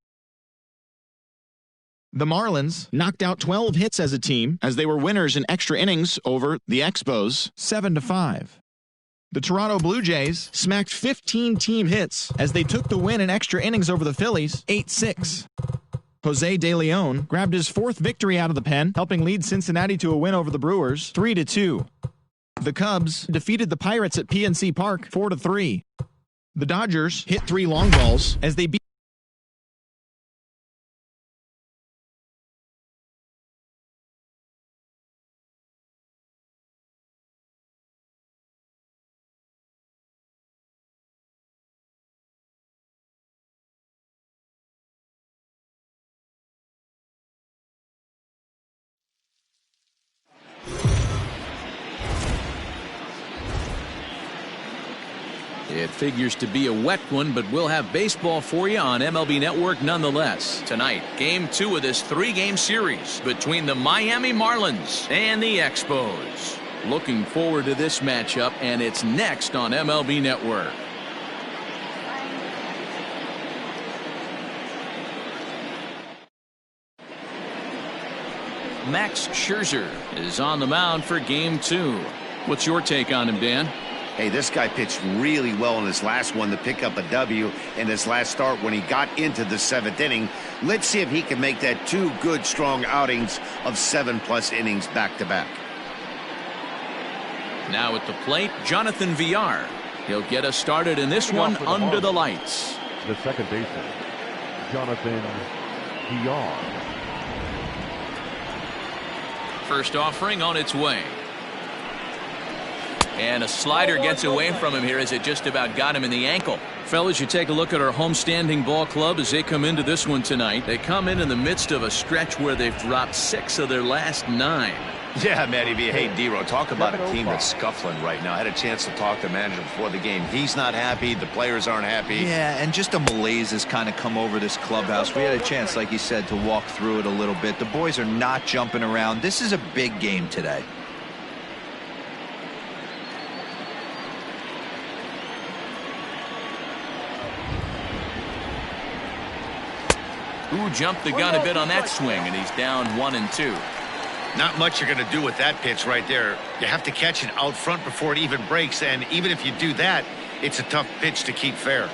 The Marlins knocked out 12 hits as a team as they were winners in extra innings over the Expos 7-5. The Toronto Blue Jays smacked 15 team hits as they took the win in extra innings over the Phillies 8-6. Jose De Leon grabbed his 4th victory out of the pen, helping lead Cincinnati to a win over the Brewers 3-2. The Cubs defeated the Pirates at PNC Park 4-3. The Dodgers hit 3 long balls as they beat It figures to be a wet one, but we'll have baseball for you on MLB Network nonetheless. Tonight, Game 2 of this 3-game series between the Miami Marlins and the Expos. Looking forward to this matchup, and it's next on MLB Network. Max Scherzer is on the mound for Game 2. What's your take on him, Dan? Hey, this guy pitched really well in his last one to pick up a W in his last start when he got into the 7th inning. Let's see if he can make that 2 good, strong outings of 7+ innings back-to-back. Now at the plate, Jonathan Villar. He'll get us started in this one under the lights. The second baseman, Jonathan Villar. First offering on its way. And a slider gets away from him here as it just about got him in the ankle. Fellas, you take a look at our homestanding ball club as they come into this one tonight. They come in the midst of a stretch where they've dropped 6 of their last 9. Yeah, Matty V. Hey, D-Ro, talk about a team that's scuffling right now. I had a chance to talk to the manager before the game. He's not happy. The players aren't happy. Yeah, and just a malaise has kind of come over this clubhouse. We had a chance, like you said, to walk through it a little bit. The boys are not jumping around. This is a big game today. Who jumped the gun a bit on that swing, and he's down 1-2. Not much you're going to do with that pitch right there. You have to catch it out front before it even breaks, and even if you do that, it's a tough pitch to keep fair.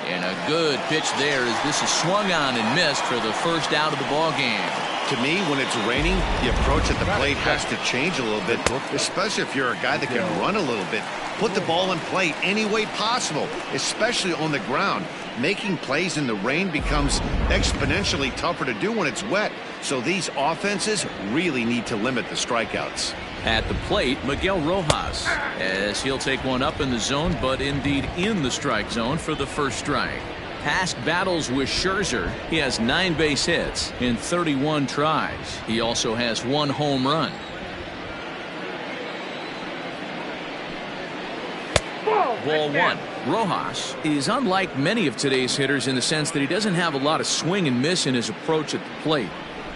And a good pitch there as this is swung on and missed for the first out of the ball game. To me, when it's raining, the approach at the plate has to change a little bit, especially if you're a guy that can run a little bit. Put the ball in play any way possible, especially on the ground. Making plays in the rain becomes exponentially tougher to do when it's wet. So these offenses really need to limit the strikeouts. At the plate, Miguel Rojas, as he'll take one up in the zone, but indeed in the strike zone for the first strike. Past battles with Scherzer, he has 9 base hits in 31 tries. He also has 1 home run. Ball 1. Rojas is unlike many of today's hitters in the sense that he doesn't have a lot of swing and miss in his approach at the plate.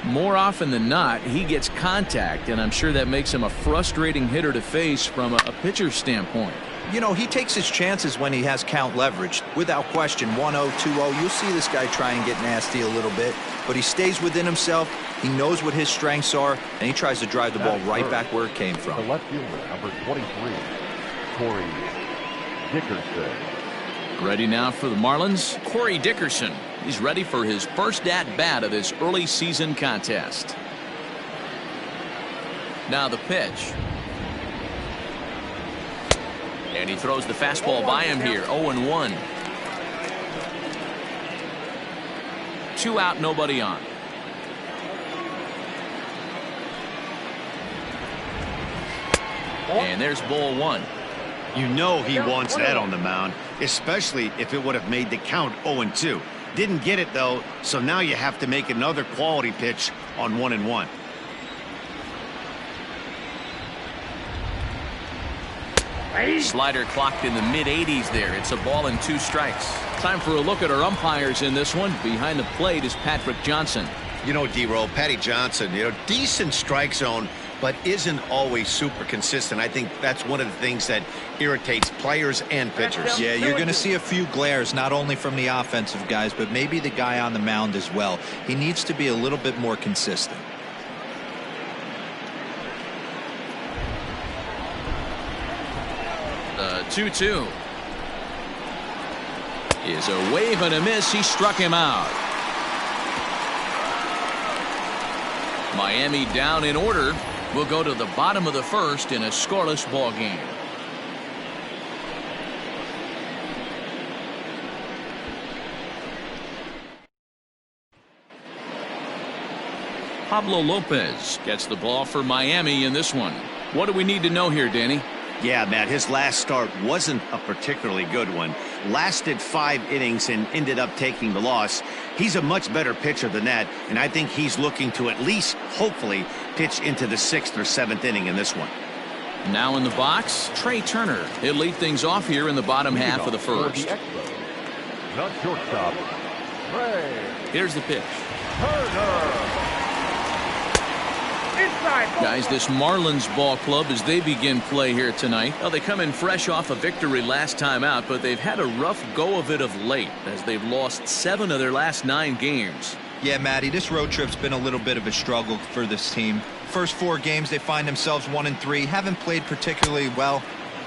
More often than not, he gets contact, and I'm sure that makes him a frustrating hitter to face from a pitcher's standpoint. You know, he takes his chances when he has count leverage. Without question, 1-0, 2-0, you'll see this guy try and get nasty a little bit, but he stays within himself. He knows what his strengths are, and he tries to drive the ball right back where it came from. The left fielder, number 23, Corey Dickerson. Ready now for the Marlins, Corey Dickerson. He's ready for his first at-bat of this early season contest. Now the pitch. And he throws the fastball by him here, 0-1. 2 out, nobody on. And there's ball 1. You know he wants that on the mound, especially if it would have made the count 0-2. Didn't get it, though, so now you have to make another quality pitch on 1-1. Slider clocked in the mid-80s there. It's a ball and 2 strikes. Time for a look at our umpires in this one. Behind the plate is Patrick Johnson. You know, D-Roll, Patty Johnson, decent strike zone, but isn't always super consistent. I think that's one of the things that irritates players and pitchers. Yeah, you're going to see a few glares, not only from the offensive guys, but maybe the guy on the mound as well. He needs to be a little bit more consistent. The 2-2 is a wave and a miss. He struck him out. Miami down in order. We'll go to the bottom of the first in a scoreless ball game. Pablo Lopez gets the ball for Miami in this one. What do we need to know here, Danny? Yeah, Matt, his last start wasn't a particularly good one. Lasted 5 innings and ended up taking the loss. He's a much better pitcher than that, and I think he's looking to at least, hopefully, pitch into the 6th or 7th inning in this one. Now in the box, Trey Turner. He'll lead things off here in the bottom half of the first. The shortstop, Trey. Here's the pitch. Turner. Guys, this Marlins ball club, as they begin play here tonight, well, they come in fresh off a victory last time out, but they've had a rough go of it of late as they've lost 7 of their last 9 games. Yeah, Matty, this road trip's been a little bit of a struggle for this team. First 4 games, they find themselves 1-3, haven't played particularly well.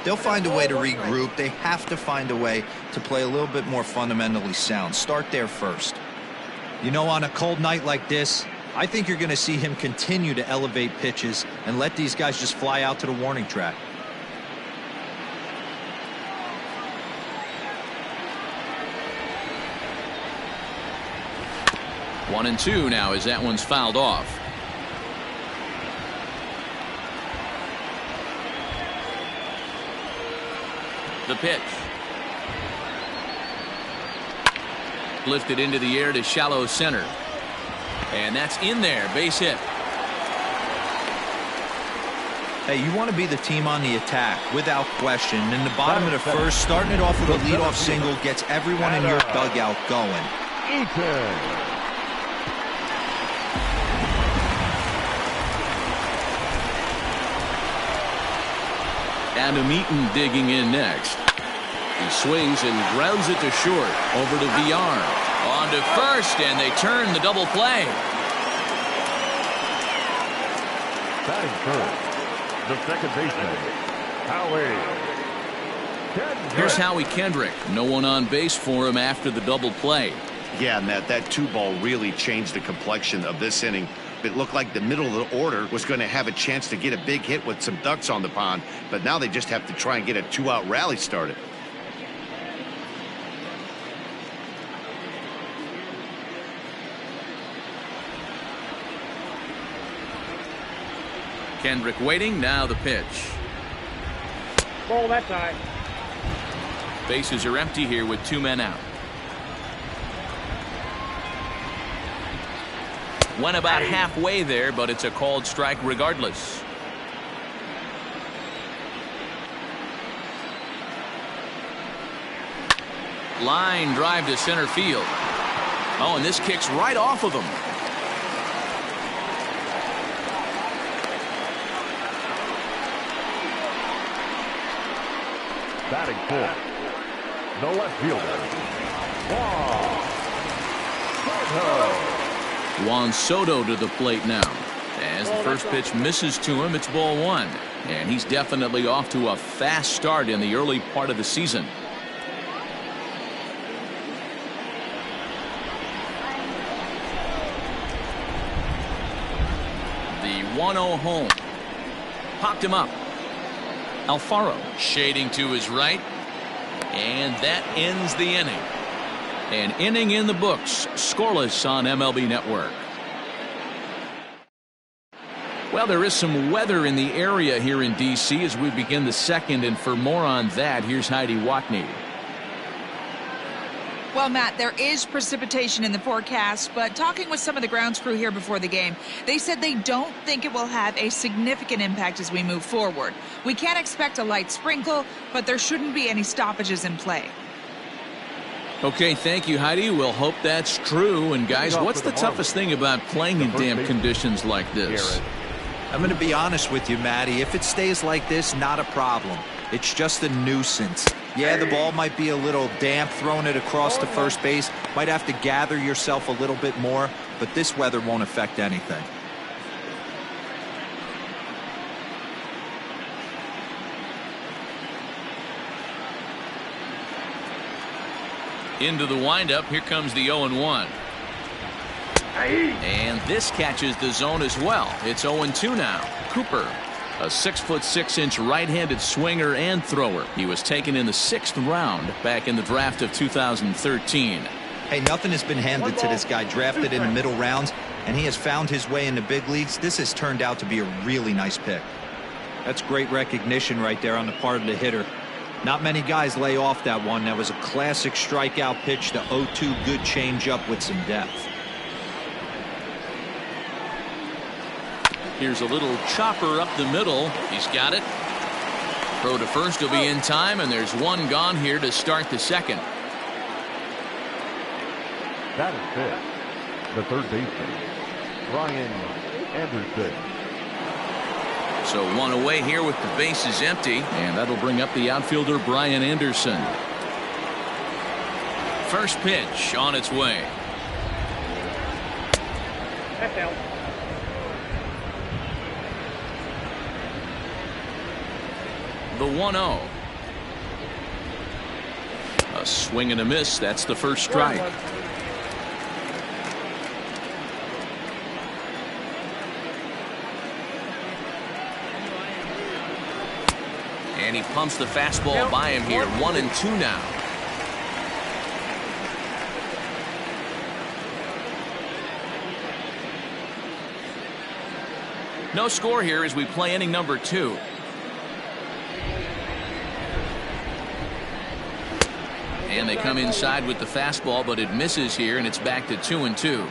They'll find a way to regroup. They have to find a way to play a little bit more fundamentally sound. Start there first. You know, on a cold night like this, I think you're going to see him continue to elevate pitches and let these guys just fly out to the warning track. One and 2 now as that one's fouled off. The pitch. Lifted into the air to shallow center. And that's in there, base hit. Hey, you want to be the team on the attack, without question. In the bottom of the first, starting it off with a leadoff single gets everyone in your dugout going. Adam Eaton digging in next. He swings and grounds it to short. Over to VR. On to first, and they turn the double play. Batting first, the second baseman, Howie Kendrick. Here's Howie Kendrick. No one on base for him after the double play. Yeah, Matt, that 2-ball really changed the complexion of this inning. It looked like the middle of the order was going to have a chance to get a big hit with some ducks on the pond, but now they just have to try and get a 2-out rally started. Kendrick waiting. Now the pitch. Ball that time. Bases are empty here with 2 men out. Went about halfway there, but it's a called strike regardless. Line drive to center field. Oh, and this kicks right off of him. Batting fourth, the left fielder, Juan Soto to the plate now. As the first pitch misses to him, it's ball 1. And he's definitely off to a fast start in the early part of the season. The 1-0 home. Popped him up. Alfaro shading to his right. And that ends the inning. An inning in the books, scoreless on MLB Network. Well, there is some weather in the area here in D.C. as we begin the second, and for more on that, here's Heidi Watney. Well, Matt, there is precipitation in the forecast, but talking with some of the grounds crew here before the game, they said they don't think it will have a significant impact as we move forward. We can't expect a light sprinkle, but there shouldn't be any stoppages in play. Okay, thank you, Heidi. We'll hope that's true. And guys, what's the toughest thing about playing in damp conditions like this? I'm going to be honest with you, Matty. If it stays like this, not a problem. It's just a nuisance. Yeah, the ball might be a little damp, throwing it across to first base. Might have to gather yourself a little bit more, but this weather won't affect anything. Into the windup. Here comes the 0-1. And this catches the zone as well. It's 0-2 now. Cooper, a 6'6" right-handed swinger and thrower. He was taken in the 6th round back in the draft of 2013. Hey, nothing has been handed to this guy. Drafted in the middle rounds, and he has found his way in the big leagues. This has turned out to be a really nice pick. That's great recognition right there on the part of the hitter. Not many guys lay off that one. That was a classic strikeout pitch to 0-2, good changeup with some depth. Here's a little chopper up the middle. He's got it. Throw to first will be in time, and there's one gone here to start the second. That is fifth, the third baseman, Brian Anderson. So one away here with the bases empty, and that'll bring up the outfielder Brian Anderson. First pitch on its way. That's out. The 1-0. A swing and a miss. That's the first strike. And he pumps the fastball by him here. 1-2 now. No score here as we play inning number 2. And they come inside with the fastball, but it misses here, and it's back to 2-2.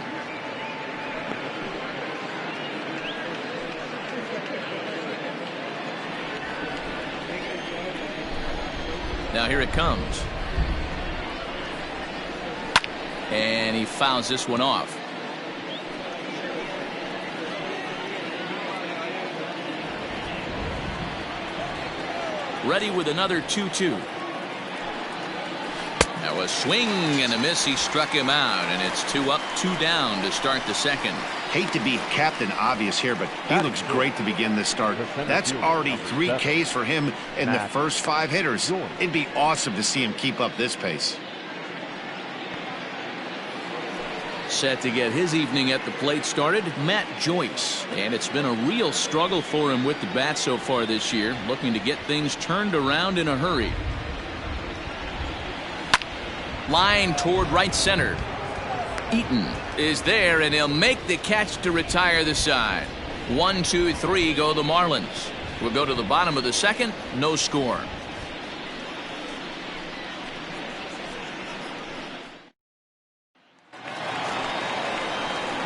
Now here it comes. And he fouls this one off. Ready with another 2-2. A swing and a miss. He struck him out, and it's 2 up, 2 down to start the second. Hate to be Captain Obvious here, but he looks great to begin this start. That's already 3 Ks for him in the first 5 hitters. It'd be awesome to see him keep up this pace. Set to get his evening at the plate started, Matt Joyce. And it's been a real struggle for him with the bat so far this year, looking to get things turned around in a hurry. Line toward right center. Eaton is there, and he'll make the catch to retire the side. 1, 2, 3 go the Marlins. We'll go to the bottom of the second, no score.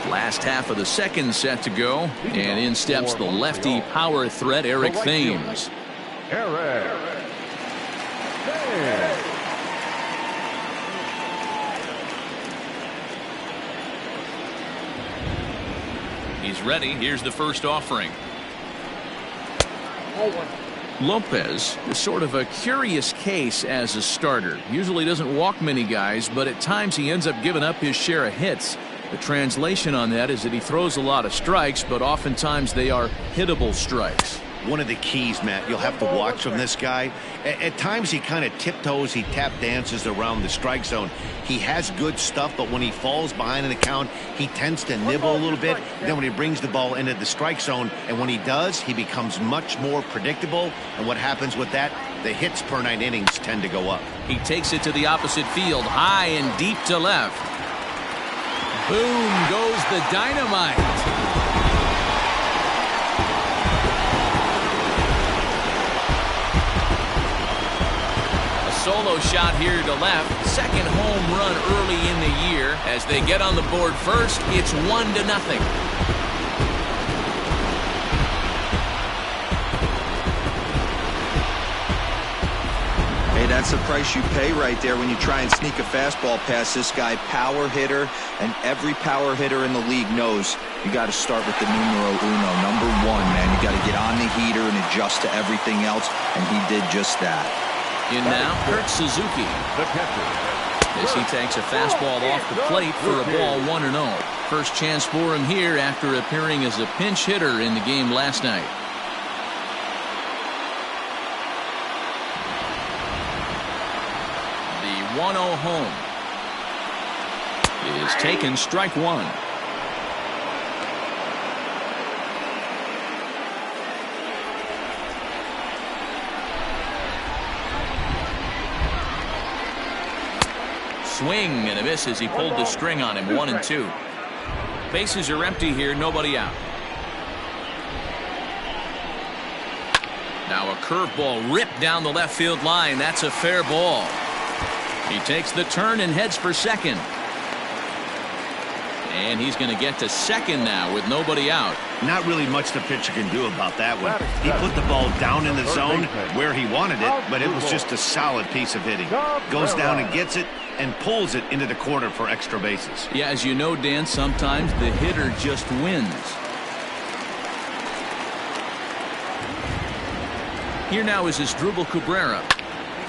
Last half of the second set to go, and in steps the lefty power threat Eric Thames. He's ready. Here's the first offering. Lopez is sort of a curious case as a starter. Usually doesn't walk many guys, but at times he ends up giving up his share of hits. The translation on that is that he throws a lot of strikes, but oftentimes they are hittable strikes. One of the keys, Matt, you'll have to watch from this guy. At times he kind of tiptoes, he tap dances around the strike zone. He has good stuff, but when he falls behind in the count, he tends to nibble a little bit. Then when he brings the ball into the strike zone, and when he does, he becomes much more predictable. And what happens with that? The hits per 9 innings tend to go up. He takes it to the opposite field, high and deep to left. Boom goes the dynamite. A solo shot here to left. Second home run early in the year. As they get on the board first, it's 1-0. That's the price you pay right there when you try and sneak a fastball past this guy. Power hitter, and every power hitter in the league knows you got to start with the numero uno, number 1, man. You got to get on the heater and adjust to everything else, and he did just that. In now, Kurt Suzuki. As he takes a fastball off the plate for a ball 1-0. First chance for him here after appearing as a pinch hitter in the game last night. The 1-0 home is taken, strike 1. Swing and a miss as he pulled the string on him. 1-2. Bases are empty here, nobody out. Now a curveball ripped down the left field line. That's a fair ball. He takes the turn and heads for second. And he's going to get to second now with nobody out. Not really much the pitcher can do about that one. He put the ball down in the zone where he wanted it, but it was just a solid piece of hitting. Goes down and gets it and pulls it into the corner for extra bases. Yeah, as you know, Dan, sometimes the hitter just wins. Here now is Asdrubal Cabrera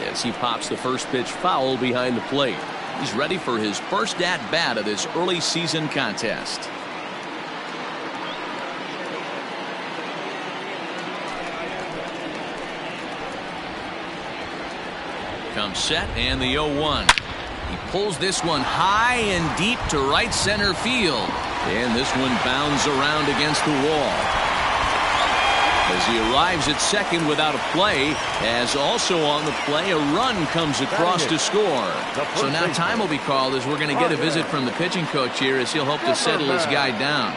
as he pops the first pitch foul behind the plate. He's ready for his first at-bat of this early season contest. Comes set and the 0-1. He pulls this one high and deep to right center field. And this one bounds around against the wall. As he arrives at second without a play, as also on the play, a run comes across to score. So now time will be called as we're going to get a visit from the pitching coach here as he'll hope to settle his guy down.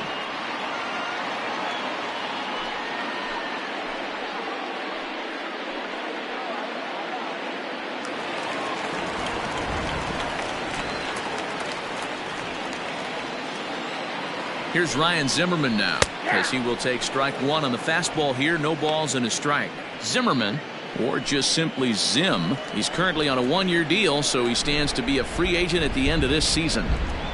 Here's Ryan Zimmerman now, as he will take strike 1 on the fastball here. No balls and a strike. Zimmerman, or just simply Zim, he's currently on a 1-year deal, so he stands to be a free agent at the end of this season.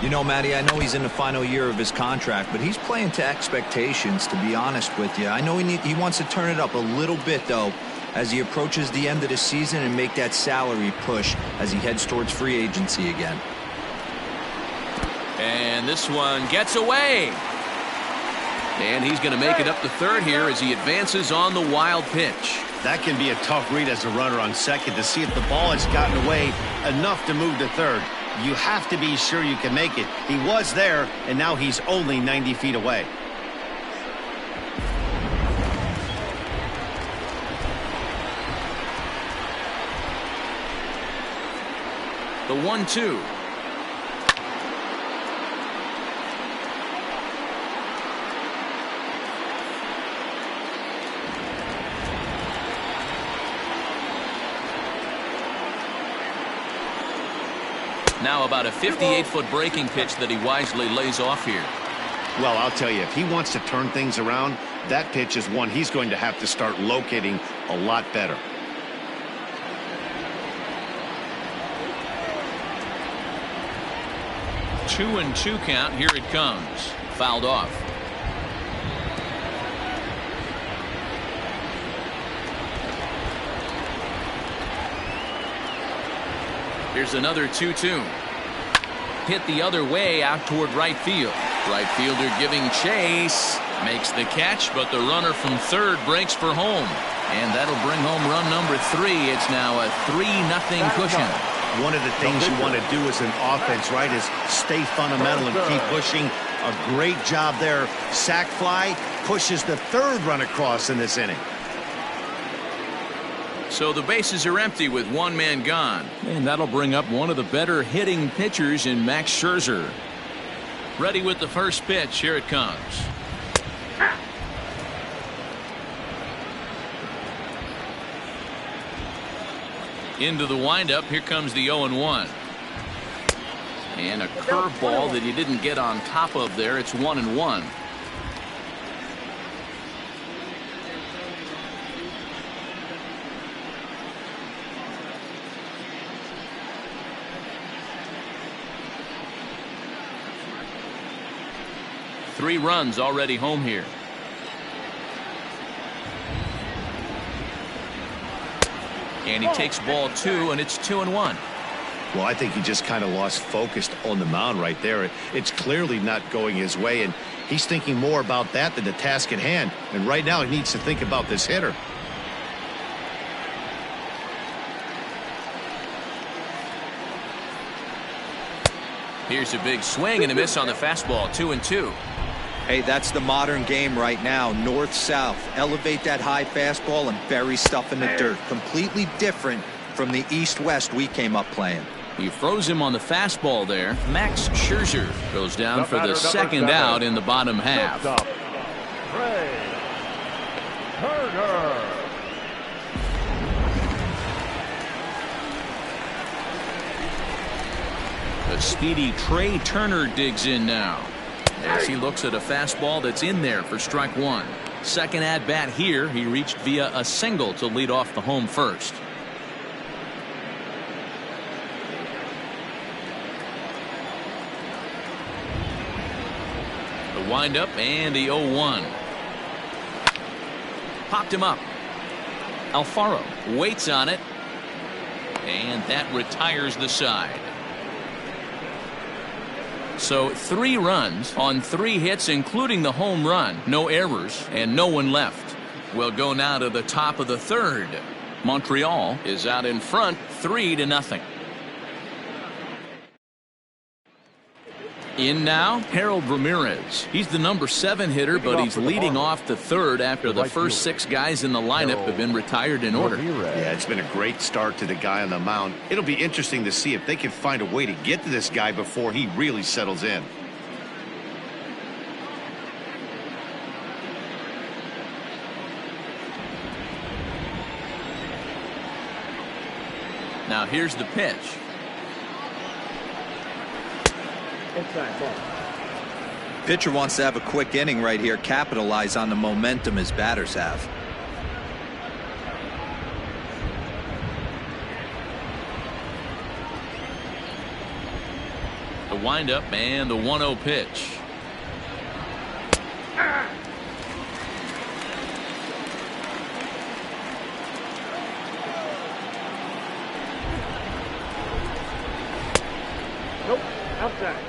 You know, Matty, I know he's in the final year of his contract, but he's playing to expectations, to be honest with you. I know he wants to turn it up a little bit, though. as he approaches the end of the season and make that salary push as he heads towards free agency again. And this one gets away. And he's going to make it up to third here as he advances on the wild pitch. That can be a tough read as a runner on second to see if the ball has gotten away enough to move to third. You have to be sure you can make it. He was there, and now he's only 90 feet away. The 1-2. Now about a 58-foot breaking pitch that he wisely lays off here. Well, I'll tell you, if he wants to turn things around, that pitch is one he's going to have to start locating a lot better. Two and two count. Here it comes. Fouled off. Here's another 2-2. Hit the other way out toward right field. Right fielder giving chase. Makes the catch, but the runner from third breaks for home. And that'll bring home run number 3. It's now a 3-0 cushion. One of the things you want to do as an offense, right, is stay fundamental and keep pushing. A great job there. Sac fly pushes the third run across in this inning. So the bases are empty with one man gone. And that'll bring up one of the better hitting pitchers in Max Scherzer. Ready with the first pitch. Here it comes. Into the windup. Here comes the 0-1. And a curveball that he didn't get on top of there. It's 1-1. Three runs already home here. And he takes ball 2, and it's 2-1. Well, I think he just kind of lost focus on the mound right there. It's clearly not going his way, and he's thinking more about that than the task at hand. And right now he needs to think about this hitter. Here's a big swing and a miss on the fastball. 2-2. Hey, that's the modern game right now. North-south. Elevate that high fastball and bury stuff in the dirt. Completely different from the east-west we came up playing. He froze him on the fastball there. Max Scherzer goes down for the second out in the bottom half. The speedy Trey Turner digs in now as he looks at a fastball that's in there for strike 1. Second at bat here. He reached via a single to lead off the home first. The windup and the 0-1. Popped him up. Alfaro waits on it, and that retires the side. So 3 runs on 3 hits, including the home run. No errors and no one left. We'll go now to the top of the third. Montreal is out in front 3-0. In now, Harold Ramirez. He's the number 7 hitter, but he's leading off the third after the first 6 guys in the lineup have been retired in order. Yeah, it's been a great start to the guy on the mound. It'll be interesting to see if they can find a way to get to this guy before he really settles in. Now here's the pitch. Pitcher wants to have a quick inning right here, capitalize on the momentum his batters have. The windup and the 1-0 pitch. Contact.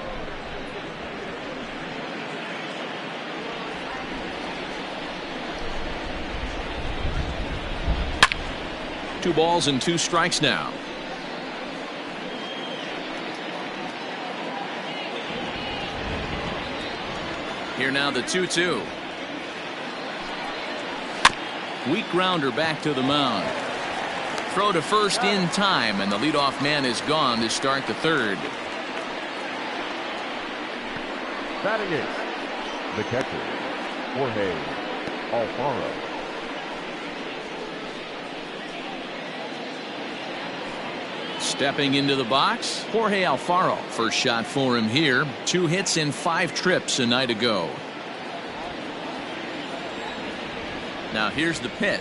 Two balls and two strikes now. Here now the 2-2. Weak grounder back to the mound. Throw to first in time, and the leadoff man is gone to start the third. Batting eighth, the catcher, Jorge Alfaro. Stepping into the box, Jorge Alfaro. First shot for him here. 2 hits in 5 trips a night ago. Now here's the pitch.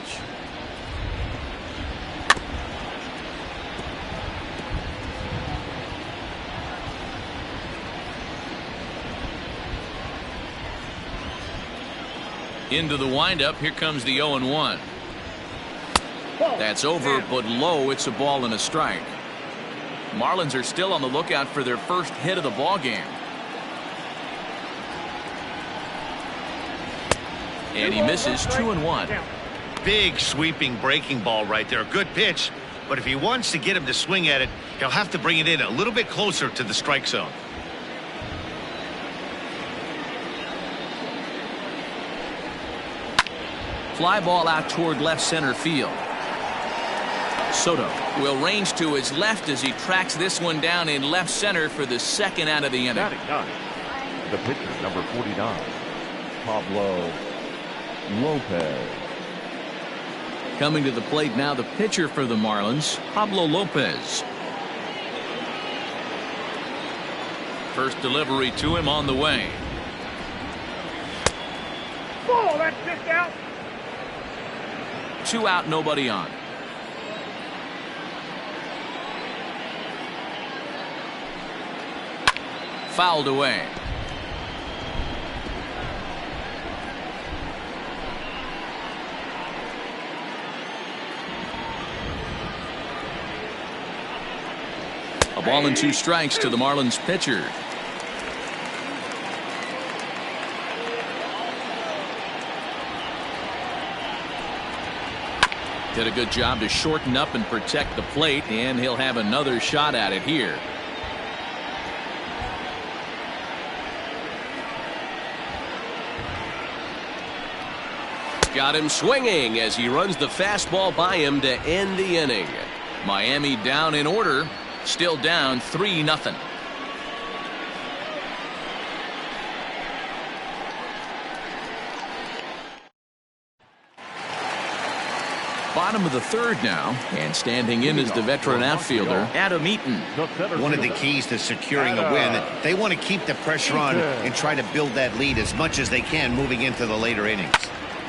Into the windup. Here comes the 0-1. That's over, but low. It's a ball and a strike. Marlins are still on the lookout for their first hit of the ball game. And he misses. 2-1. Big sweeping breaking ball right there. Good pitch, but if he wants to get him to swing at it, he'll have to bring it in a little bit closer to the strike zone. Fly ball out toward left center field. Soto will range to his left as he tracks this one down in left center for the second out of the inning. Batting ninth, the pitcher, number 49, Pablo Lopez. Coming to the plate now, the pitcher for the Marlins, Pablo Lopez. First delivery to him on the way. Ball, that's just out. 2 out, nobody on. Fouled away. A ball and 2 strikes to the Marlins pitcher. Did a good job to shorten up and protect the plate, and he'll have another shot at it here. Got him swinging as he runs the fastball by him to end the inning. Miami down in order, still down 3-0. Bottom of the third now, and standing in is the veteran outfielder Adam Eaton. One of the keys to securing a win, they want to keep the pressure on and try to build that lead as much as they can moving into the later innings.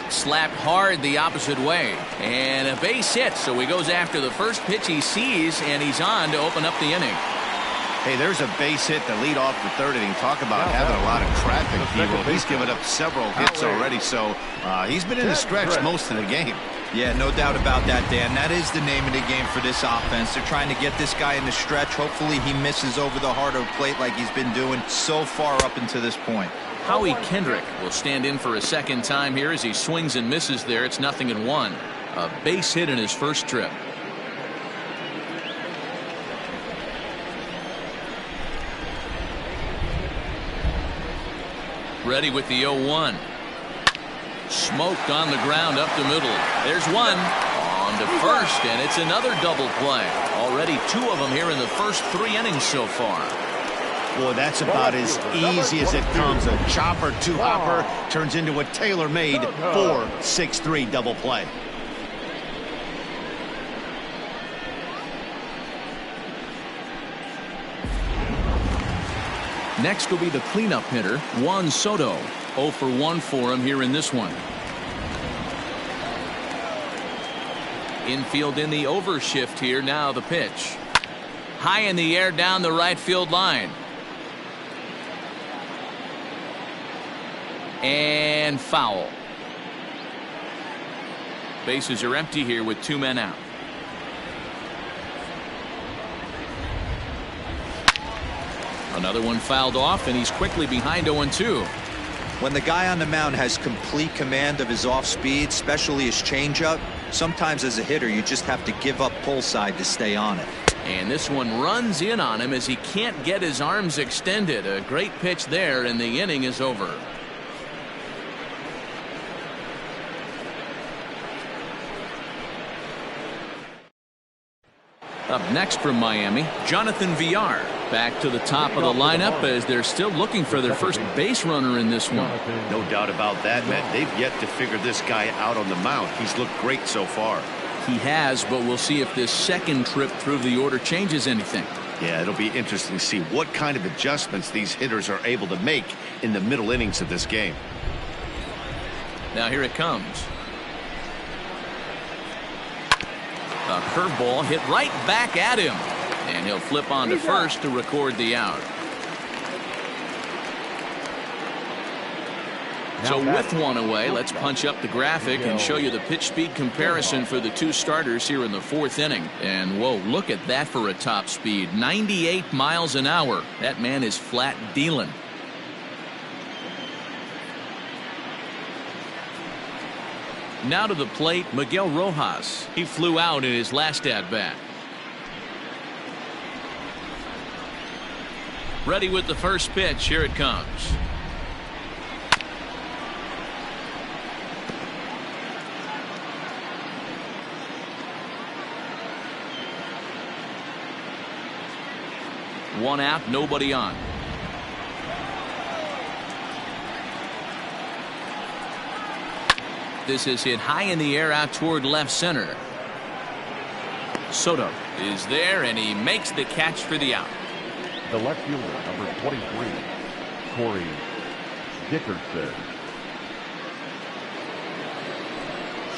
Slapped hard the opposite way, and a base hit, so he goes after the first pitch he sees, and he's on to open up the inning. Hey, there's a base hit to lead off the third inning. Talk about having a lot of traffic, Hero. He's given up several hits already, so he's been in the stretch most of the game. Yeah, no doubt about that, Dan. That is the name of the game for this offense. They're trying to get this guy in the stretch. Hopefully he misses over the heart of the plate like he's been doing so far up until this point. Howie Kendrick will stand in for a second time here as he swings and misses there. It's 0-1. A base hit in his first trip. Ready with the 0-1. Smoked on the ground up the middle. There's one. On to first, and it's another double play. Already 2 of them here in the first 3 innings so far. Boy, that's about as easy as it comes. A chopper, 2-hopper turns into a tailor-made 4-6-3 double play. Next will be the cleanup hitter, Juan Soto. 0 for 1 for him here in this one. Infield in the overshift here. Now the pitch. High in the air down the right field line. And foul. Bases are empty here with 2 men out. Another one fouled off, and he's quickly behind 0-2. When the guy on the mound has complete command of his off speed, especially his changeup, sometimes as a hitter you just have to give up pull side to stay on it. And this one runs in on him as he can't get his arms extended. A great pitch there, and the inning is over. Up next from Miami, Jonathan Villar. Back to the top of the lineup as they're still looking for their first base runner in this one. No doubt about that, man. They've yet to figure this guy out on the mound. He's looked great so far. He has, but we'll see if this second trip through the order changes anything. Yeah, it'll be interesting to see what kind of adjustments these hitters are able to make in the middle innings of this game. Now here it comes. A curveball hit right back at him. And he'll flip on to first to record the out. So with one away, let's punch up the graphic and show you the pitch speed comparison for the two starters here in the fourth inning. And whoa, look at that for a top speed. 98 miles an hour. That man is flat dealing. Now to the plate, Miguel Rojas. He flew out in his last at-bat. Ready with the first pitch. Here it comes. One out, nobody on. This is hit high in the air out toward left center. Soto is there, and he makes the catch for the out. The left fielder, number 23, Corey Dickerson.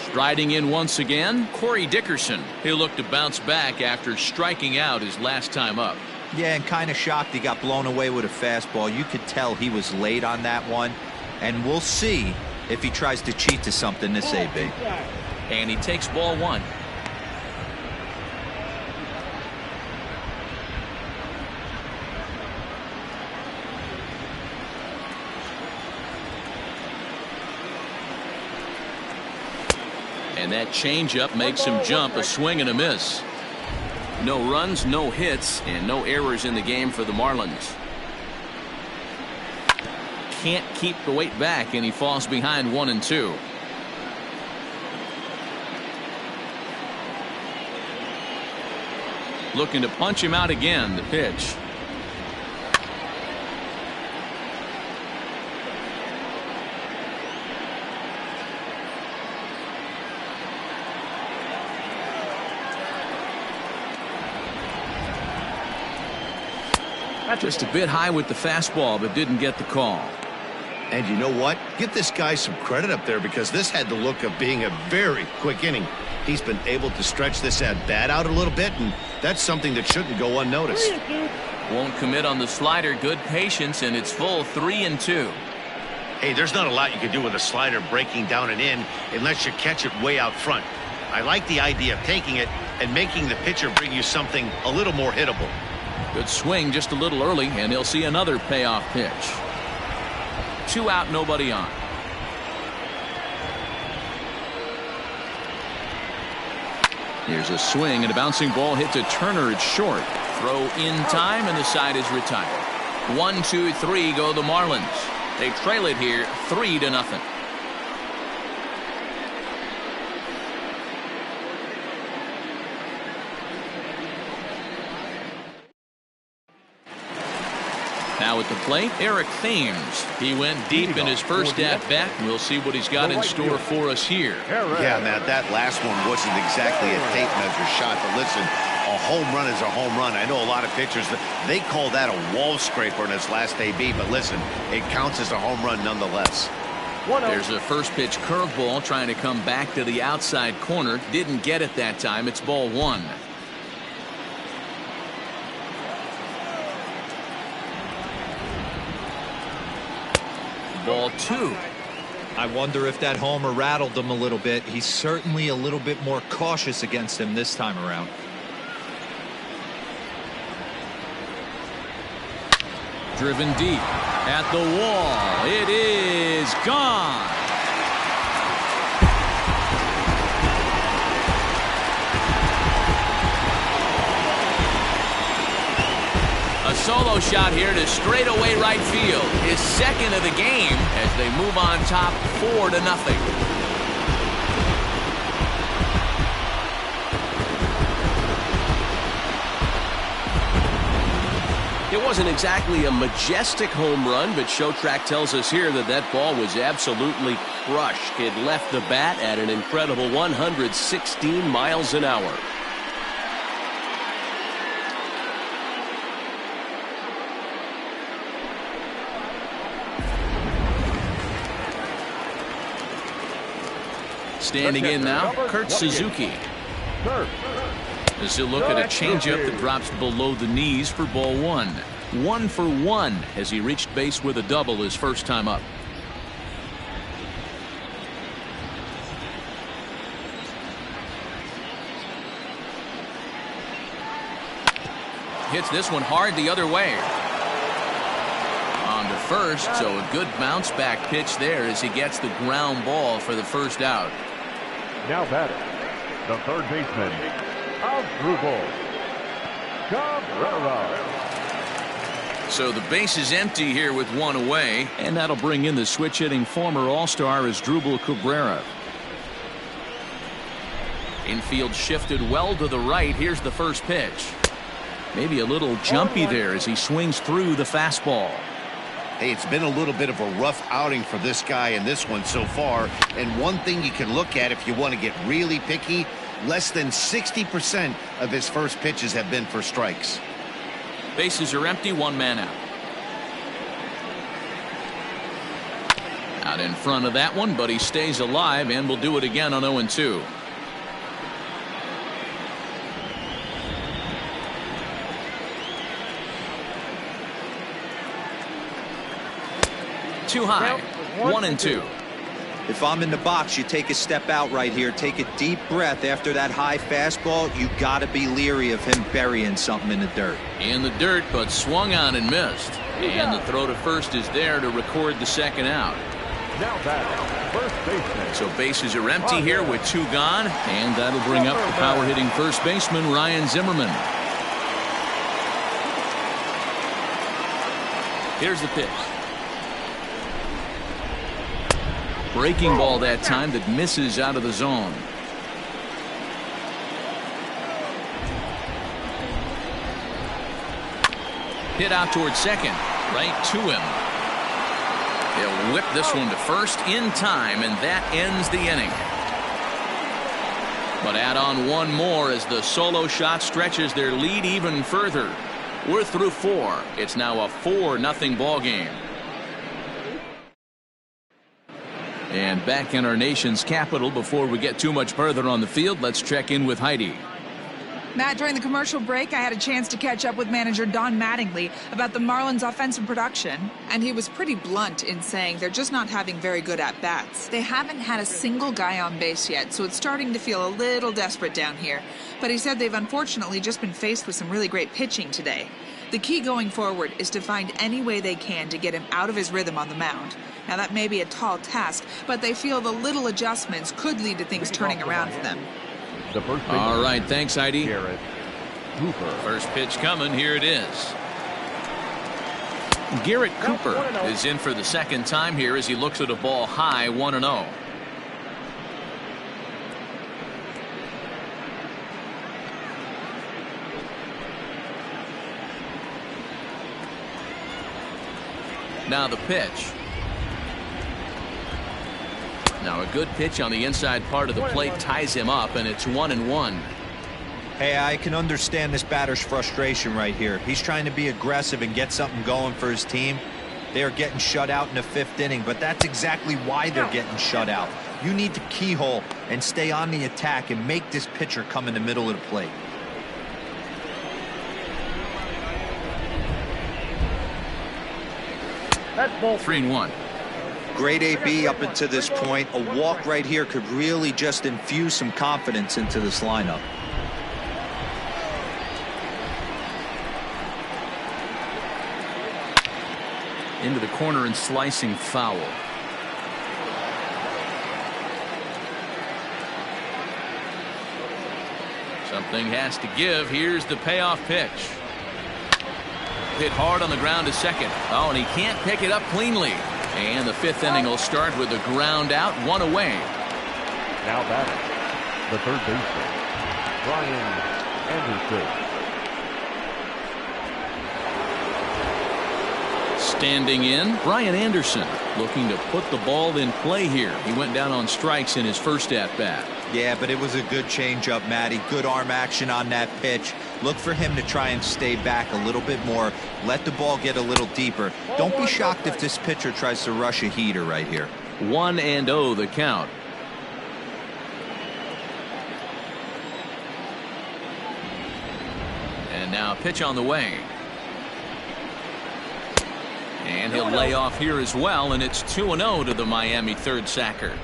Striding in once again, Corey Dickerson. He'll look to bounce back after striking out his last time up. Yeah, and kind of shocked he got blown away with a fastball. You could tell he was late on that one, and we'll see if he tries to cheat to something this AB. And he takes ball one. And that changeup makes him jump. A swing and a miss. No runs, no hits, and no errors in the game for the Marlins. Can't keep the weight back, and he falls behind 1-2. Looking to punch him out again. The pitch. Just a bit high with the fastball, but didn't get the call. And you know what? Give this guy some credit up there, because this had the look of being a very quick inning. He's been able to stretch this at-bat out a little bit, and that's something that shouldn't go unnoticed. Won't commit on the slider. Good patience, and it's full 3-2. Hey, there's not a lot you can do with a slider breaking down and in unless you catch it way out front. I like the idea of taking it and making the pitcher bring you something a little more hittable. Good swing just a little early, and he'll see another payoff pitch. 2 out, nobody on. Here's a swing, and a bouncing ball hit to Turner. It's short. Throw in time, and the side is retired. 1, 2, 3 go the Marlins. They trail it here 3-0. Now at the plate, Eric Thames. He went deep in his first at-bat. We'll see what he's got in store for us here. Yeah, Matt, that last one wasn't exactly a tape measure shot, but listen, a home run is a home run. I know a lot of pitchers, they call that a wall scraper in his last AB, but listen, it counts as a home run nonetheless. There's a first pitch curveball trying to come back to the outside corner. Didn't get it that time. It's ball 1. Ball 2. I wonder if that homer rattled him a little bit. He's certainly a little bit more cautious against him this time around. Driven deep at the wall. It is gone. A solo shot here to straightaway right field. His second of the game as they move on top 4-0. It wasn't exactly a majestic home run, but Showtrack tells us here that that ball was absolutely crushed. It left the bat at an incredible 116 miles an hour. Standing in now, Kurt Suzuki. As he'll look at a changeup that drops below the knees for ball one. 1 for 1 as he reached base with a double his first time up. Hits this one hard the other way. On to first, so a good bounce back pitch there as he gets the ground ball for the first out. Now batting, the third baseman, Asdrubal Cabrera. So the base is empty here with one away, and that'll bring in the switch-hitting former All-Star Asdrubal Cabrera. Infield shifted well to the right. Here's the first pitch. Maybe a little jumpy there as he swings through the fastball. Hey, it's been a little bit of a rough outing for this guy in this one so far. And one thing you can look at if you want to get really picky, less than 60% of his first pitches have been for strikes. Bases are empty, one man out. Out in front of that one, but he stays alive and will do it again on 0-2. Too high. 1-2. If I'm in the box, you take a step out right here. Take a deep breath after that high fastball. You got to be leery of him burying something in the dirt. In the dirt, but swung on and missed. And the throw to first is there to record the second out. Now back, first baseman. So bases are empty here with two gone. And that'll bring up the power-hitting first baseman, Ryan Zimmerman. Here's the pitch. Breaking ball that time that misses out of the zone. Hit out towards second, right to him. They'll whip this one to first in time, and that ends the inning. But add on one more as the solo shot stretches their lead even further. We're through 4. It's now a 4-0 ball game. And back in our nation's capital, before we get too much further on the field, let's check in with Heidi. Matt, during the commercial break, I had a chance to catch up with manager Don Mattingly about the Marlins' offensive production, and he was pretty blunt in saying they're just not having very good at-bats. They haven't had a single guy on base yet, so it's starting to feel a little desperate down here. But he said they've unfortunately just been faced with some really great pitching today. The key going forward is to find any way they can to get him out of his rhythm on the mound. Now, that may be a tall task, but they feel the little adjustments could lead to things turning around for them. All right, thanks, Heidi. Garrett Cooper. First pitch coming, here it is. Garrett Cooper is in for the second time here as he looks at a ball high, 1-0. Now the pitch. Now a good pitch on the inside part of the plate ties him up, and it's 1-1. Hey, I can understand this batter's frustration right here. He's trying to be aggressive and get something going for his team. They are getting shut out in the 5th inning, but that's exactly why they're getting shut out. You need to keyhole and stay on the attack and make this pitcher come in the middle of the plate. That's ball 3-1. Great AB up until this point. A walk right here could really just infuse some confidence into this lineup. into the corner and slicing foul. Something has to give. Here's the payoff pitch. Hit hard on the ground to second. Oh, and he can't pick it up cleanly. And the fifth inning will start with a ground out, one away. Now batting, the third baseman, Brian Anderson. Standing in, Brian Anderson, looking to put the ball in play here. He went down on strikes in his first at-bat. Yeah, but it was a good changeup, Matty. Good arm action on that pitch. Look for him to try and stay back a little bit more. Let the ball get a little deeper. Don't be shocked if this pitcher tries to rush a heater right here. 1-0 the count. And now pitch on the way. And he'll lay off here as well, and it's 2-0 to the Miami third sacker.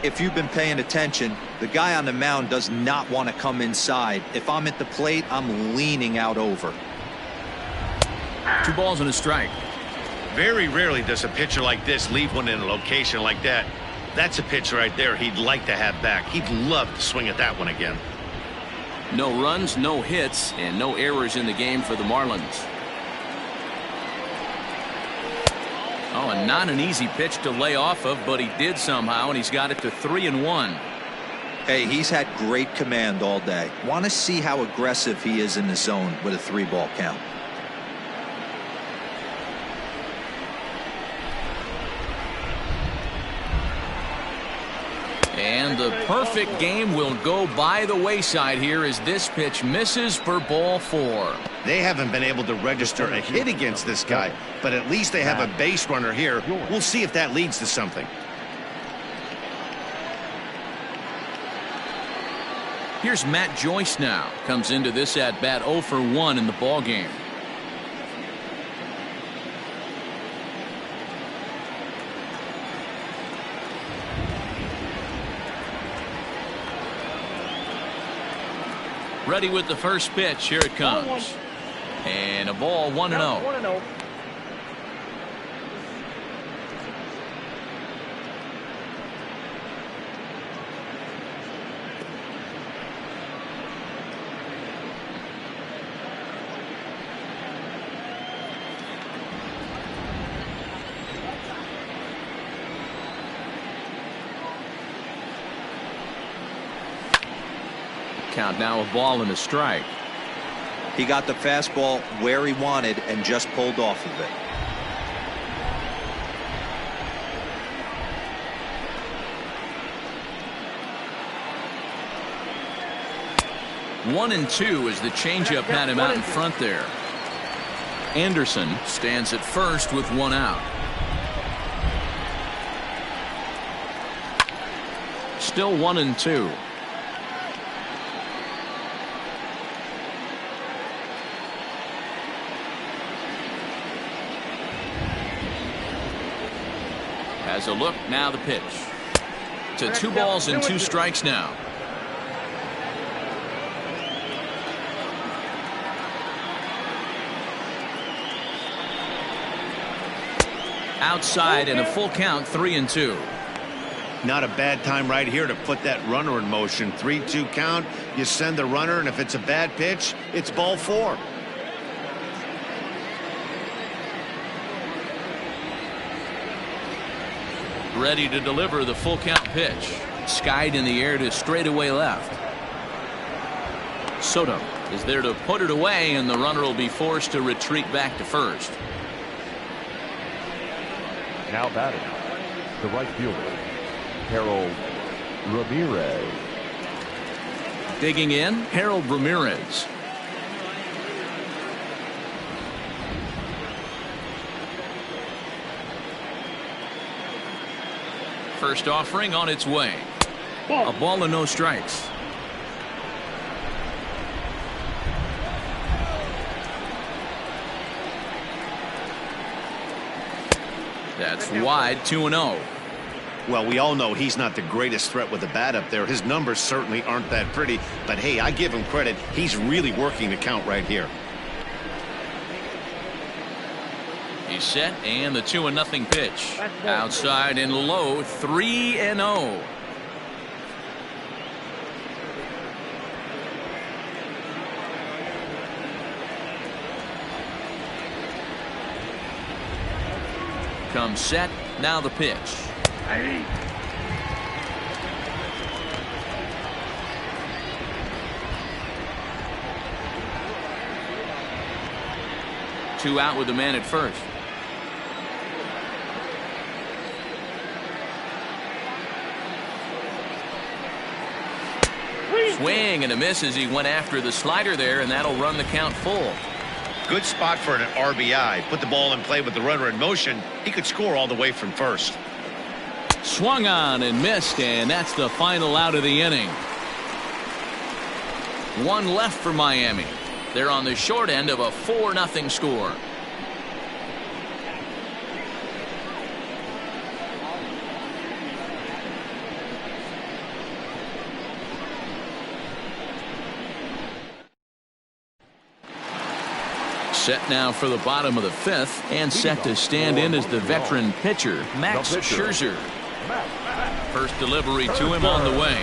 If you've been paying attention, the guy on the mound does not want to come inside. If I'm at the plate, I'm leaning out over. 2 balls and a strike. Very rarely does a pitcher like this leave one in a location like that. That's a pitch right there he'd like to have back. He'd love to swing at that one again. No runs, no hits, and no errors in the game for the Marlins. Oh, and not an easy pitch to lay off of, but he did somehow, and he's got it to 3-1. Hey, he's had great command all day. Want to see how aggressive he is in the zone with a 3-ball count. And the perfect game will go by the wayside here as this pitch misses for ball 4. They haven't been able to register a hit against this guy, but at least they have a base runner here. We'll see if that leads to something. Here's Matt Joyce now. Comes into this at bat 0 for 1 in the ball game. Ready with the first pitch. Here it comes. And a ball 1-0. 1-0. Count now a ball and a strike. He got the fastball where he wanted and just pulled off of it. One and two as the changeup had him out in front there. Anderson stands at first with 1 out. Still 1-2. Has a look, now the pitch. To 2 balls and 2 strikes now. Outside and a full count, 3-2. Not a bad time right here to put that runner in motion. 3-2 count. You send the runner, and if it's a bad pitch, it's ball 4. Ready to deliver the full count pitch. Skied in the air to straightaway left. Soto is there to put it away, and the runner will be forced to retreat back to first. Now batting, the right fielder, Harold Ramirez. Digging in, Harold Ramirez. First offering on its way. A ball and no strikes. That's wide, 2-0. Well, we all know he's not the greatest threat with the bat up there. His numbers certainly aren't that pretty, but hey, I give him credit. He's really working the count right here. He's set, and the 2-0 pitch. Outside and low, 3-0. Comes set, now the pitch. Two out with the man at first. Swing and a miss as he went after the slider there, and that'll run the count full. Good spot for an RBI. Put the ball in play with the runner in motion. He could score all the way from first. Swung on and missed, and that's the final out of the inning. One left for Miami. They're on the short end of a 4-0 score. Set now for the bottom of the fifth, and set to stand in as the veteran pitcher, Max Scherzer. First delivery to him on the way.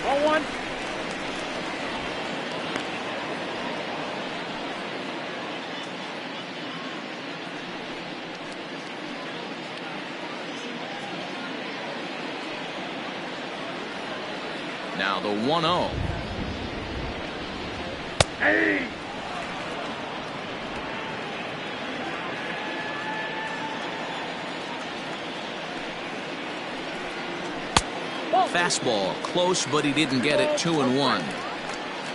0-1. Now the 1-0. Hey! Fastball close, but he didn't get it. 2-1.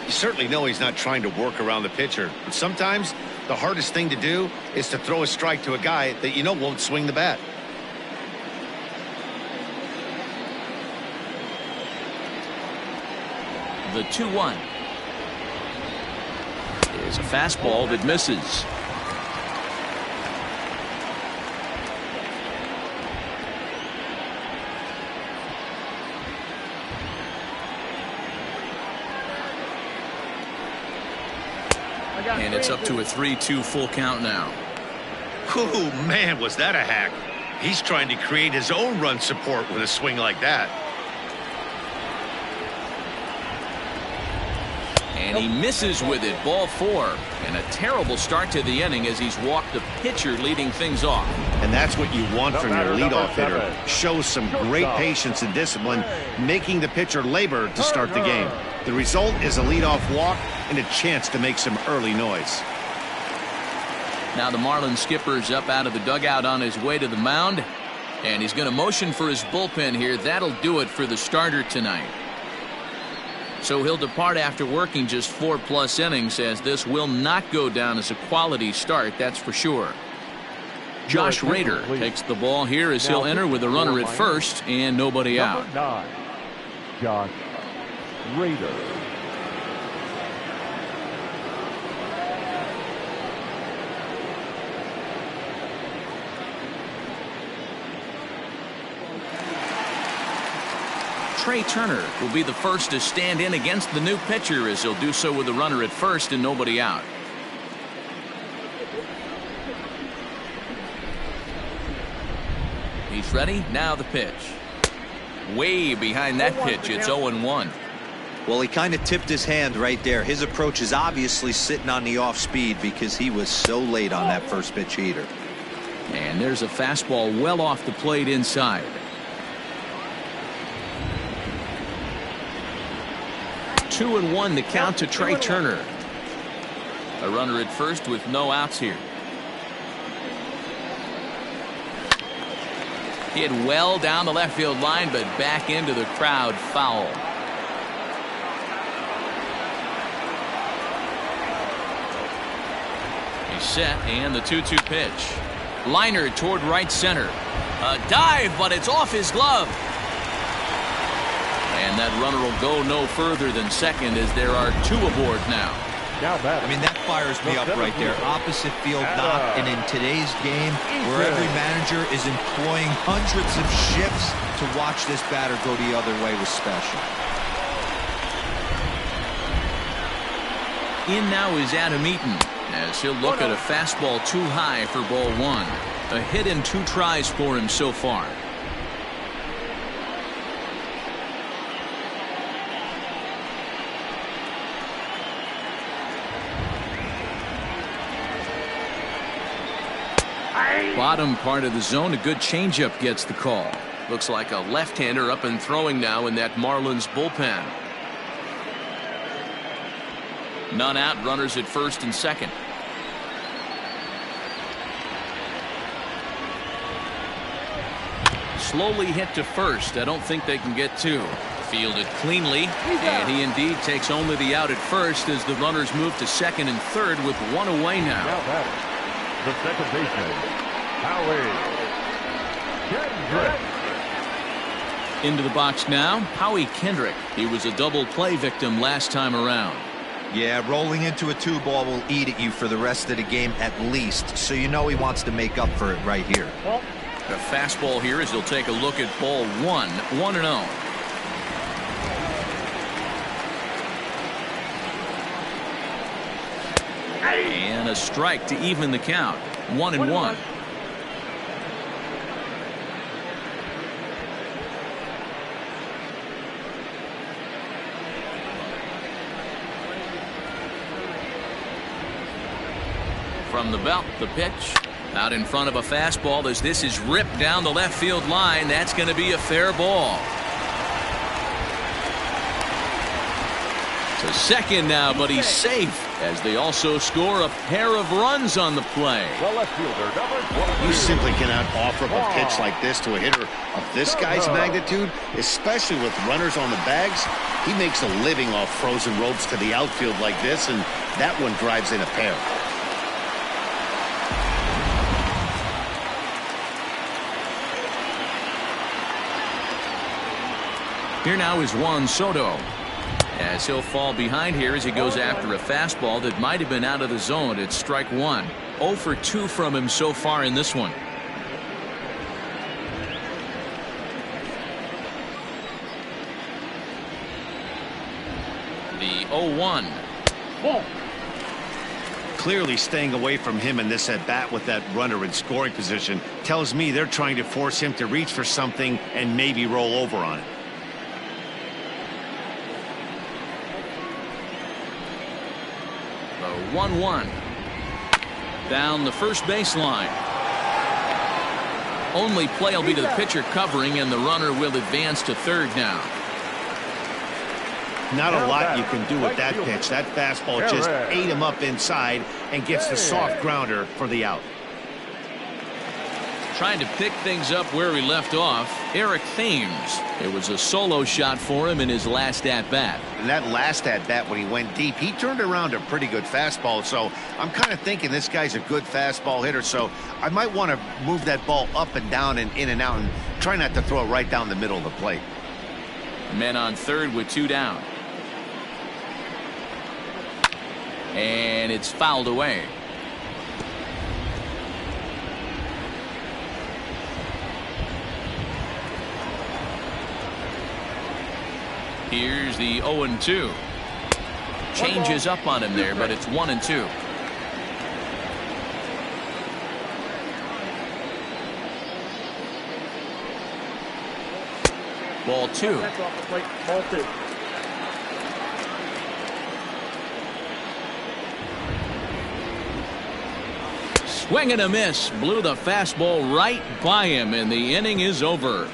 You certainly know he's not trying to work around the pitcher. But sometimes the hardest thing to do is to throw a strike to a guy that you know won't swing the bat. The 2-1 is a fastball that misses. And it's up to a 3-2 full count now. Oh, man, was that a hack. He's trying to create his own run support with a swing like that. And he misses with it. Ball 4. And a terrible start to the inning as he's walked the pitcher leading things off. And that's what you want from your leadoff hitter. Shows some great patience and discipline, making the pitcher labor to start the game. The result is a leadoff walk and a chance to make some early noise. Now the Marlins skipper's up out of the dugout on his way to the mound. And he's going to motion for his bullpen here. That'll do it for the starter tonight. So he'll depart after working just 4+ innings, as this will not go down as a quality start, that's for sure. Josh Rader takes the ball here as he'll enter with a runner at first and nobody out. Number 9, Josh Rader. Trey Turner will be the first to stand in against the new pitcher, as he'll do so with a runner at first and nobody out. He's ready. Now the pitch. Way behind that pitch. It's 0-1. Well, he kind of tipped his hand right there. His approach is obviously sitting on the off speed because he was so late on that first pitch heater. And there's a fastball well off the plate inside. 2-1 the count to Trey Turner. A runner at first with no outs here. Hit well down the left field line, but back into the crowd, foul. He's set, and the 2-2 pitch. Liner toward right center. A dive, but it's off his glove. And that runner will go no further than second, as there are 2 aboard now. I mean, that fires me up right there. Opposite field knock, and in today's game, where every manager is employing hundreds of shifts, to watch this batter go the other way was special. In now is Adam Eaton. as he'll look at a fastball too high for ball one. A hit in 2 tries for him so far. Bottom part of the zone, a good changeup gets the call. Looks like a left-hander up and throwing now in that Marlins bullpen. None out, runners at first and second. Slowly hit to first. I don't think they can get 2. Fielded cleanly, and he indeed takes only the out at first as the runners move to second and third with 1 away now. Now batting, the second baseman, Howie Kendrick. Into the box now, Howie Kendrick. He was a double play victim last time around. Yeah, rolling into a 2-ball will eat at you for the rest of the game at least, so you know he wants to make up for it right here. A fastball here as he'll take a look at ball 1, 1-0. And a strike to even the count. 1-1. From the belt, the pitch. Out in front of a fastball as this is ripped down the left field line. That's going to be a fair ball. To second now, but he's safe as they also score a pair of runs on the play. The left fielder, number 22. You simply cannot offer up a pitch like this to a hitter of this guy's magnitude, especially with runners on the bags. He makes a living off frozen ropes to the outfield like this, and that one drives in a pair. Here now is Juan Soto, as he'll fall behind here as he goes after a fastball that might have been out of the zone. It's strike 1. 0 for 2 from him so far in this one. The 0-1. Clearly staying away from him in this at bat with that runner in scoring position tells me they're trying to force him to reach for something and maybe roll over on it. The 1-1. Down the first baseline. Only play will be to the pitcher covering, and the runner will advance to third now. Not a lot you can do with that pitch. That fastball just ate him up inside and gets the soft grounder for the out. Trying to pick things up where he left off, Eric Thames. It was a solo shot for him in his last at-bat. And that last at-bat when he went deep, he turned around a pretty good fastball. So I'm kind of thinking this guy's a good fastball hitter. So I might want to move that ball up and down and in and out and try not to throw it right down the middle of the plate. Men on third with 2 down. And it's fouled away. Here's the 0-2. Changes up on him there, but it's 1-2. Ball 2. That's off the plate. Ball 2. Swing and a miss. Blew the fastball right by him, and the inning is over.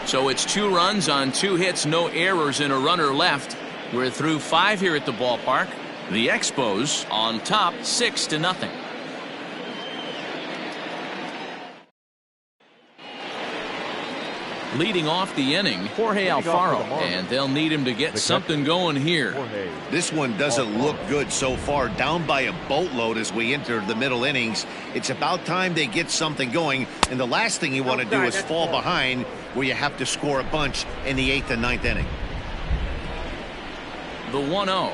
So it's 2 runs on 2 hits, no errors, and a runner left. We're through 5 here at the ballpark. The Expos on top 6-0. Leading off the inning, Jorge Alfaro, and they'll need him to get something going here. This one doesn't look good so far, down by a boatload as we enter the middle innings. It's about time they get something going, and the last thing you want to do is fall behind where you have to score a bunch in the 8th and 9th inning. The 1-0.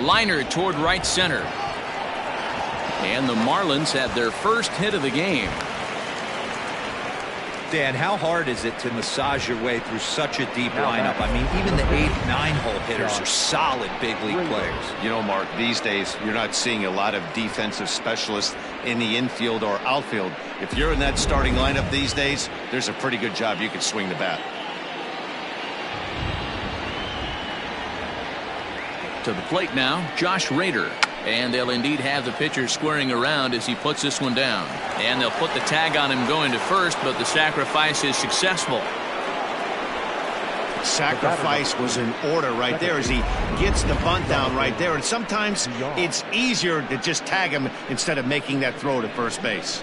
Liner toward right center. And the Marlins had their first hit of the game. Dan, how hard is it to massage your way through such a deep lineup? I mean, even the 8, 9-hole hitters are solid big league players. You know, Mark, these days you're not seeing a lot of defensive specialists in the infield or outfield. If you're in that starting lineup these days, there's a pretty good job you can swing the bat. To the plate now, Josh Rader. And they'll indeed have the pitcher squaring around as he puts this one down. And they'll put the tag on him going to first, but the sacrifice is successful. Sacrifice was in order right there as he gets the bunt down right there. And sometimes it's easier to just tag him instead of making that throw to first base.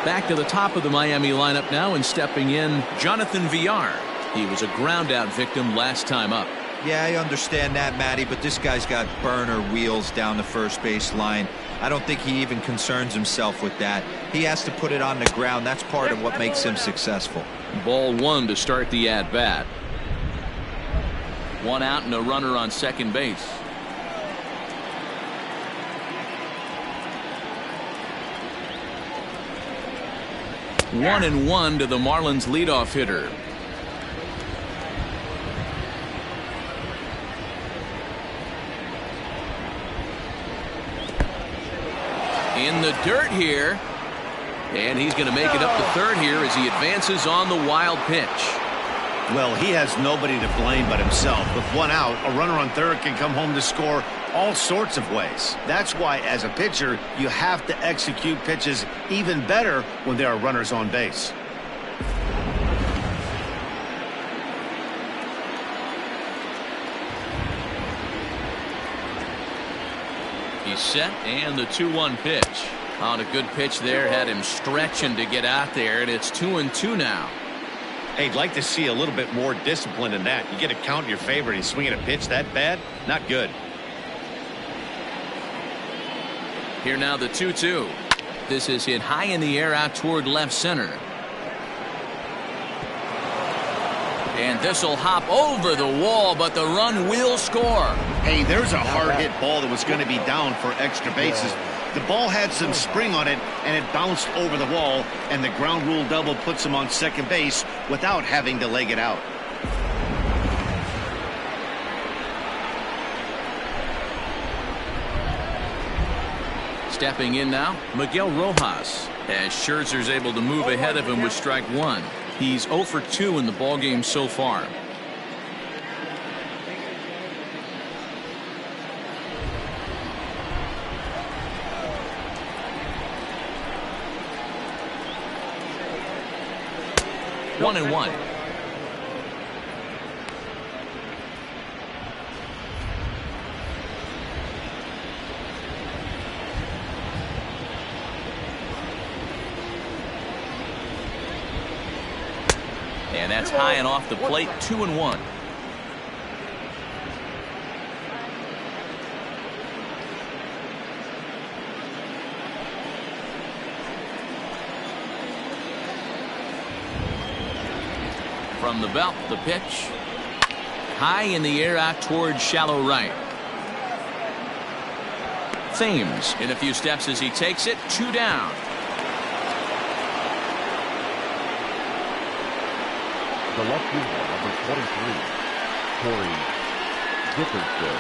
Back to the top of the Miami lineup now, and stepping in, Jonathan Villar. He was a ground-out victim last time up. Yeah, I understand that, Matty, but this guy's got burner wheels down the first base line. I don't think he even concerns himself with that. He has to put it on the ground. That's part of what makes him successful. Ball 1 to start the at-bat. 1 out and a runner on second base. One and one to the Marlins leadoff hitter. In the dirt here, and he's going to make it up to third here as he advances on the wild pitch. Well, he has nobody to blame but himself. With 1 out, a runner on third can come home to score all sorts of ways. That's why, as a pitcher, you have to execute pitches even better when there are runners on base. He's set, and the 2-1 pitch. On a good pitch there, had him stretching to get out there, and it's 2-2 now. Hey, I'd like to see a little bit more discipline in that. You get a count in your favor and he's swinging a pitch that bad? Not good. Here now the 2-2. This is hit high in the air out toward left center. And this will hop over the wall, but the run will score. Hey, there's a hard hit ball that was going to be down for extra bases. The ball had some spring on it, and it bounced over the wall, and the ground rule double puts him on second base without having to leg it out. Stepping in now, Miguel Rojas, as Scherzer's able to move ahead of him with strike 1. He's 0 for 2 in the ballgame so far. One and one. And that's high and off the plate. 2-1. From the belt, the pitch. High in the air out towards shallow right. Thames in a few steps as he takes it. 2 down. The left fielder, number 23, Corey Dickerson.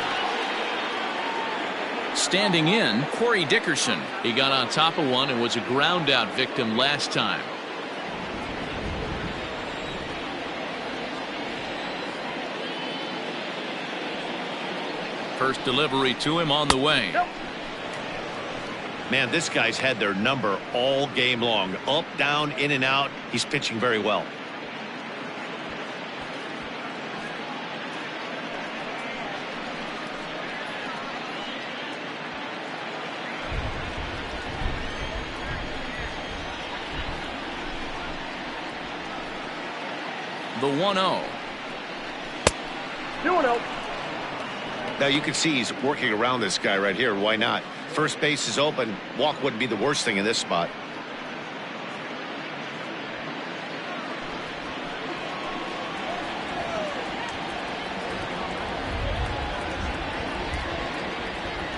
Standing in, Corey Dickerson. He got on top of one and was a ground out victim last time. First delivery to him on the way. Man, this guy's had their number all game long. Up, down, in and out. He's pitching very well. The 1-0. 2-0. Now you can see he's working around this guy right here. Why not? First base is open. Walk wouldn't be the worst thing in this spot.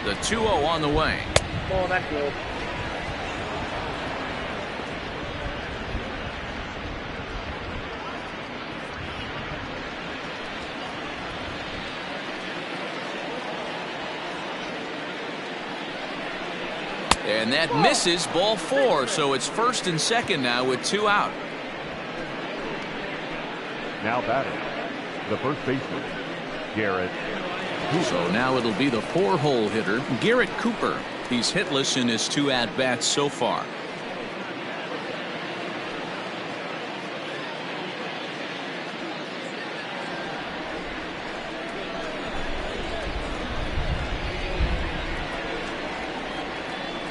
The 2-0 on the way. Oh, that's good. And that misses, ball 4, so it's first and second now with 2 out. Now batting, the first baseman, Garrett. So now it'll be the 4-hole hitter, Garrett Cooper. He's hitless in his 2 at-bats so far.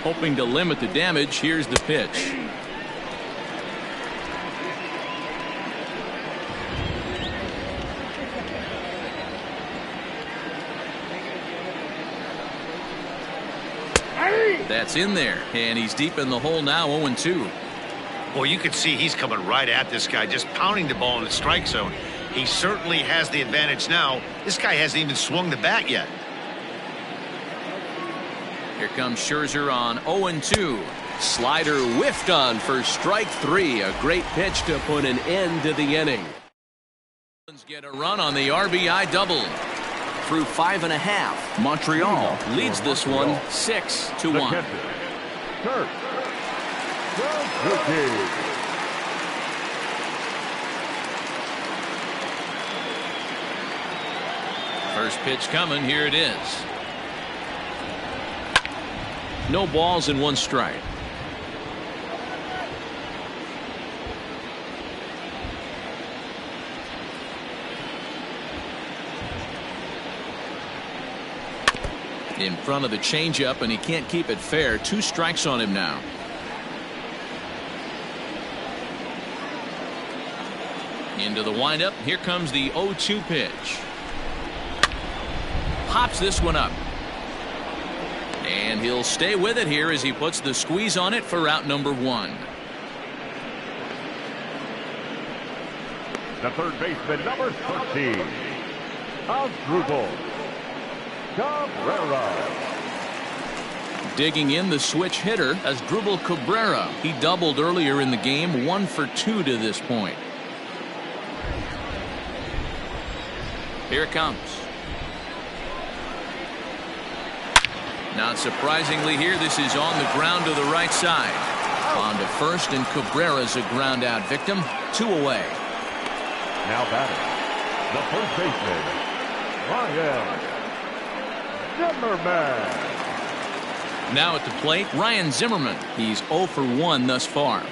Hoping to limit the damage, here's the pitch. That's in there, and he's deep in the hole now, 0-2. Well, you can see he's coming right at this guy, just pounding the ball in the strike zone. He certainly has the advantage now. This guy hasn't even swung the bat yet. Here comes Scherzer on 0-2. Slider whiffed on for strike 3. A great pitch to put an end to the inning. Get a run on the RBI double. Through 5.5. Montreal leads this one 6-1. First pitch coming. Here it is. No balls and 1 strike. In front of the changeup, and he can't keep it fair. 2 strikes on him now. Into the windup. Here comes the 0-2 pitch. Pops this one up. And he'll stay with it here as he puts the squeeze on it for out number 1. The third baseman, number 13, Asdrubal Cabrera. Digging in the switch hitter, Asdrubal Cabrera. He doubled earlier in the game, 1 for 2 to this point. Here it comes. Not surprisingly here, this is on the ground to the right side. On to first, and Cabrera's a ground out victim. 2 away. Now batting, the first baseman, Ryan Zimmerman. Now at the plate, Ryan Zimmerman. He's 0 for 1 thus far.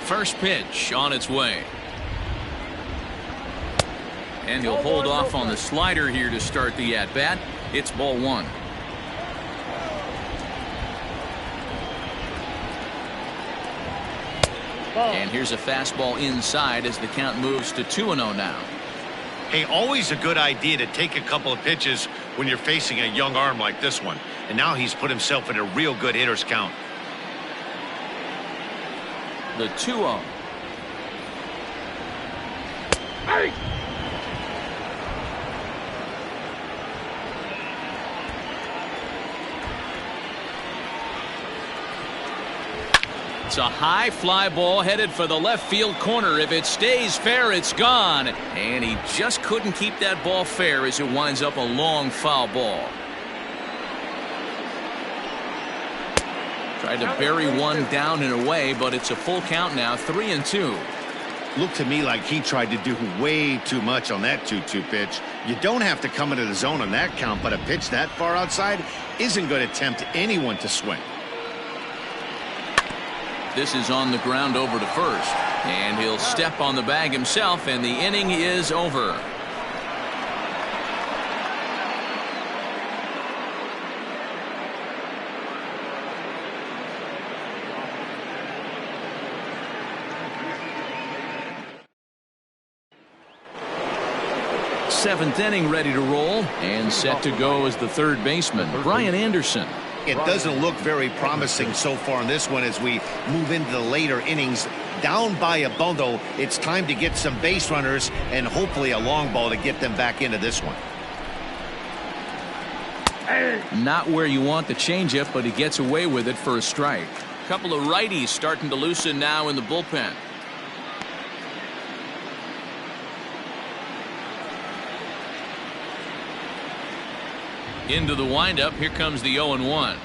First pitch on its way. And he'll hold off on the slider here to start the at-bat. It's ball 1. And here's a fastball inside as the count moves to 2-0 now. Hey, always a good idea to take a couple of pitches when you're facing a young arm like this one. And now he's put himself in a real good hitter's count. The 2-0. Hey! It's a high fly ball headed for the left field corner. If it stays fair, it's gone. And he just couldn't keep that ball fair as it winds up a long foul ball. Tried to bury one down and away, but it's a full count now, 3-2. Looked to me like he tried to do way too much on that 2-2 pitch. You don't have to come into the zone on that count, but a pitch that far outside isn't going to tempt anyone to swing. This is on the ground over to first, and he'll step on the bag himself, and the inning is over. Seventh inning ready to roll, and set to go as the third baseman, Brian Anderson. It doesn't look very promising so far in this one as we move into the later innings. down by a bundle. It's time to get some base runners and hopefully a long ball to get them back into this one. Not where you want the changeup, but he gets away with it for a strike. A couple of righties starting to loosen now in the bullpen. Into the windup. Here comes the 0-1.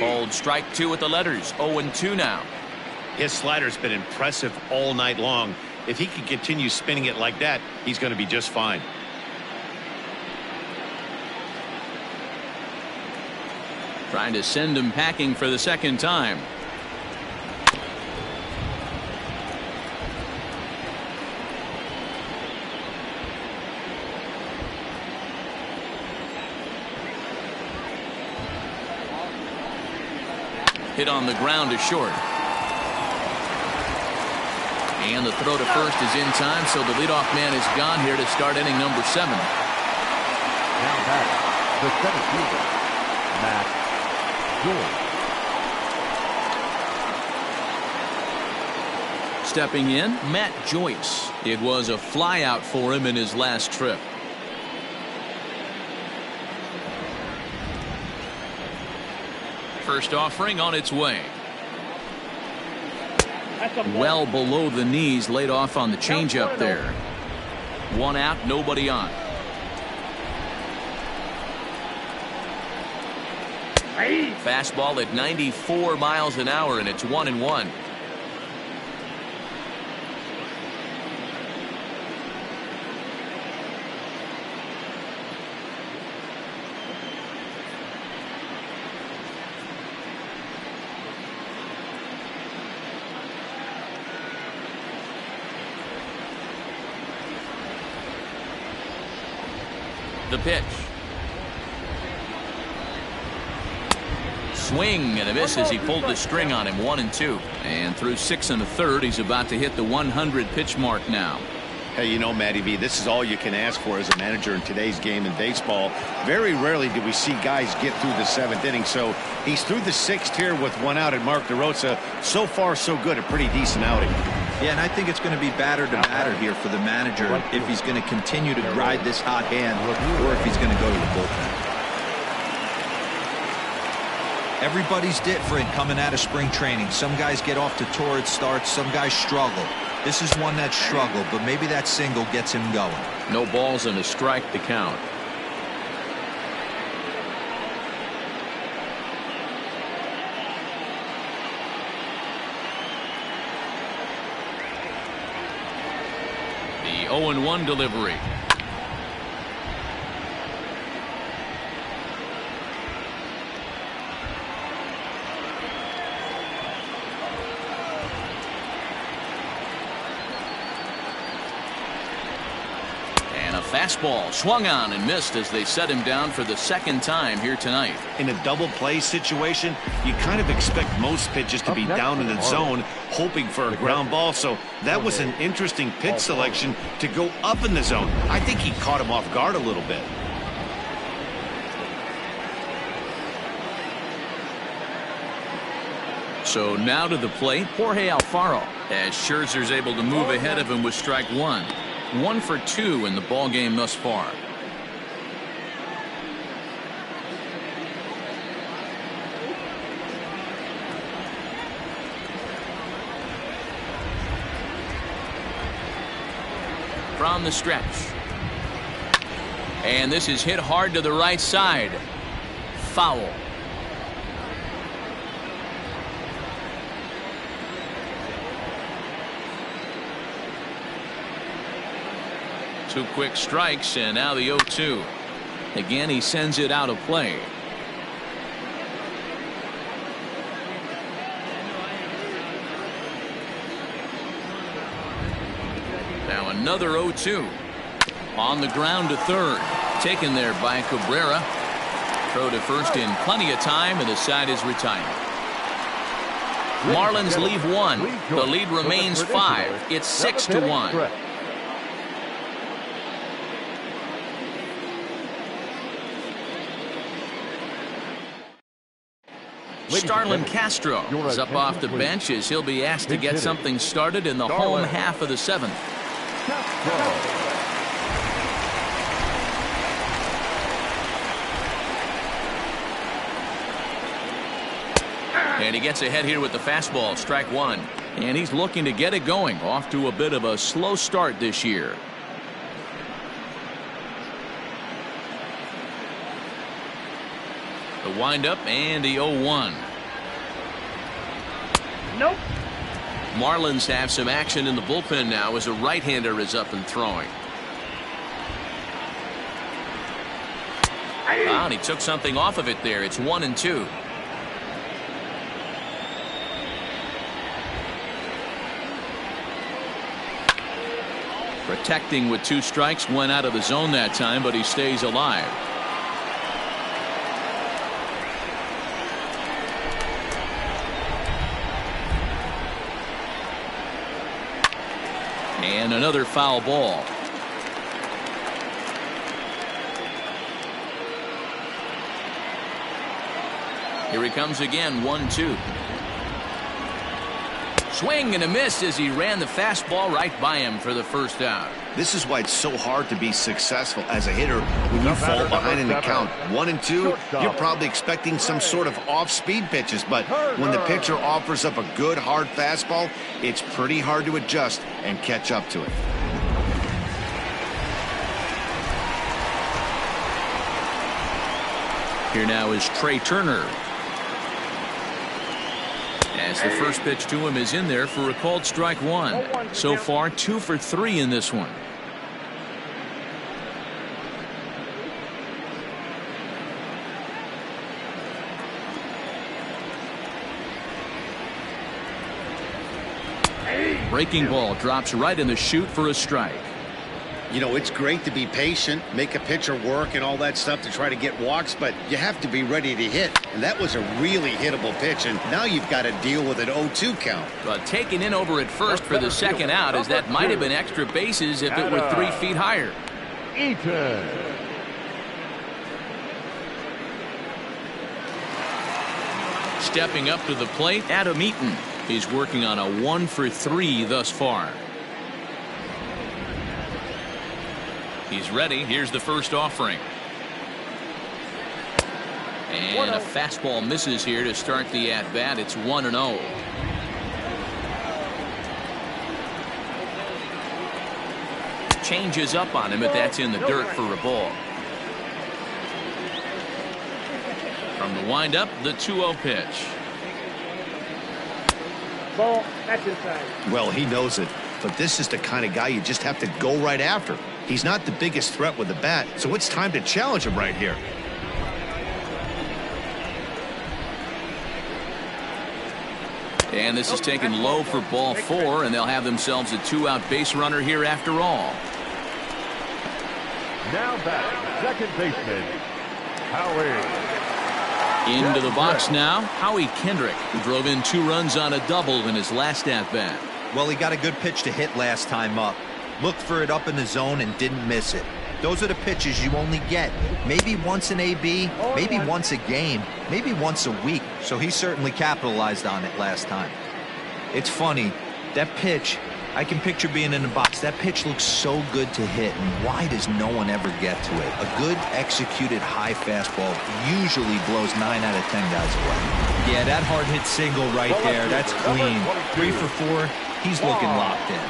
Called strike 2 with the letters. 0-2 now. His slider's been impressive all night long. If he can continue spinning it like that, he's going to be just fine. Trying to send him packing for the second time. Hit on the ground to short. And the throw to first is in time, so the leadoff man is gone here to start inning number 7. Now back, the center fielder, Matt Joyce. Stepping in, Matt Joyce. It was a flyout for him in his last trip. First offering on its way. Well below the knees, laid off on the changeup there. 1 out, nobody on. Fastball at 94 miles an hour, and it's 1-1. The pitch. Swing and a miss as he pulled the string on him. 1-2. And through 6 1/3, he's about to hit the 100 pitch mark now. Hey, you know, Matty V, this is all you can ask for as a manager in today's game in baseball. Very rarely do we see guys get through the 7th inning. So he's through the 6th here with 1 out, and Mark DeRosa, so far so good, a pretty decent outing. Yeah, and I think it's going to be batter to batter here for the manager if he's going to continue to ride this hot hand or if he's going to go to the bullpen. Everybody's different coming out of spring training. Some guys get off to torrid starts. Some guys struggle. This is one that struggled, but maybe that single gets him going. No balls and a strike to count. The 0-1 delivery. Fastball swung on and missed as they set him down for the 2nd time here tonight. In a double play situation, you kind of expect most pitches to be down in the zone, hoping for a ground ball. So that was an interesting pitch selection to go up in the zone. I think he caught him off guard a little bit. So now to the plate, Jorge Alfaro, as Scherzer's able to move ahead of him with strike 1. 1 for 2 in the ball game thus far. From the stretch. And this is hit hard to the right side. Foul. Two quick strikes, and now the 0-2. Again, he sends it out of play. Now another 0-2. On the ground to third. Taken there by Cabrera. Throw to first in plenty of time, and the side is retired. Marlins leave 1. The lead remains 5. It's 6-1. Starlin Castro is up off the bench as he'll be asked to get something started in the home half of the seventh. And he gets ahead here with the fastball, strike one. And he's looking to get it going, off to a bit of a slow start this year. The windup and the 0-1. Nope. Marlins have some action in the bullpen now as a right-hander is up and throwing. Wow, and he took something off of it there. It's 1-2. Protecting with 2 strikes, went out of the zone that time, but he stays alive. And another foul ball. Here he comes again, 1-2. Swing and a miss as he ran the fastball right by him for the first out. This is why it's so hard to be successful as a hitter when you fall behind in the count. 1-2, you're probably expecting some sort of off-speed pitches, but when the pitcher offers up a good hard fastball, it's pretty hard to adjust and catch up to it. Here now is Trey Turner. As the first pitch to him is in there for a called strike one. So far 2 for 3 in this one. Breaking ball drops right in the chute for a strike. You know, it's great to be patient, make a pitcher work and all that stuff to try to get walks, but you have to be ready to hit. And that was a really hittable pitch, and now you've got to deal with an 0-2 count. But taken in over at first for the second out, as that might have been extra bases if it were 3 feet higher. Eaton. Stepping up to the plate, Adam Eaton. He's working on a 1 for 3 thus far. He's ready. Here's the first offering. And a fastball misses here to start the at-bat. It's 1-0. Changes up on him, but that's in the dirt for a ball. From the windup, the 2-0 pitch. Ball, that's inside. Well, he knows it, but this is the kind of guy you just have to go right after. He's not the biggest threat with the bat, so it's time to challenge him right here. And this is taken low for ball 4, and they'll have themselves a 2-out base runner here after all. Now back, second baseman, Howie. Into the box now, Howie Kendrick, who drove in 2 runs on a double in his last at-bat. Well, he got a good pitch to hit last time up. Looked for it up in the zone and didn't miss it. Those are the pitches you only get maybe once in AB, maybe once a game, maybe once a week. So he certainly capitalized on it last time. It's funny, that pitch, I can picture being in the box. That pitch looks so good to hit, and why does no one ever get to it? A good executed high fastball usually blows 9 out of 10 guys away. Yeah, that hard hit single right there, that's clean. 3 for 4, he's looking locked in.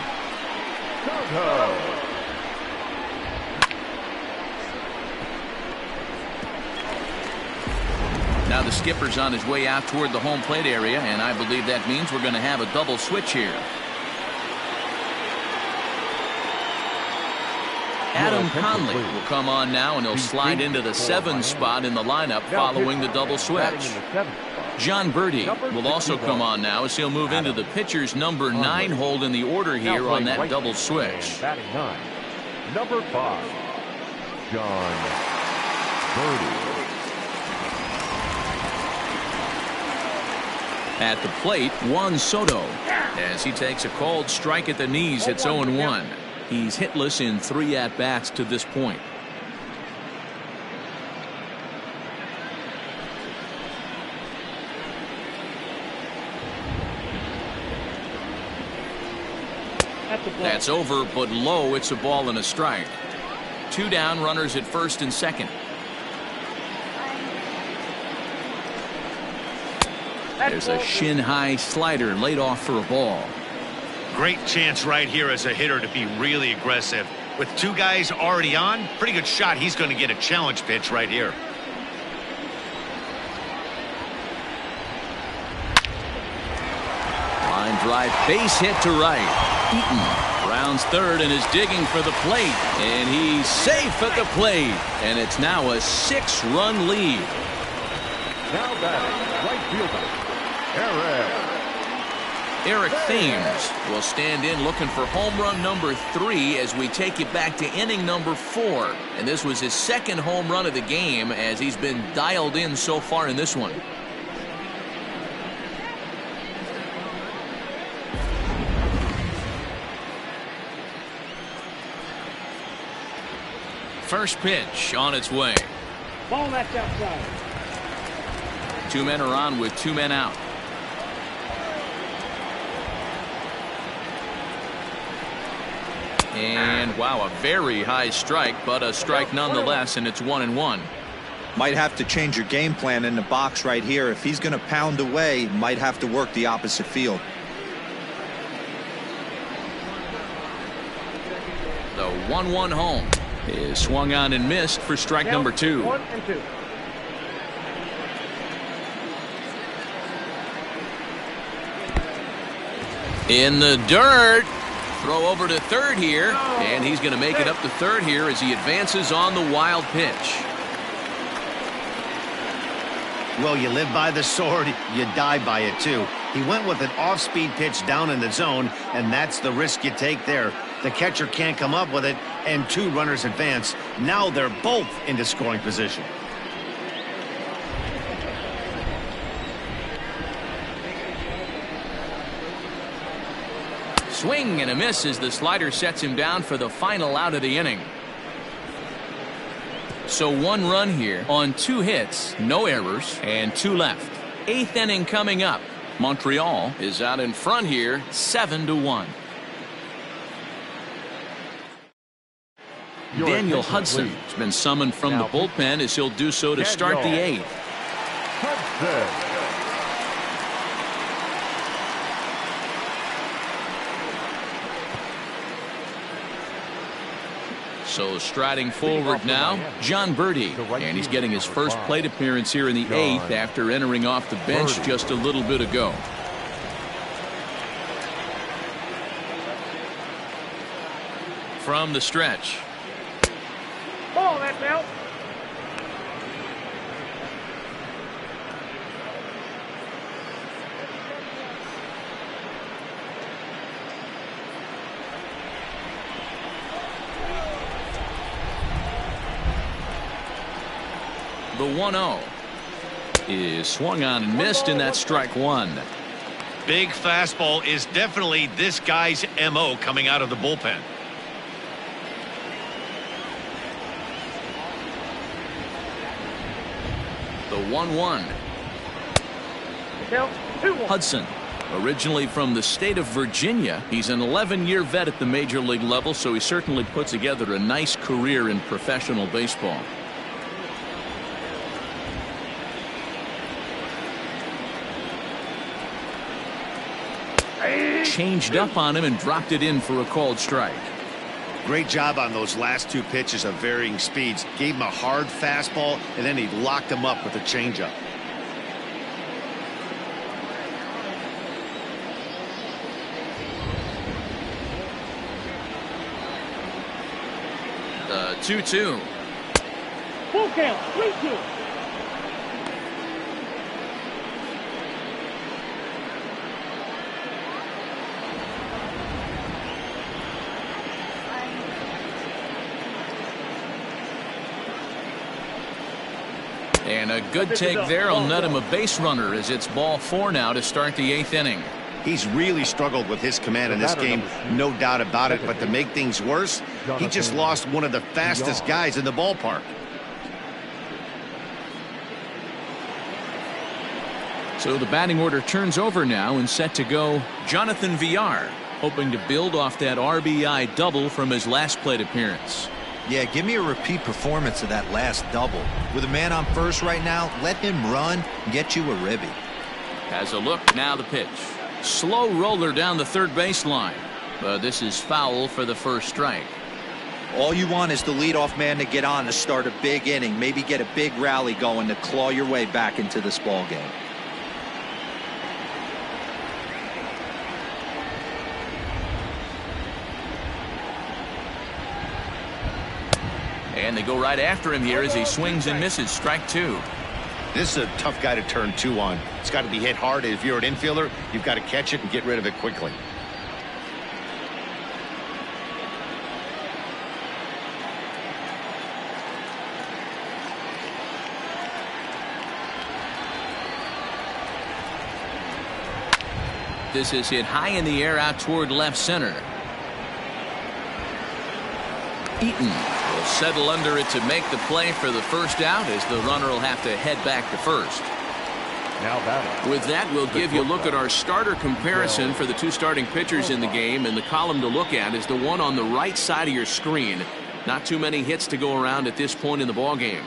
Now the skipper's on his way out toward the home plate area, and I believe that means we're going to have a double switch here. Adam Conley will come on now, and he'll slide into the 7 spot in the lineup following the double switch. John Birdie will also come on now as he'll move into the pitcher's number 9 hold in the order here on that double switch. Batting 9, number 5, John Birdie. At the plate, Juan Soto, as he takes a called strike at the knees. It's 0-1. He's hitless in 3 at-bats to this point. That's over, but low. It's a ball and a strike. 2 down, runners at first and second. There's a shin-high slider laid off for a ball. Great chance right here as a hitter to be really aggressive. With 2 guys already on, pretty good shot. He's going to get a challenge pitch right here. Line drive, base hit to right. Eaton rounds third and is digging for the plate. And he's safe at the plate. And it's now a 6-run lead. Now batting, right fielder, Eric Thames will stand in looking for home run number 3 as we take it back to inning number 4. And this was his second home run of the game as he's been dialed in so far in this one. First pitch on its way. Ball that's outside. 2 men are on with 2 men out. And wow, a very high strike, but a strike nonetheless, and it's 1-1. Might have to change your game plan in the box right here. If he's going to pound away, might have to work the opposite field. The 1-1 home is swung on and missed for strike number 2. 1-2. In the dirt. Throw over to third here, and he's going to make it up to third here as he advances on the wild pitch. Well, you live by the sword, you die by it too. He went with an off-speed pitch down in the zone, and that's the risk you take there. The catcher can't come up with it, and 2 runners advance. Now they're both into scoring position. Swing and a miss as the slider sets him down for the final out of the inning. So 1 run here on 2 hits, no errors, and 2 left. 8th inning coming up. Montreal is out in front here, 7-1. Daniel Hudson has been summoned from the bullpen as he'll do so to start the 8th. Hudson. So striding forward now, John Birdie, and he's getting his first plate appearance here in the 8th after entering off the bench just a little bit ago. From the stretch. Ball that's out. The 1-0 is swung on and missed, and that's strike 1. Big fastball is definitely this guy's MO coming out of the bullpen. The 1-1. Hudson, originally from the state of Virginia, he's an 11-year vet at the major league level, so he certainly put together a nice career in professional baseball. Changed up on him and dropped it in for a called strike. Great job on those last 2 pitches of varying speeds. Gave him a hard fastball, and then he locked him up with a changeup. The 2-2. Full count, 3-2. And a good take there will net him a base runner as it's ball 4 now to start the 8th inning. He's really struggled with his command in this game, no doubt about it. But to make things worse, he just lost one of the fastest guys in the ballpark. So the batting order turns over now and set to go Jonathan Villar. hoping to build off that RBI double from his last plate appearance. Yeah, give me a repeat performance of that last double. With a man on first right now, let him run and get you a ribby. Has a look, now the pitch. Slow roller down the third baseline. But this is foul for the first strike. All you want is the leadoff man to get on to start a big inning, maybe get a big rally going to claw your way back into this ball game. And they go right after him here as he swings and misses. Strike two. This is a tough guy to turn two on. It's got to be hit hard. If you're an infielder, you've got to catch it and get rid of it quickly. This is hit high in the air out toward left center. Eaton will settle under it to make the play for the first out, as the runner will have to head back to first. Now batting. With that, we'll give you a look at our starter comparison for the two starting pitchers in the game, and the column to look at is the one on the right side of your screen. Not too many hits to go around at this point in the ball game.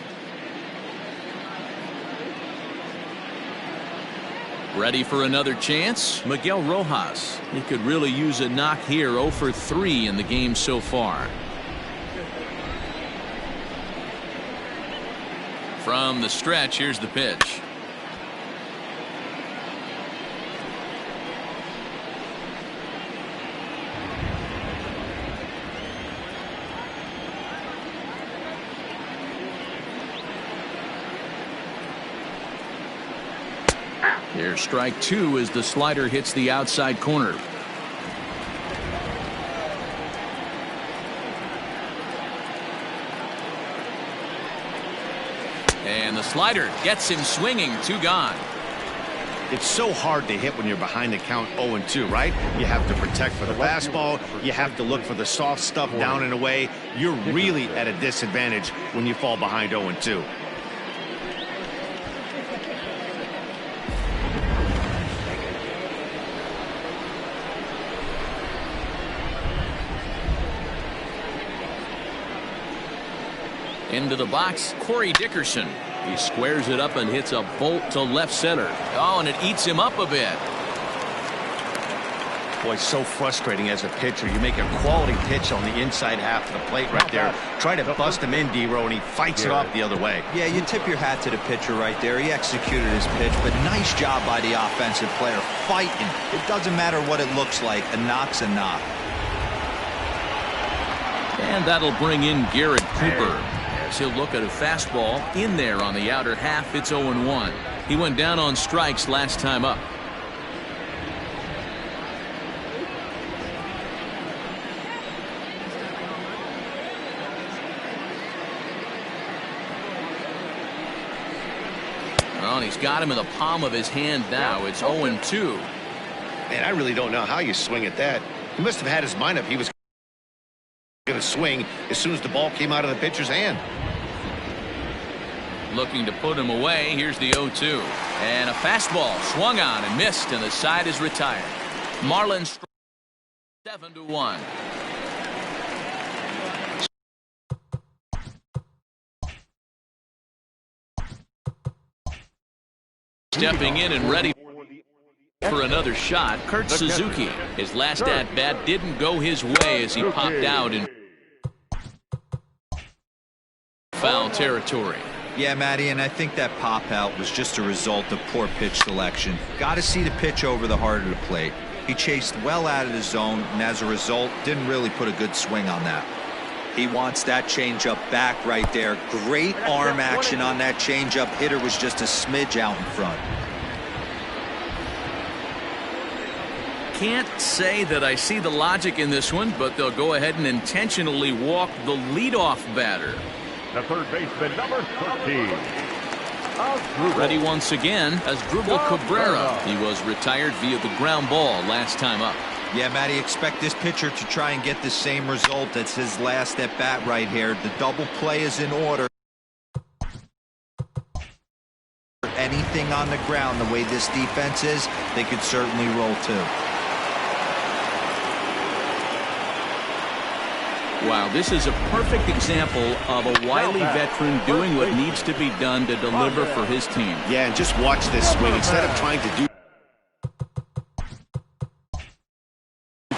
Ready for another chance? Miguel Rojas. He could really use a knock here. 0 for 3 in the game so far. From the stretch, here's the pitch. Here's strike two as the slider hits the outside corner. And the slider gets him swinging. Two gone. It's so hard to hit when you're behind the count 0-2, right? You have to protect for the fastball. You have to look for the soft stuff down and away. You're really at a disadvantage when you fall behind 0-2. Into the box, Corey Dickerson. He squares it up and hits a bolt to left center. Oh, and it eats him up a bit. Boy, so frustrating as a pitcher. You make a quality pitch on the inside half of the plate right there. Try to bust him in, D-Row, and he fights it off the other way. Yeah, you tip your hat to the pitcher right there. He executed his pitch, but nice job by the offensive player fighting. It doesn't matter what it looks like. A knock's a knock. And that'll bring in Garrett Cooper. He'll look at a fastball in there on the outer half. It's 0-1. He went down on strikes last time up. Well, and he's got him in the palm of his hand now. It's 0-2. Man, I really don't know how you swing at that. He must have had his mind up. He was going to swing as soon as the ball came out of the pitcher's hand. Looking to put him away. Here's the 0-2. And a fastball swung on and missed, and the side is retired. Marlins 7-1. Stepping in and ready for another shot, Kurt Suzuki. His last at-bat didn't go his way as he popped out in foul territory. Yeah, Matty, and I think that pop out was just a result of poor pitch selection. Got to see the pitch over the heart of the plate. He chased well out of the zone, and as a result, didn't really put a good swing on that. He wants that changeup back right there. Great arm action on that changeup. Hitter was just a smidge out in front. Can't say that I see the logic in this one, but they'll go ahead and intentionally walk the leadoff batter. The third baseman, number 13. Ready once again as Drupal Cabrera. He was retired via the ground ball last time up. Yeah, Matty, expect this pitcher to try and get the same result. That's his last at bat right here. The double play is in order. Anything on the ground, the way this defense is, they could certainly roll too. Wow, this is a perfect example of a wily veteran doing what needs to be done to deliver for his team. Yeah, and just watch this swing. Instead of trying to do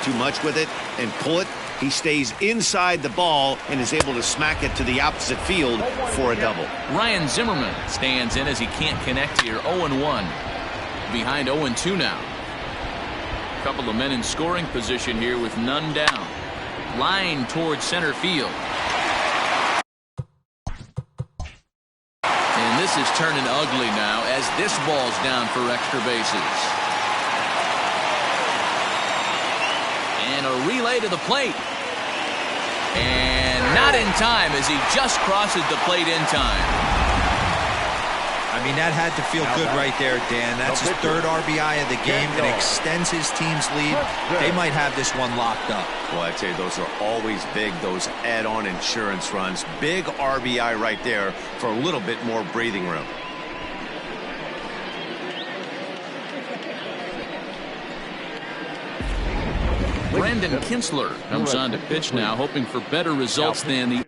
too much with it and pull it, he stays inside the ball and is able to smack it to the opposite field for a double. Ryan Zimmerman stands in as he can't connect here. 0-1. Behind 0-2 now. A couple of men in scoring position here with none down. Line towards center field. And this is turning ugly now as this ball's down for extra bases. And a relay to the plate. And not in time as he just crosses the plate in time. I mean, that had to feel good right there, Dan. That's his third RBI of the game and extends his team's lead. They might have this one locked up. Well, I'd say those are always big, those add-on insurance runs. Big RBI right there for a little bit more breathing room. Brandon Kinsler comes on to pitch now, hoping for better results than the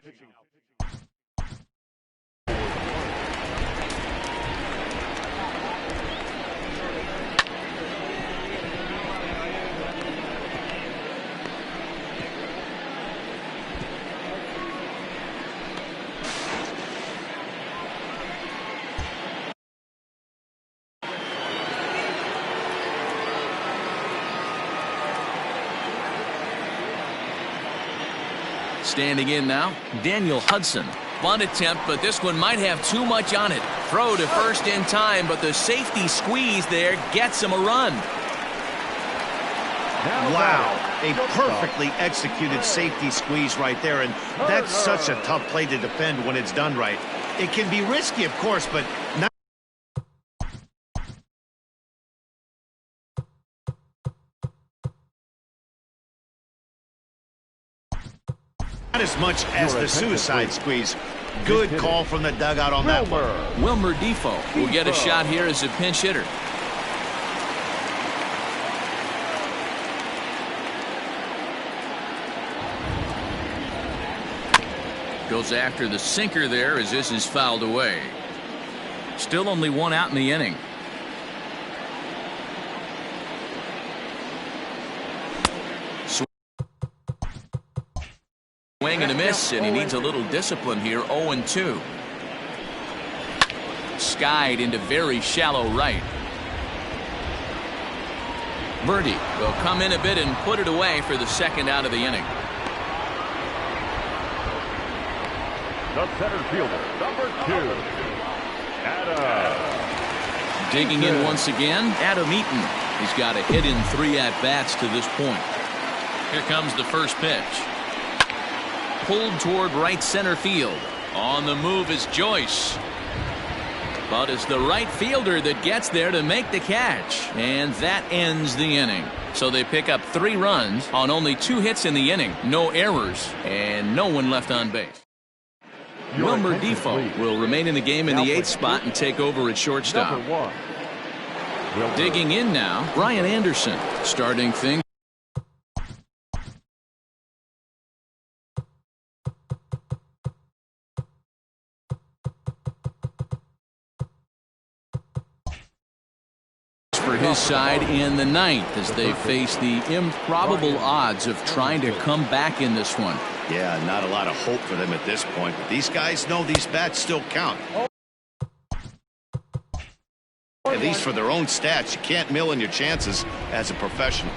Standing in now, Daniel Hudson. Bunt attempt, but this one might have too much on it. Throw to first in time, but the safety squeeze there gets him a run. Wow, a perfectly executed safety squeeze right there, and that's such a tough play to defend when it's done right. It can be risky, of course, but not as much as the suicide squeeze. Good call from the dugout on that one. Wilmer Defoe will get a shot here as a pinch hitter. Goes after the sinker there as this is fouled away. Still only one out in the inning. Swing and a miss, and he needs a little discipline here. 0-2. Skied into very shallow right. Birdie will come in a bit and put it away for the second out of the inning. The center fielder, number 2, Adam. Digging in once again, Adam Eaton. He's got a hit in 3 at-bats to this point. Here comes the first pitch. Pulled toward right center field. On the move is Joyce. But it's the right fielder that gets there to make the catch. And that ends the inning. So they pick up 3 runs on only 2 hits in the inning. No errors and no one left on base. Wilmer Defoe will remain in the game in the 8th spot and take over at shortstop. Digging in now, Brian Anderson starting things. For his side in the 9th as they face the improbable odds of trying to come back in this one. Yeah, not a lot of hope for them at this point, but these guys know these bats still count. At least for their own stats, you can't mill in your chances as a professional.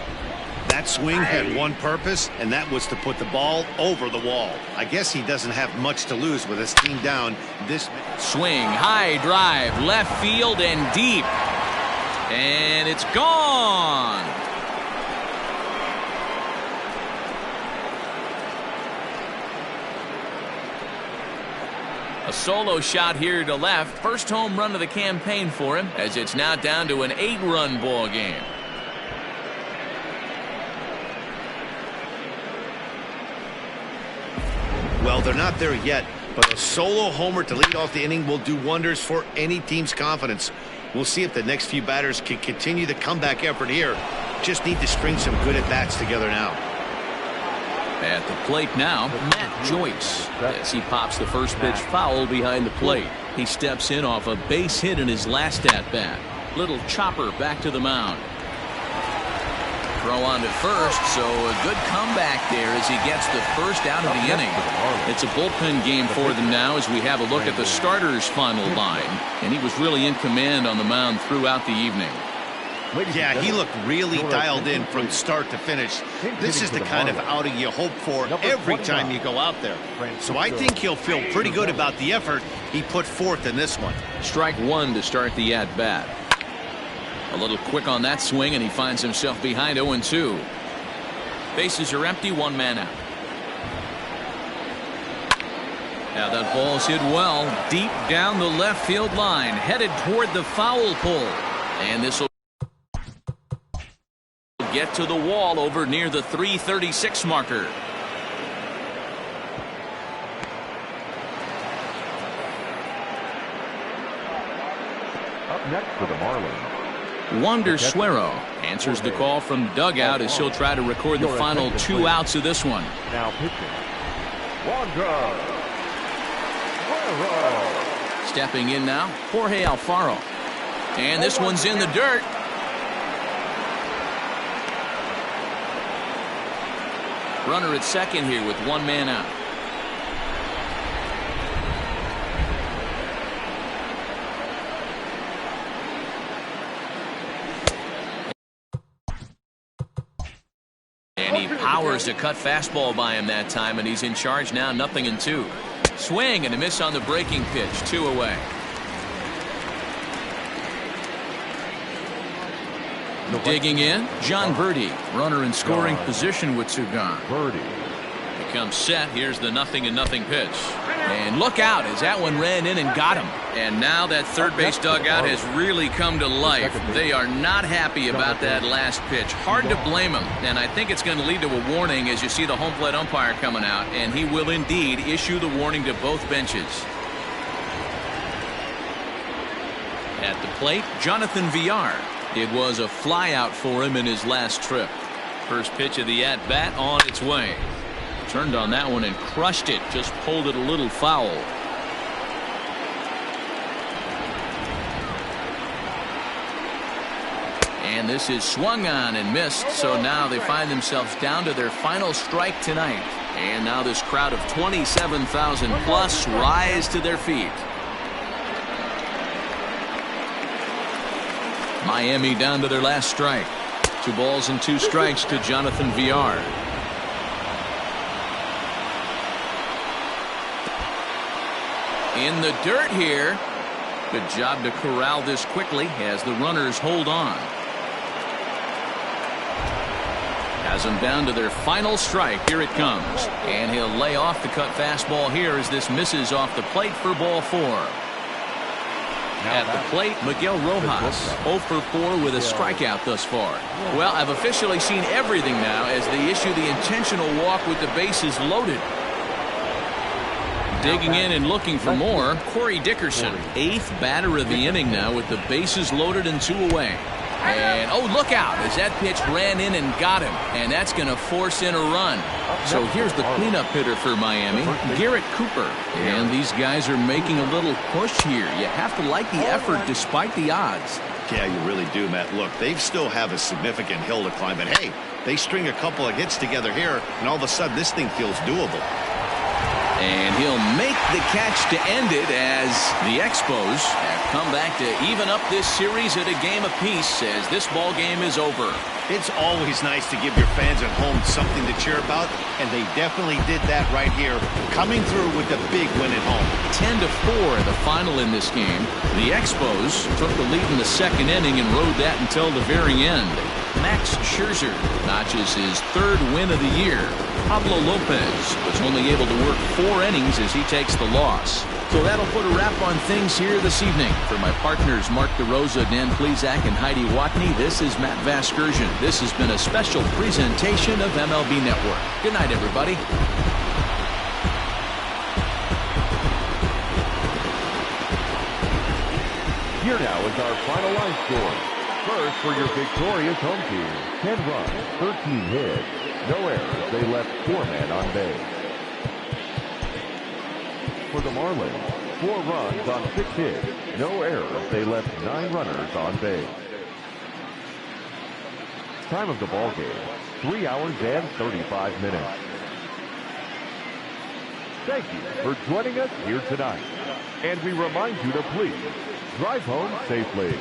That swing had one purpose, and that was to put the ball over the wall. I guess he doesn't have much to lose with his team down. This swing, high drive, left field and deep. And it's gone. A solo shot here to left. First home run of the campaign for him as it's now down to an 8-run ball game. Well, they're not there yet, but a solo homer to lead off the inning will do wonders for any team's confidence. We'll see if the next few batters can continue the comeback effort here. Just need to string some good at-bats together now. At the plate now, Matt Joyce, as he pops the first pitch foul behind the plate. He steps in off a base hit in his last at-bat. Little chopper back to the mound. Throw on to first, so a good comeback there as he gets the first out of the inning. It's a bullpen game for them now as we have a look at the starters' final line. And he was really in command on the mound throughout the evening. Yeah, he looked really dialed in from start to finish. This is the kind of outing you hope for every time you go out there. So I think he'll feel pretty good about the effort he put forth in this one. Strike one to start the at-bat. A little quick on that swing, and he finds himself behind 0-2. Bases are empty, one man out. Now that ball's hit well, deep down the left field line, headed toward the foul pole. And this will get to the wall over near the 336 marker. Up next for the Marlins, Wander Suero answers the call from the dugout as he'll try to record the final 2 outs of this one. now pitching, Wander Suero. Stepping in now, Jorge Alfaro. And this one's in the dirt. Runner at second here with one man out. And he powers a cut fastball by him that time, and he's in charge now, 0-2. Swing and a miss on the breaking pitch, 2 away. Digging in, John Birdie, runner in scoring position with 2 gone. Birdie. Becomes set. Here's the 0-0 pitch. And look out as that one ran in and got him. And now that third base dugout has really come to life. They are not happy about that last pitch. Hard to blame him. And I think it's going to lead to a warning as you see the home plate umpire coming out. And he will indeed issue the warning to both benches. At the plate, Jonathan Villar. It was a flyout for him in his last trip. First pitch of the at-bat on its way. Turned on that one and crushed it. Just pulled it a little foul. And this is swung on and missed. So now they find themselves down to their final strike tonight. And now this crowd of 27,000 plus rise to their feet. Miami down to their last strike. 2 balls and 2 strikes to Jonathan Villar. In the dirt here. Good job to corral this quickly as the runners hold on. Has them down to their final strike. Here it comes. And he'll lay off the cut fastball here as this misses off the plate for ball 4. At the plate, Miguel Rojas, 0 for 4 with a strikeout thus far. Well, I've officially seen everything now as they issue the intentional walk with the bases loaded. Digging in and looking for more, Corey Dickerson, 8th batter of the inning now with the bases loaded and 2 away. And, oh, look out as that pitch ran in and got him. And that's going to force in a run. So here's the cleanup hitter for Miami, Garrett Cooper. And these guys are making a little push here. You have to like the effort despite the odds. Yeah, you really do, Matt. Look, they still have a significant hill to climb. But, hey, they string a couple of hits together here, and all of a sudden this thing feels doable. And he'll make the catch to end it as the Expos have come back to even up this series at a game apiece as this ball game is over. It's always nice to give your fans at home something to cheer about, and they definitely did that right here, coming through with the big win at home. 10-4 the final in this game. The Expos took the lead in the second inning and rode that until the very end. Max Scherzer notches his 3rd win of the year. Pablo Lopez was only able to work 4 innings as he takes the loss. So that'll put a wrap on things here this evening. For my partners Mark DeRosa, Dan Plesac, and Heidi Watney, this is Matt Vasgersian. This has been a special presentation of MLB Network. Good night, everybody. Here now is our final line score. First for your victorious home team, 10 runs, 13 hits. No errors. They left 4 men on base. For the Marlins, 4 runs on 6 hits. No errors. They left 9 runners on base. Time of the ball game, 3 hours and 35 minutes. Thank you for joining us here tonight. And we remind you to please drive home safely.